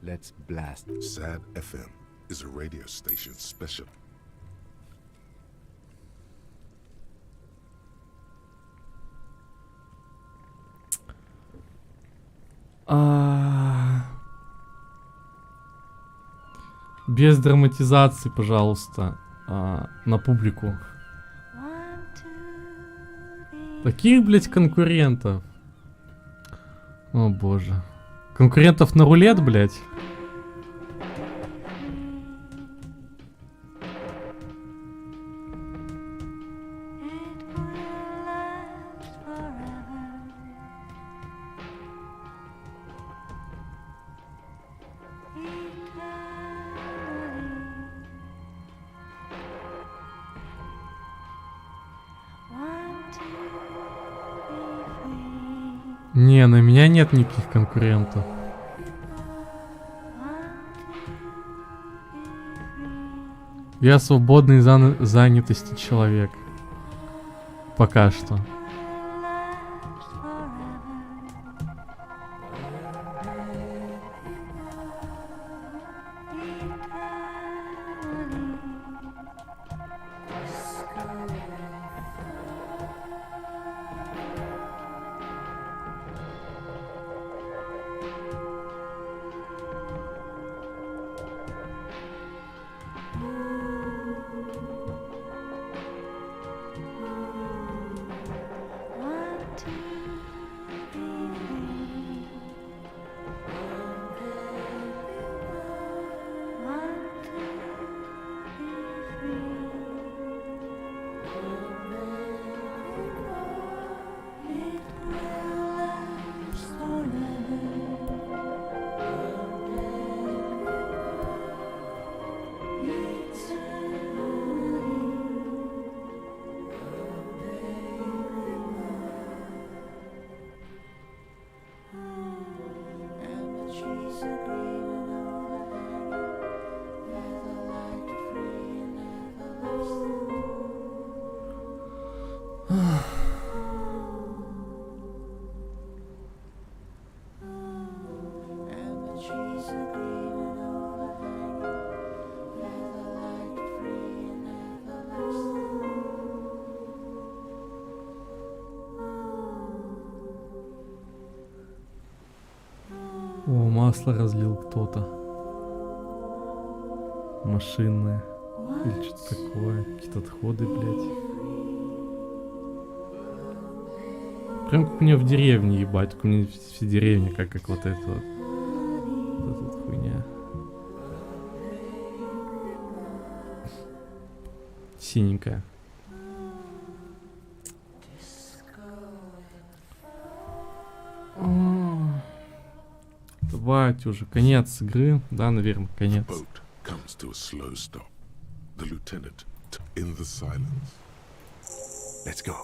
Let's blast. Sad FM is a radio station special. Без драматизации, пожалуйста, на публику. Таких, блять, конкурентов. О боже. Конкурентов на рулет, блять. Не, на меня нет никаких конкурентов. Я свободный занятости человек. Пока что. О, масло разлил кто-то. Машинное. Или что-то такое. Какие-то отходы, блядь. Прям как у меня в деревне, ебать. Как у меня все деревни, как вот это вот. Вот эта хуйня. Синенькая. Давайте уже конец игры, да, наверное, конец. Let's go.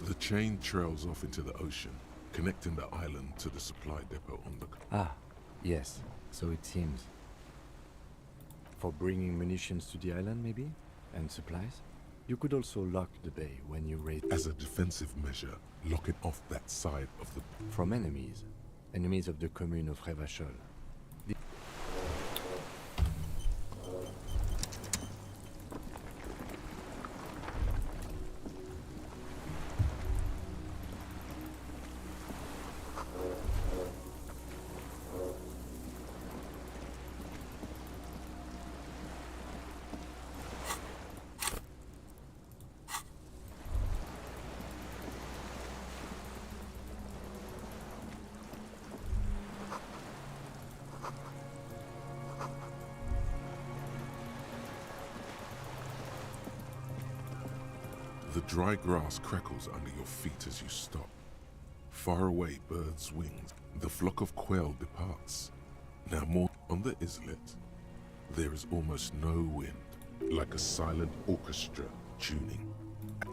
The chain trails off into the ocean, connecting the island to the supply depot on the... Ah, yes, so it seems. For bringing munitions to the island, maybe? And supplies? You could also lock the bay when you raid... As a defensive measure, locking off that side of the... From enemies. Enemies of the commune of Revachol. The dry grass crackles under your feet as you stop. Far away birds' wings, the flock of quail departs. Now more on the islet, there is almost no wind, like a silent orchestra tuning,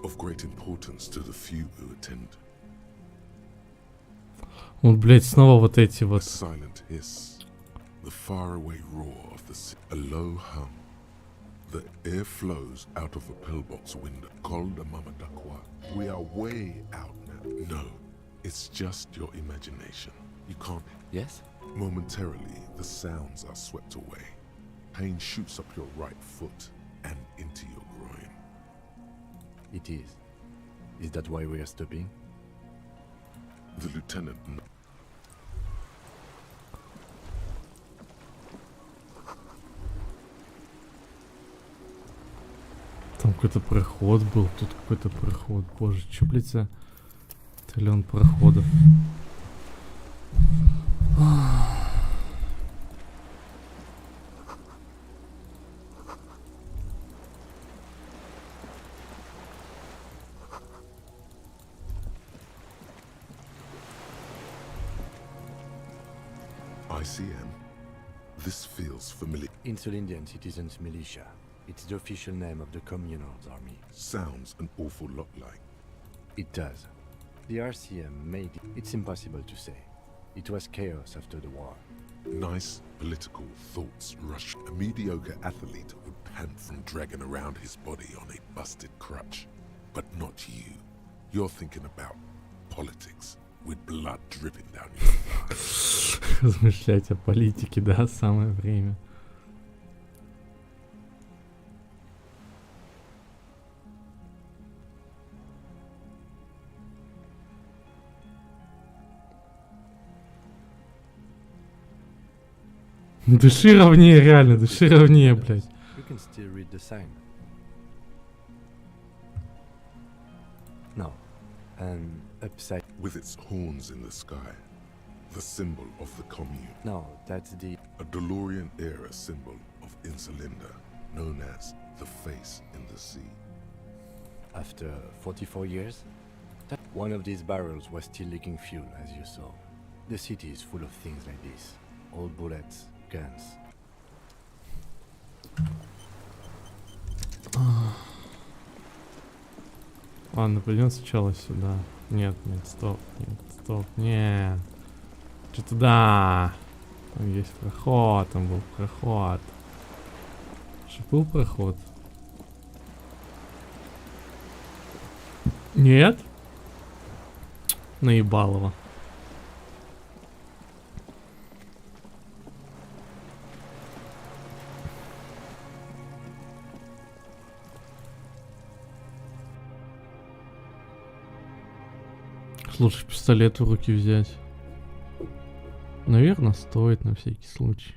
of great importance to the few who attend. Вот, блять, снова вот эти вот. A silent hiss, the faraway roar of the sea, a low hum. The air flows out of a pillbox window called a Mamadakwa. We are way out now. No, it's just your imagination. You can't. Yes? Momentarily, the sounds are swept away. Pain shoots up your right foot and into your groin. It is. Is that why we are stopping? The lieutenant. Там какой-то проход был, тут какой-то проход. Боже, чё, блядь, за триллион проходов. ICM. This feels familiar. Insulindian Citizens Militia. It's the official name of the Communards Army. Sounds an awful lot like. It does. The RCM made it. It's impossible to say. It was chaos after the war. Nice political thoughts rush. A mediocre athlete would pant from dragging around his body on a busted crutch. But not you. You're thinking about politics with blood dripping down your thighs. Размышлять о политике, да, самое время. Дыши ровнее, реально, дыши ровнее, блядь. You can still read the sign. No. An upside. With its horns in the sky. The symbol of the commune. No, that's the... A DeLorean-era symbol of Insulinda, known as the face in the sea. After 44 years, one of these barrels was still leaking fuel, as you saw. The city is full of things like this. Old bullets, guns. Ладно, пойдем сначала сюда. Нет, стоп, нет. Что-то да. Там есть проход, там был проход. Что был проход? Нет? Наебалово. Лучше пистолет в руки взять. Наверное, стоит на всякий случай.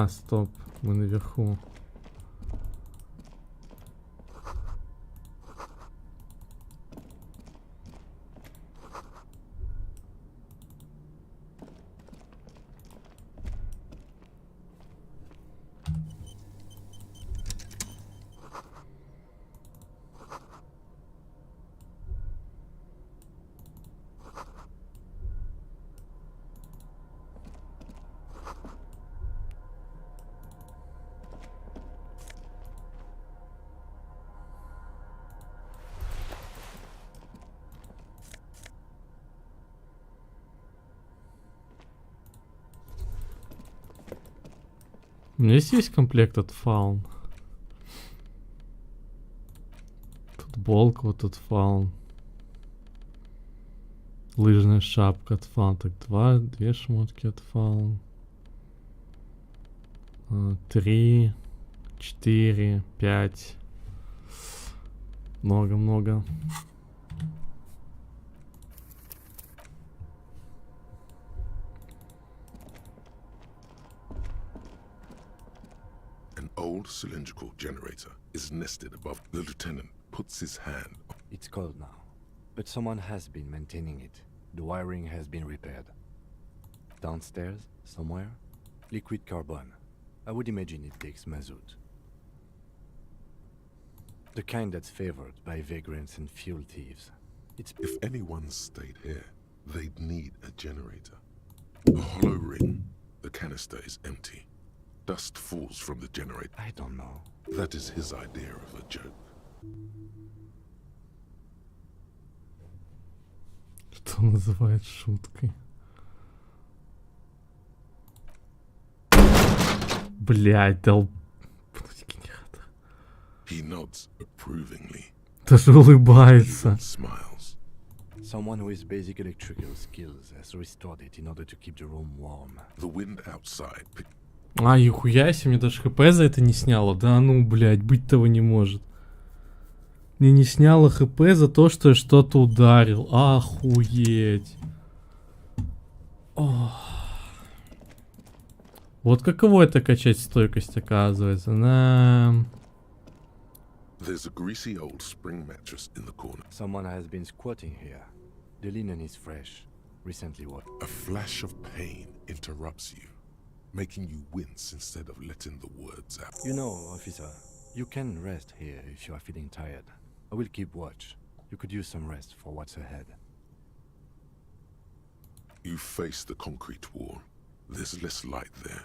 Стоп, мы наверху. У меня есть комплект от фаун. Футболка вот от фаун. Лыжная шапка от фаун. Так, две шмотки от фаун. 3, 4, 5. Много-много. An old cylindrical generator is nested above. The lieutenant puts his hand. It's cold now, but someone has been maintaining it. The wiring has been repaired. Downstairs, somewhere, liquid carbon. I would imagine it takes mazout. The kind that's favored by vagrants and fuel thieves. If anyone stayed here, they'd need a generator. A hollow ring. The canister is empty. Dust falls from the generator. I don't know. That is his idea of a joke. Что он называет шуткой? Блядь, He nods approvingly. Даже улыбается. Smiles. Someone with basic electrical skills has restored it in order to keep the room warm. The wind outside. А, ихуя себе, мне даже ХП за это не сняло. Да ну, блядь, быть того не может. Мне не сняло ХП за то, что я что-то ударил. Охуеть. Ох. Вот каково это качать стойкость, оказывается. There's a greasy old spring mattress in the corner. Someone has been squatting here. The linen is fresh. Recently what? A flash of pain interrupts you, making you wince instead of letting the words out. You know, officer, you can rest here if you are feeling tired. I will keep watch. You could use some rest for what's ahead. You face the concrete wall. There's less light there.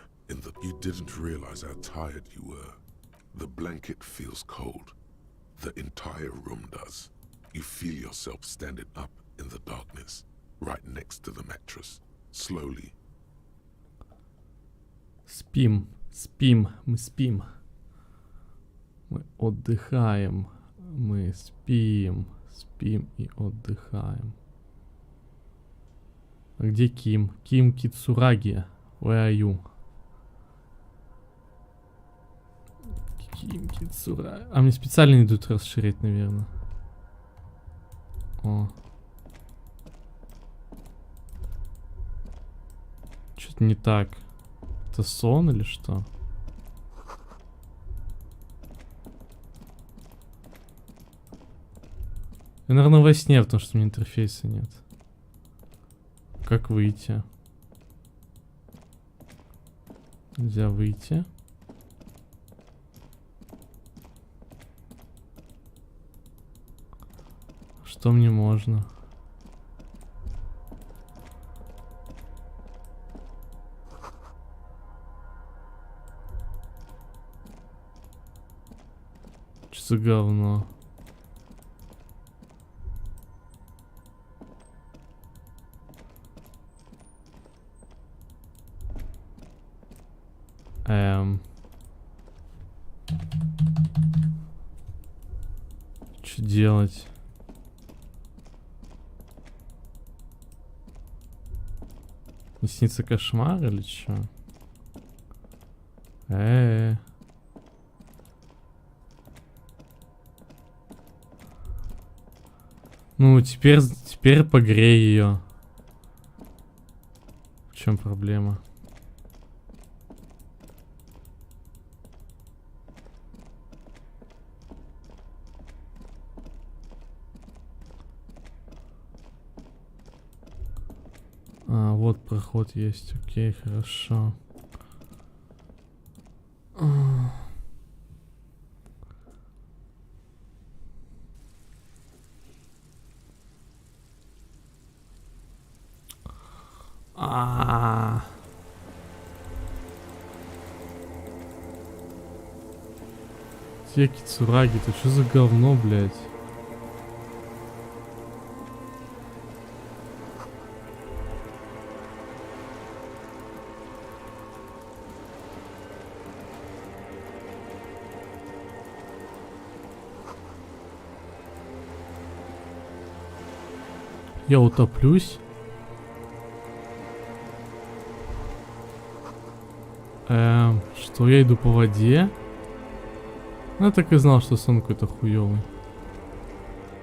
You didn't realize how tired you were. The blanket feels cold. The entire room does. You feel yourself standing up in the darkness, right next to the mattress. Slowly. Спим, спим, мы спим. Мы отдыхаем. Мы спим, спим и отдыхаем. А где Ким? Ким Кицураги. Where are you? Ким Кицураги. А мне специально не идут расширять, наверное. О. Что-то не так. Это сон или что? Я, наверное, во сне, потому что у меня интерфейса нет. Как выйти? Нельзя выйти. Что мне можно? Что за говно? Что делать? Не снится кошмар или что? Ну, теперь погрей ее. В чем проблема? А, вот проход есть. Окей, хорошо. Те Кицураги, это что за говно, блядь? Я утоплюсь. Что, я иду по воде? Ну, я так и знал, что сон какой-то хуёвый.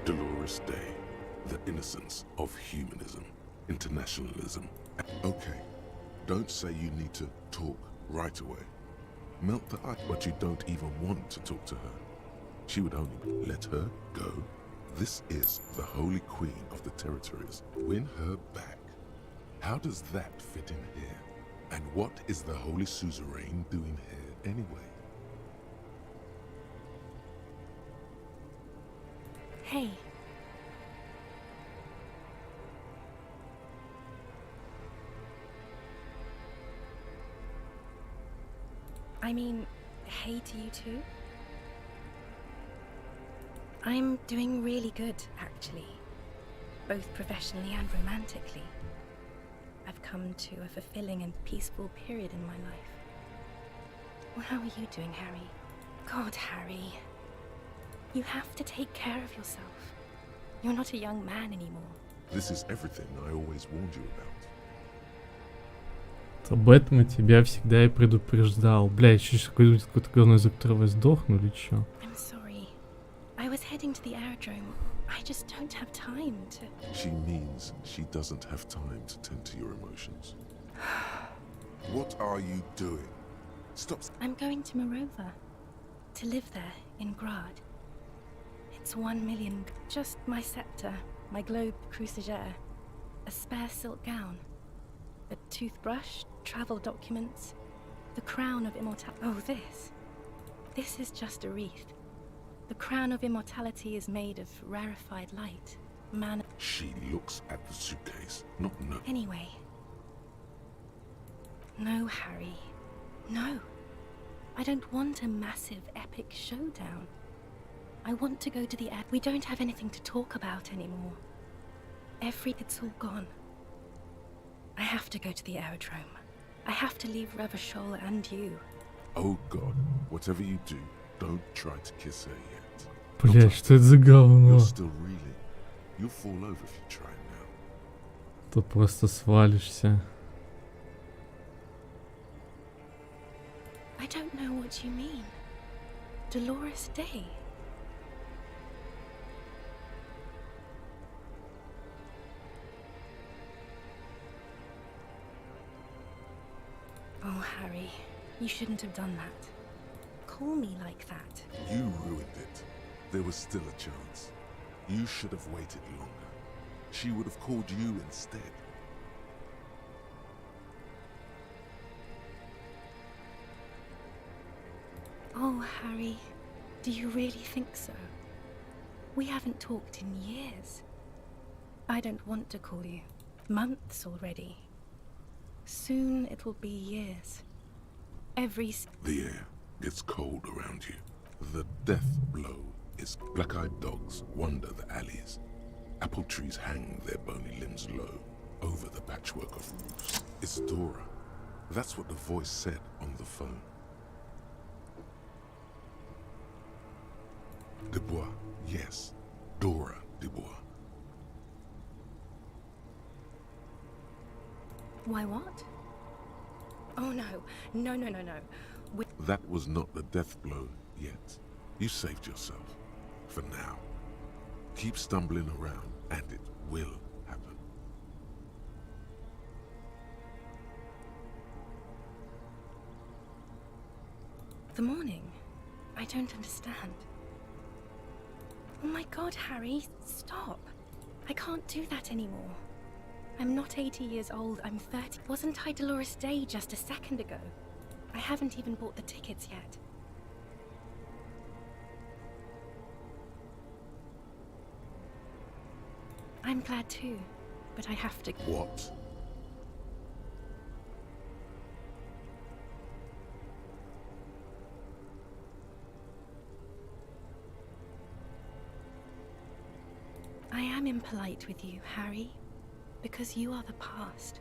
Dolores Day, the innocence of humanism, internationalism. Okay, don't say you need to talk right away. Melt the ice, but you don't even want to talk to her. She would only let her go. This is the Holy Queen of the Territories. Win her back. How does that fit in here? And what is the Holy Suzerain doing here anyway? Hey. I mean, hey to you too. I'm doing really good, actually. Both professionally and romantically. I've come to a fulfilling and peaceful period in my life. Well, how are you doing, Harry? God, Harry. You have to take care of yourself. You're not a young man anymore. This is everything I always warned you about. Об этом я тебя всегда и предупреждал. Бля, еще какое-то говно, из-за которого я сдохну или чё? I'm sorry. I was heading to the aerodrome. I just don't have time to... She means she doesn't have time to tend to your emotions. What are you doing? Stop. I'm going to Morova. To live there, in Grad. It's 1 million. Just my scepter, my globe cruciger, a spare silk gown, a toothbrush, travel documents, the crown of immortality. Oh, this. This is just a wreath. The crown of immortality is made of rarefied light. Man. She looks at the suitcase, not no. Anyway. No, Harry. No. I don't want a massive, epic showdown. I want to go to the air. We don't have anything to talk about anymore. It's all gone. I have to go to the aerodrome. I have to leave Revachol and you. Oh God, whatever you do, don't try to kiss her yet. Бля, что это за говно? You're still reeling. You'll fall over if you try now. Тут просто свалишься. I don't know what you mean. Dolores Day. Oh, Harry, you shouldn't have done that. Call me like that. You ruined it. There was still a chance. You should have waited longer. She would have called you instead. Oh, Harry, do you really think so? We haven't talked in years. I don't want to call you. Months already. Soon it will be years. The air gets cold around you. The death blow is black-eyed dogs wander the alleys. Apple trees hang their bony limbs low over the patchwork of roofs. It's Dora. That's what the voice said on the phone. Dubois, yes. Dora Dubois. Why what? Oh no, no, no, no, no. That was not the death blow yet. You saved yourself. For now. Keep stumbling around and it will happen. The morning? I don't understand. Oh my God, Harry, stop. I can't do that anymore. I'm not 80 years old, I'm 30. Wasn't I Dolores Day just a second ago? I haven't even bought the tickets yet. I'm glad too, but I have to... What? I am impolite with you, Harry, because you are the past.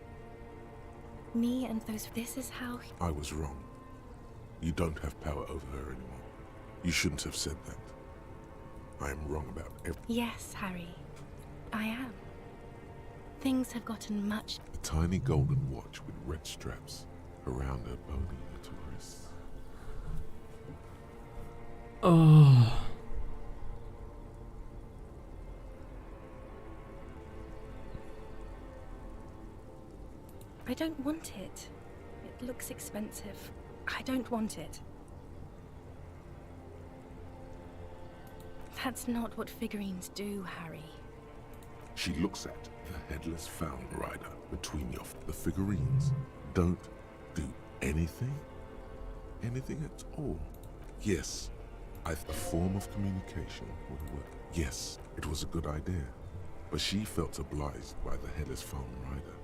Me and those... This is how... I was wrong. You don't have power over her anymore. You shouldn't have said that. I am wrong about everything. Yes, Harry. I am. Things have gotten much... A tiny golden watch with red straps around her bony little wrists. Oh. I don't want it. It looks expensive. I don't want it. That's not what figurines do, Harry. She looks at the headless found rider between the figurines. Don't do anything? Anything at all? Yes, a form of communication would work. Yes, it was a good idea. But she felt obliged by the headless found rider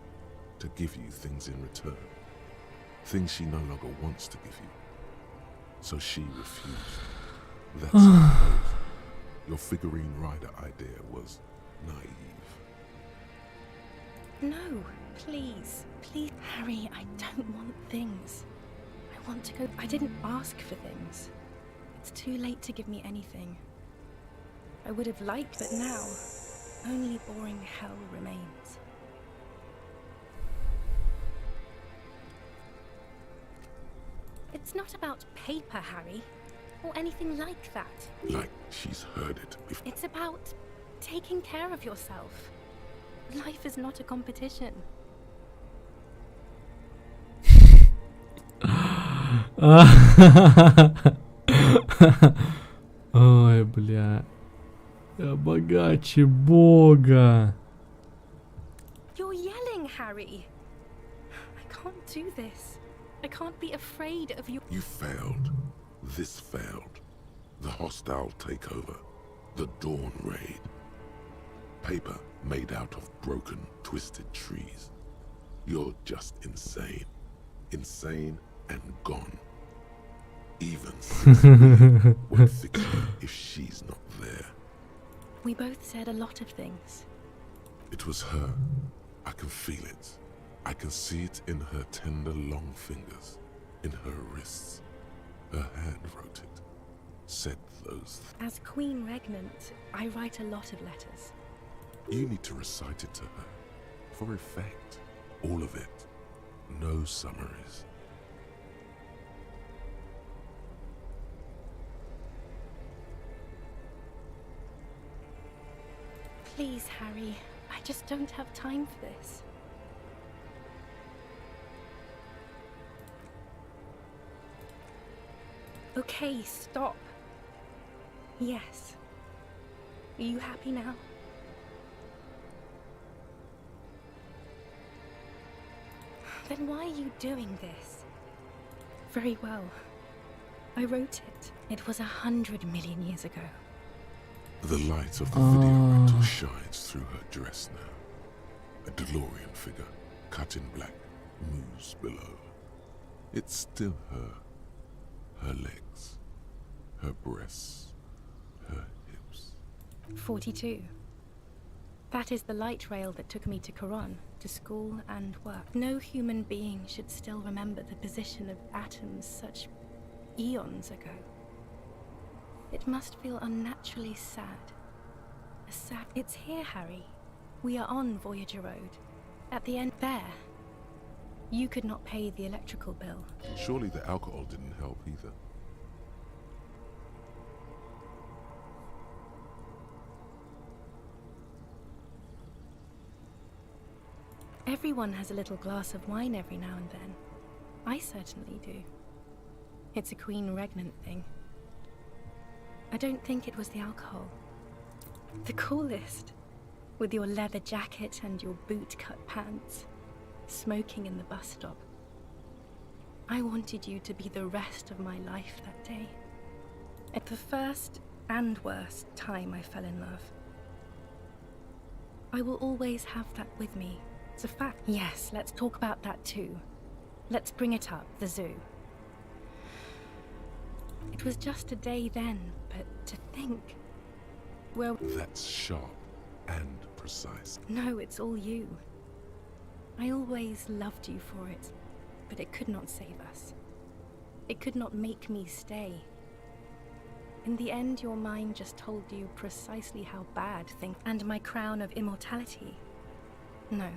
to give you things in return. Things she no longer wants to give you. So she refused. That's how your figurine rider idea was naive. No, please, please. Harry, I don't want things. I want to go. I didn't ask for things. It's too late to give me anything. I would have liked, but now, only boring hell remains. It's not about paper, Harry, or anything like that. Like she's heard it before. It's about taking care of yourself. Life is not a competition. Ой, бля. Я богаче Бога. You're yelling, Harry. I can't do this. I can't be afraid of you. You failed. This failed. The hostile takeover. The Dawn Raid. Paper made out of broken, twisted trees. You're just insane. Insane and gone. Even Cecily would fix you if she's not there. We both said a lot of things. It was her. I can feel it. I can see it in her tender, long fingers, in her wrists. Her hand wrote it, said those. As Queen Regnant, I write a lot of letters. You need to recite it to her, for effect. All of it. No summaries. Please, Harry, I just don't have time for this. Okay, stop. Yes. Are you happy now? Then why are you doing this? Very well. I wrote it. It was 100 million years ago. The light of the video rental shines through her dress now. A DeLorean figure, cut in black, moves below. It's still her. Her legs, her breasts, her hips. 42. That is the light rail that took me to Quran, to school and work. No human being should still remember the position of atoms such eons ago. It must feel unnaturally sad. It's here, Harry. We are on Voyager Road. At the end there. You could not pay the electrical bill. Surely the alcohol didn't help either. Everyone has a little glass of wine every now and then. I certainly do. It's a Queen Regnant thing. I don't think it was the alcohol. The coolest. With your leather jacket and your boot-cut pants. Smoking in the bus stop. I wanted you to be the rest of my life that day. At the first and worst time I fell in love. I will always have that with me. It's a fact. Yes, let's talk about that too. Let's bring it up, the zoo. It was just a day then, but to think... Well... That's sharp and precise. No, it's all you. I always loved you for it, but it could not save us. It could not make me stay. In the end, your mind just told you precisely how bad things... And my crown of immortality. No.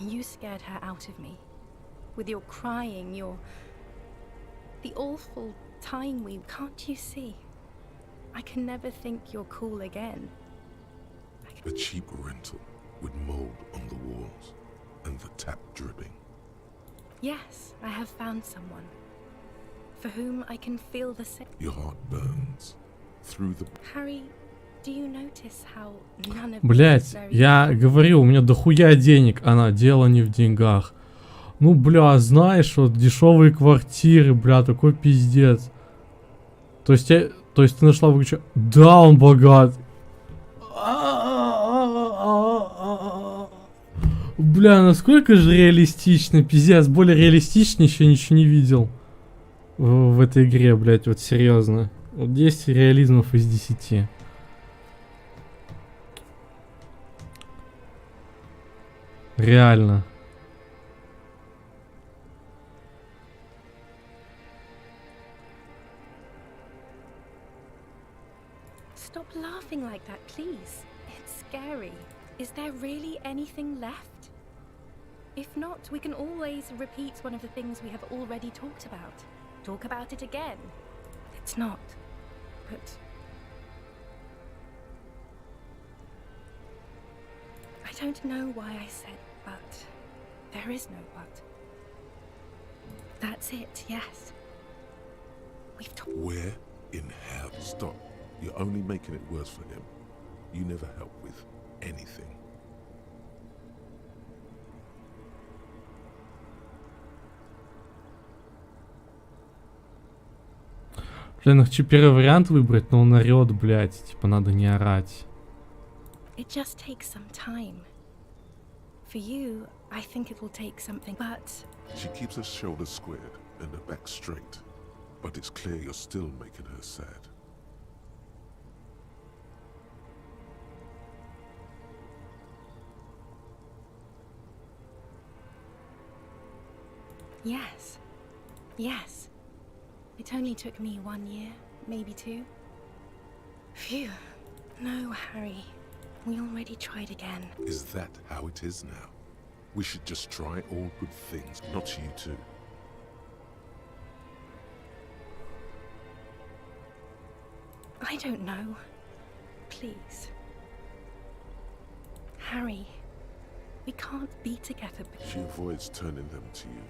You scared her out of me. With your crying, the awful time we... Can't you see? I can never think you're cool again. A cheap rental with mold on the walls and the tap dripping. Yes, I have found someone. For whom I can feel the same... Your heart burns. through the... Harry, do you notice how none of Блять, я говорю, у меня дохуя денег, она дело не в деньгах. Ну, бля, знаешь, вот дешевые квартиры, бля, такой пиздец. То есть ты нашла выключение? Да, он богат. Бля, насколько же реалистично, пиздец, более реалистично еще ничего не видел в этой игре, блять, вот серьезно. Вот 10 реализмов из 10. Реально. Stop laughing like that, please. It's scary. Is there really anything left? If not, we can always repeat one of the things we have already talked about. Talk about it again. It's not. But... I don't know why I said but. There is no but. That's it, yes. We've talked. Where in hell? Stop. You're only making it worse for him. You never help with anything. Блин, хочу первый вариант выбрать, но он орёт, блядь. Типа надо не орать. It just takes some time. For you, I think it will take something, but... She keeps her shoulders squared and her back straight. But it's clear you're still making her sad. Yes. Yes. It only took me 1 year, maybe 2. Phew. No, Harry. We already tried again. Is that how it is now? We should just try all good things, not you two. I don't know. Please. Harry, we can't be together. She avoids turning them to you.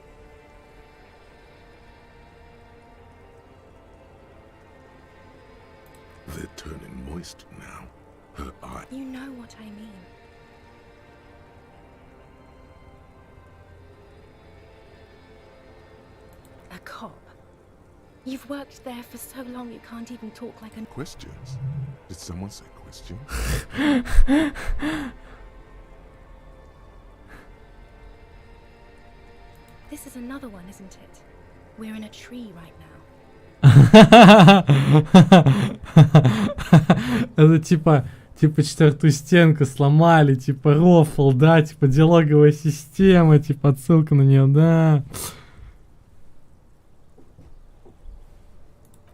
They're turning moist now. Her eye. You know what I mean. A cop. You've worked there for so long you can't even talk like a... Questions? Did someone say question? This is another one, isn't it? We're in a tree right now. Это типа четвертую стенку сломали, типа рофл, да, типа диалоговая система, типа отсылка на нее, да.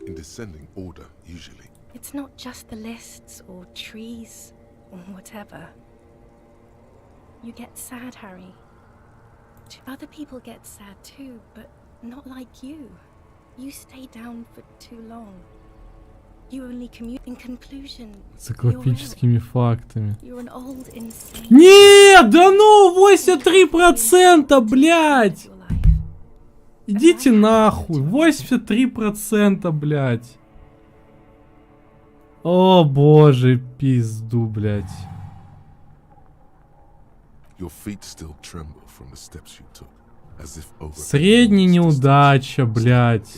In descending order, usually. It's not just the lists or trees or whatever. You get sad, Harry. Other people get sad too, but not like you. You stay down for too long. You only commute. In conclusion, Циклопическими фактами. you're an old insane. Нет, да ну, 83%, блядь! Идите нахуй, 83%, блядь. О боже, пизду, блядь. Your feet still tremble from the steps you took, as if over. Средняя неудача, блядь.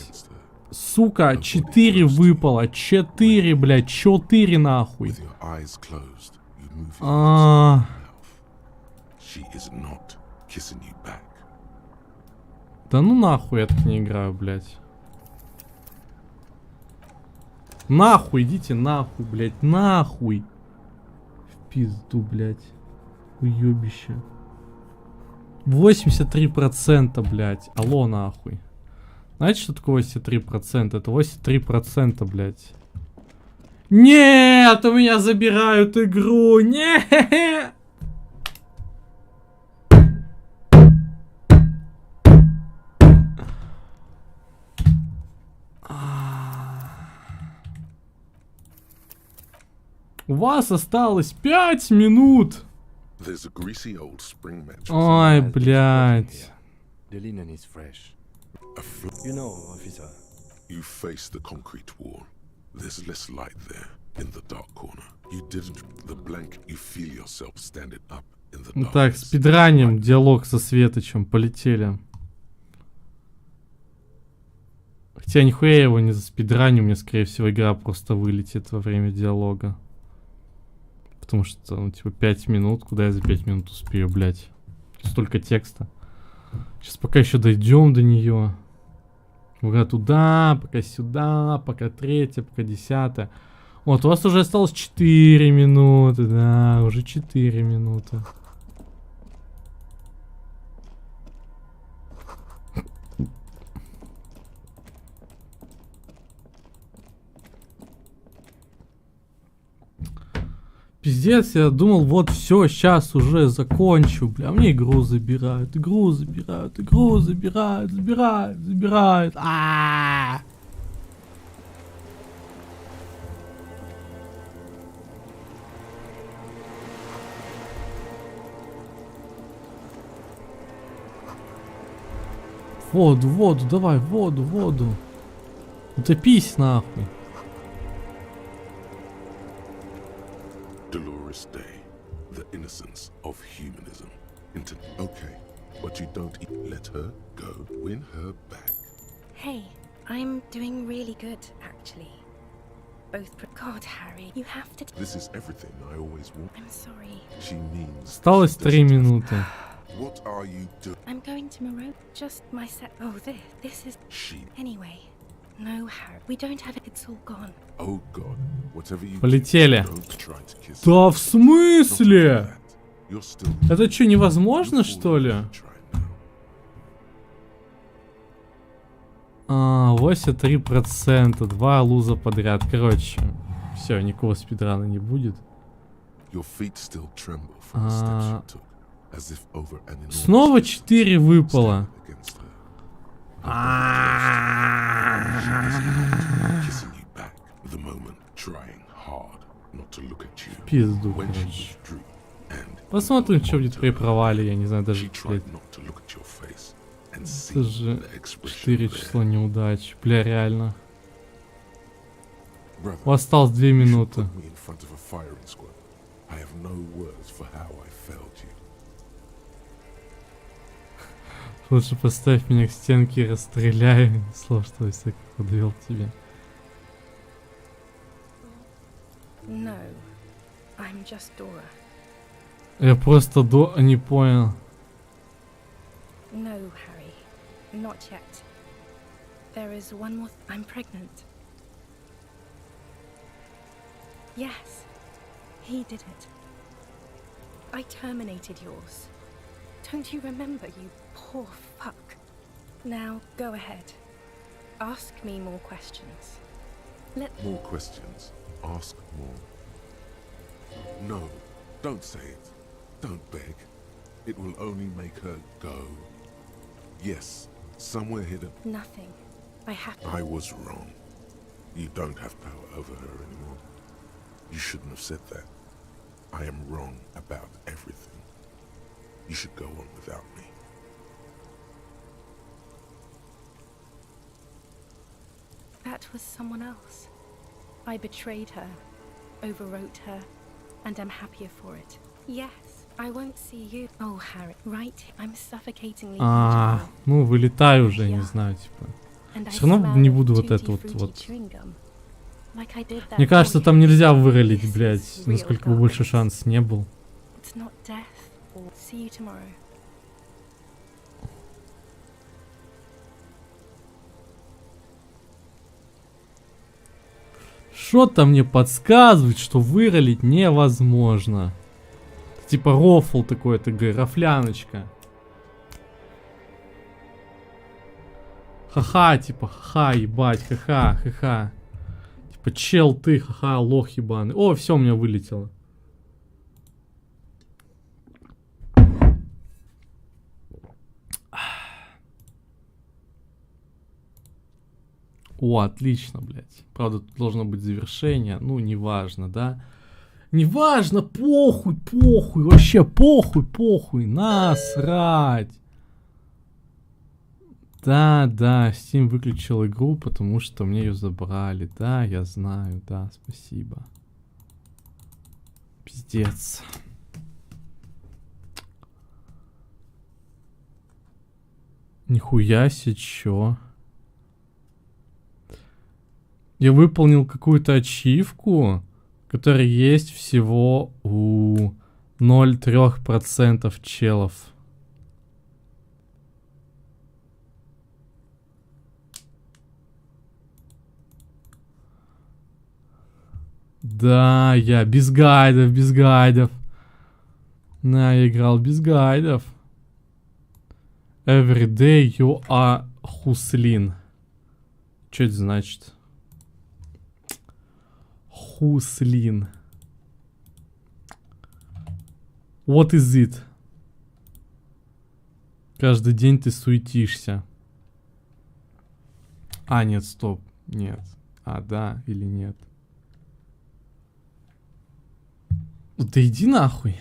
Сука, 4 выпало. 4, блядь, 4 нахуй. With your eyes closed, you move your lips to your mouth. She is not kissing you back. Да ну нахуй, я так не играю, блядь. Нахуй, идите нахуй, блядь, нахуй. В пизду, блядь. Уёбище. 83%, блядь. Алло, нахуй. Знаете, что такое 83%? Это 83%, блядь. Нет, у меня забирают игру. Нет. У вас осталось 5 минут. There's a greasy old spring mattress. Ой, блядь. The linen is fresh. A You know, officer. You face the concrete wall. There's less light there in the dark corner. You didn't the blank, you feel yourself standing up in the dark. Так, спидраним диалог со Светочем, полетели. Хотя нихуя его не заспидраню, мне скорее всего игра просто вылетит во время диалога. Потому что, ну, типа, 5 минут, куда я за 5 минут успею, блядь. Столько текста. Сейчас пока еще дойдем до нее. Пока туда, пока сюда, пока третья, пока 10-я. Вот, у вас уже осталось 4 минуты, да, уже 4 минуты. Пиздец, я думал, вот все, сейчас уже закончу, бля, мне игру забирают, забирают. Воду, давай, воду. Утопись нахуй. Dolores Day, the innocence of humanism. Okay, but you don't let her go. Win her back. Hey, I'm doing really good, actually. Both God, Harry, you have to. This is everything I always want. I'm sorry. She means. Осталось 3 минуты. What are you doing? I'm going to Morocco. Just my set. Oh, this is. She. Anyway, no, Harry. We don't have it. It's all gone. Oh God, whatever you Полетели. do, don't try to kiss Да her. в смысле? You're still. Это что, невозможно, что ли? 83%, 2 луза подряд. Короче, все, никакого спидрана не будет. Снова 4 выпало. Пизду, короче. Посмотрим, что будет при провале, я не знаю, даже, блядь. Это же 4 числа неудач. Бля, реально. У вас осталось 2 минуты. Лучше поставь меня к стенке и расстреляй. Слов, что я всяких подвел тебе. No, I'm just Dora. Я просто не понял. No, Harry, not yet. There is one more. I'm pregnant. Yes, he did it. I terminated yours. Don't you remember, you poor fuck? Now go ahead. Ask me more questions. More questions. Ask more. No, don't say it. Don't beg. It will only make her go. Yes, somewhere hidden. Nothing. I was wrong. You don't have power over her anymore. You shouldn't have said that. I am wrong about everything. You should go on without me. That was someone else. I betrayed her, overwrote her, and I'm happier for it. Yes, I won't see you. Oh, Harry, right? I'm suffocatingly beautiful. Ну вылетай уже, не знаю, типа. Все равно не буду вот это вот. Мне кажется, там нельзя выролить, блядь, насколько бы больше шанс не был. Что-то мне подсказывает, что выролить невозможно. Типа рофл такой, это рафляночка. Ха-ха, типа, ха-ха, ебать, ха-ха, ха-ха. Типа, чел ты, ха-ха, лох ебаный. О, все у меня вылетело. О, отлично, блядь. Правда, тут должно быть завершение. Ну, неважно, да? Неважно, похуй, вообще похуй, насрать. Да, Steam выключил игру, потому что мне ее забрали. Да, я знаю, да, спасибо. Пиздец. Нихуя себе, чё? Я выполнил какую-то ачивку, которая есть всего у 0,3% челов. Да, я без гайдов. На, я играл без гайдов. Every day you are Хуслин. Что это значит? Хуслин. What is it? Каждый день ты суетишься. А, нет, стоп. Нет. А, да или нет? Да иди нахуй.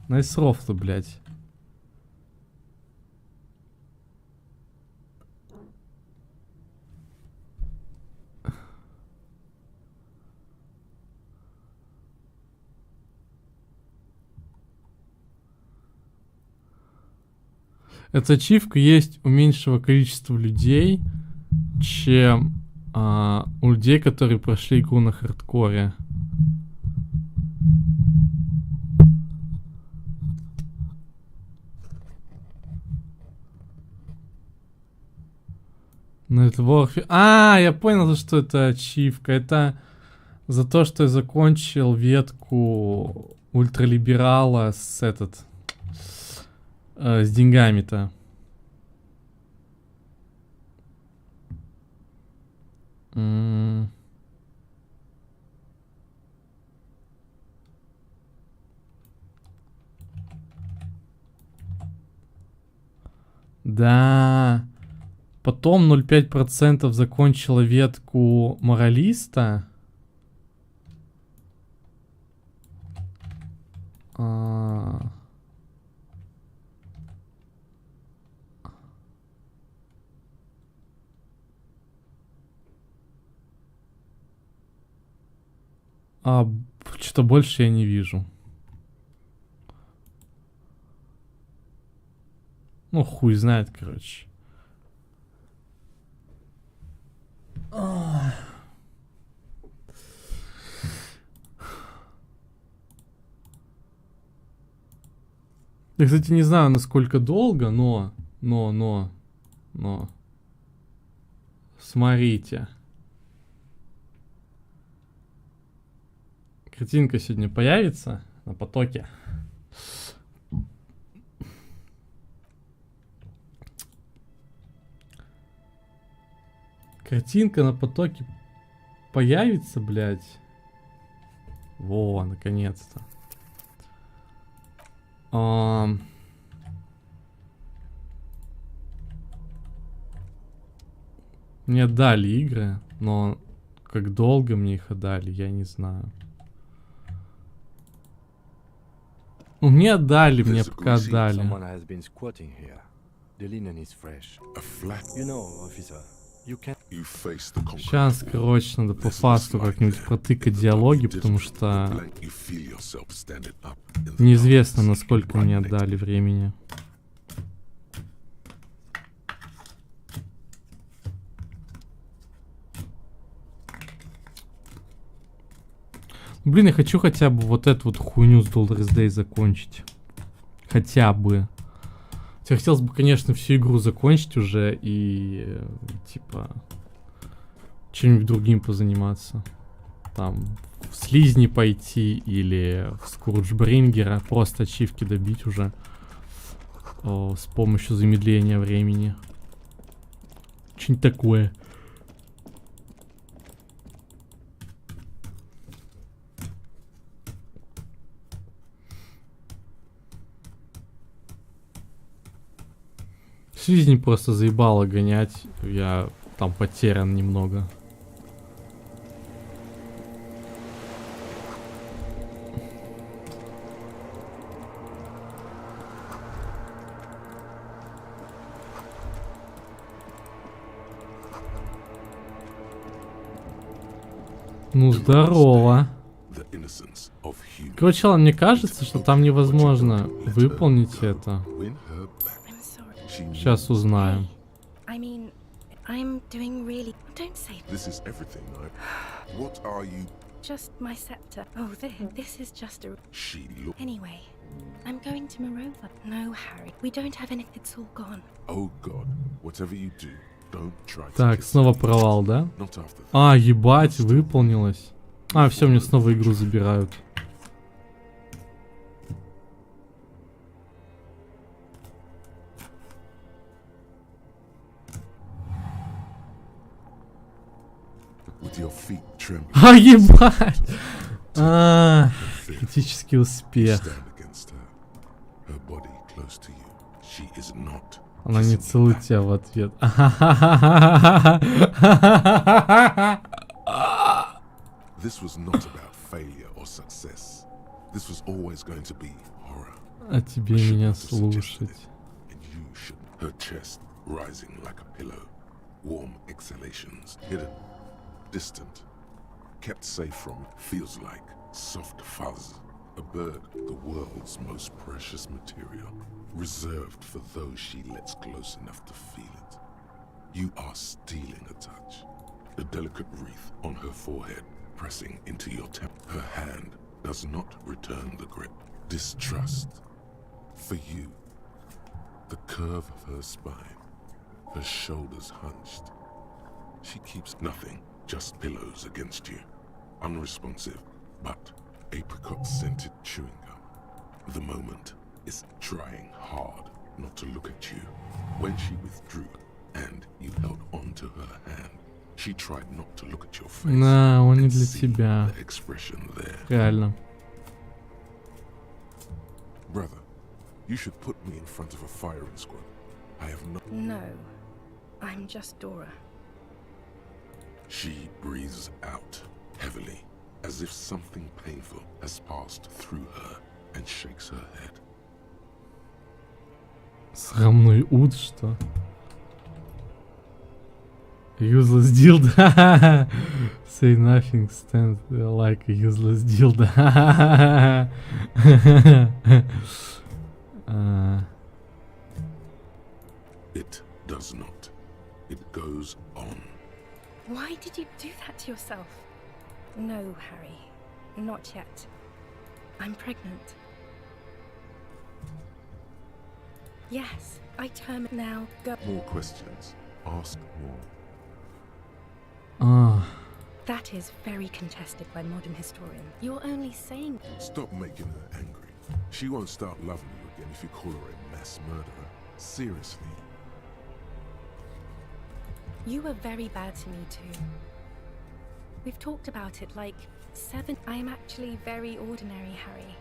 Найсров-то, блядь. Эта ачивка есть у меньшего количества людей, чем у людей, которые прошли игру на хардкоре. Я понял, что это ачивка. Это за то, что я закончил ветку ультралиберала с деньгами-то. Да. Потом 0,5% закончила ветку моралиста. Что-то больше я не вижу. Ну, хуй знает, короче. Я, кстати, не знаю, насколько долго, но. Смотрите. Картинка сегодня появится на потоке. Картинка на потоке появится, блядь. Во, наконец-то. Мне отдали игры, но как долго мне их отдали, я не знаю. Ну, мне отдали, мне пока отдали. Сейчас, короче, надо по фасту как-нибудь протыкать диалоги, потому что неизвестно, насколько мне отдали времени. Блин, я хочу хотя бы вот эту вот хуйню с Dollar's Day закончить. Хотя бы. Хотя хотелось бы, конечно, всю игру закончить уже и, типа, чем-нибудь другим позаниматься. Там, в Слизни пойти или в Скурджбрингера. Просто ачивки добить уже с помощью замедления времени. Что-нибудь такое. Слизни просто заебало гонять. Я там потерян немного. Ну, здорово. Короче, мне кажется, что там невозможно выполнить это. Сейчас узнаем. I mean, I'm doing really... Don't say... This is everything. What are you? Just my scepter. Oh, this is just a... She look. Anyway, I'm going to Morova. No, Harry, we don't have any... It's all gone. Oh God, whatever you do, don't try to Так, kiss снова me. провал, да? Not after that. А, ебать, выполнилось. А, все, мне снова игру забирают. With your feet trembling. А, ебать! А, критический успех. Her body close to you. She is not. Она не целует тебя в ответ. This was not about failure or success. This was always going to be horror. А тебе меня слушать. And you should. Her chest rising like a pillow. Warm exhalations. Hidden. Distant. Kept safe from. Feels like soft fuzz. A bird, the world's most precious material. Reserved for those she lets close enough to feel it. You are stealing a touch. A delicate wreath on her forehead, pressing into your temple. Her hand does not return the grip. Distrust. For you. The curve of her spine. Her shoulders hunched. She keeps nothing, just pillows against you. Unresponsive, but apricot-scented chewing gum. The moment is trying hard not to look at you. When she withdrew and you held onto her hand, she tried not to look at your face. На, он не для тебя. The expression there. Реально. Brother, you should put me in front of a firing squad. I have no... No, I'm just Dora. She breathes out heavily, as if something painful has passed through her, and shakes her head. Срамной ут, что? Useless dildo. Say nothing, stand like a useless dildo. It does not. It goes on. Why did you do that to yourself? No, Harry. Not yet. I'm pregnant. Yes, I term now. Go. More questions. Ask more. That is very contested by modern historians. You're only saying... Stop making her angry. She won't start loving you again if you call her a mass murderer. Seriously. You were very bad to me too. We've talked about it like 7... I am actually very ordinary, Harry.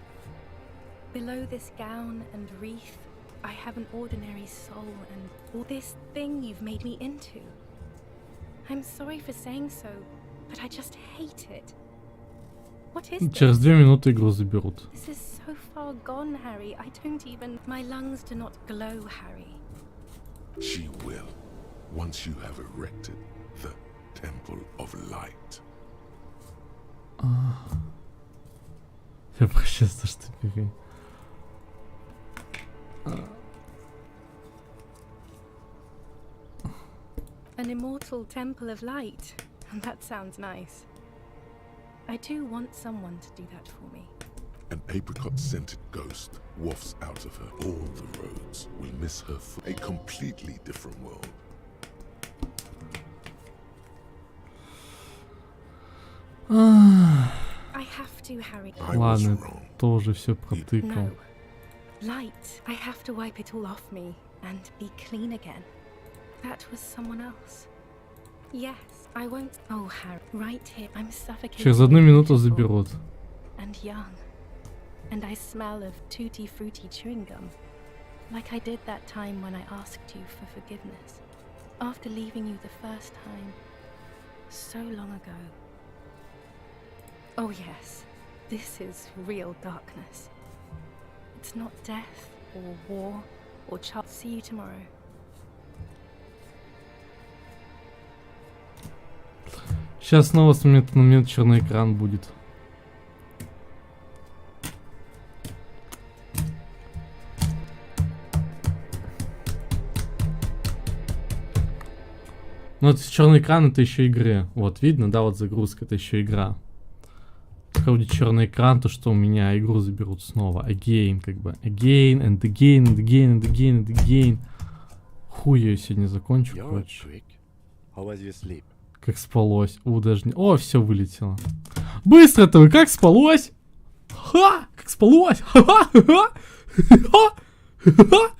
Below this gown and wreath, I have an ordinary soul and all this thing you've made me into. I'm sorry for saying so, but I just hate it. What is this? Через 2 минуты игру заберут. This is so far gone, Harry. I don't even... My lungs do not glow, Harry. She will, once you have erected the Temple of Light. Я прощаюсь, что ты... An immortal temple of light. That sounds nice. I do want someone to do that for me. An apricot-scented ghost wafts out of her. All the roads will miss her for a completely different world. I have to, Harry. Ладно, тоже все протыкал. No. Light. I have to wipe it all off me and be clean again. That was someone else. Yes, I won't. Oh, Harry, right here. I'm suffocating. Через 1 минуту заберут. And young. And I smell of tutti frutti chewing gum. Like I did that time when I asked you for forgiveness. After leaving you the first time. So long ago. Oh yes, this is real darkness. It's not death or war or child. See you Сейчас снова с момента на момент черный экран будет. Ну, это черный экран, это еще игры. Вот, видно, да, вот загрузка, это еще игра. Когда будет черный экран, то что у меня игру заберут снова. Again, как бы. Again, and again, and again, and again, and again. Хуй я сегодня закончу, короче. Как спалось. Даже не... О, все вылетело. Быстро-то вы, как спалось? Ха! Как спалось? Ха-ха! Ха-ха!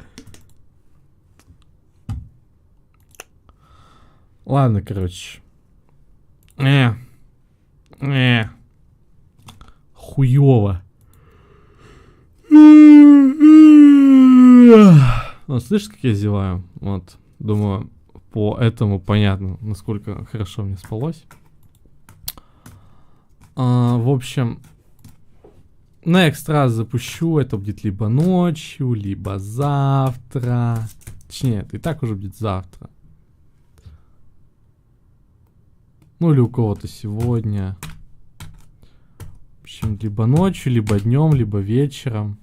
Ладно, короче. Хуёво. Вот, слышишь, как я зеваю? Вот, думаю, по этому понятно, насколько хорошо мне спалось. В общем, next раз запущу, это будет либо ночью, либо завтра. Точнее, это и так уже будет завтра. Ну или у кого-то сегодня. В общем, либо ночью, либо днем, либо вечером.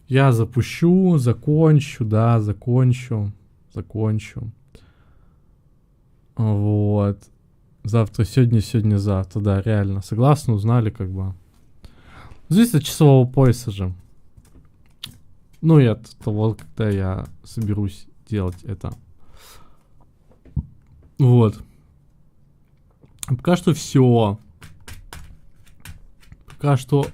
Я запущу, закончу, да, закончу. Вот. Завтра, сегодня, завтра, да, реально. Согласны, узнали, как бы. Зависит от часового пояса же. Ну и от того, когда я соберусь делать это. Вот. Пока что все. Пока что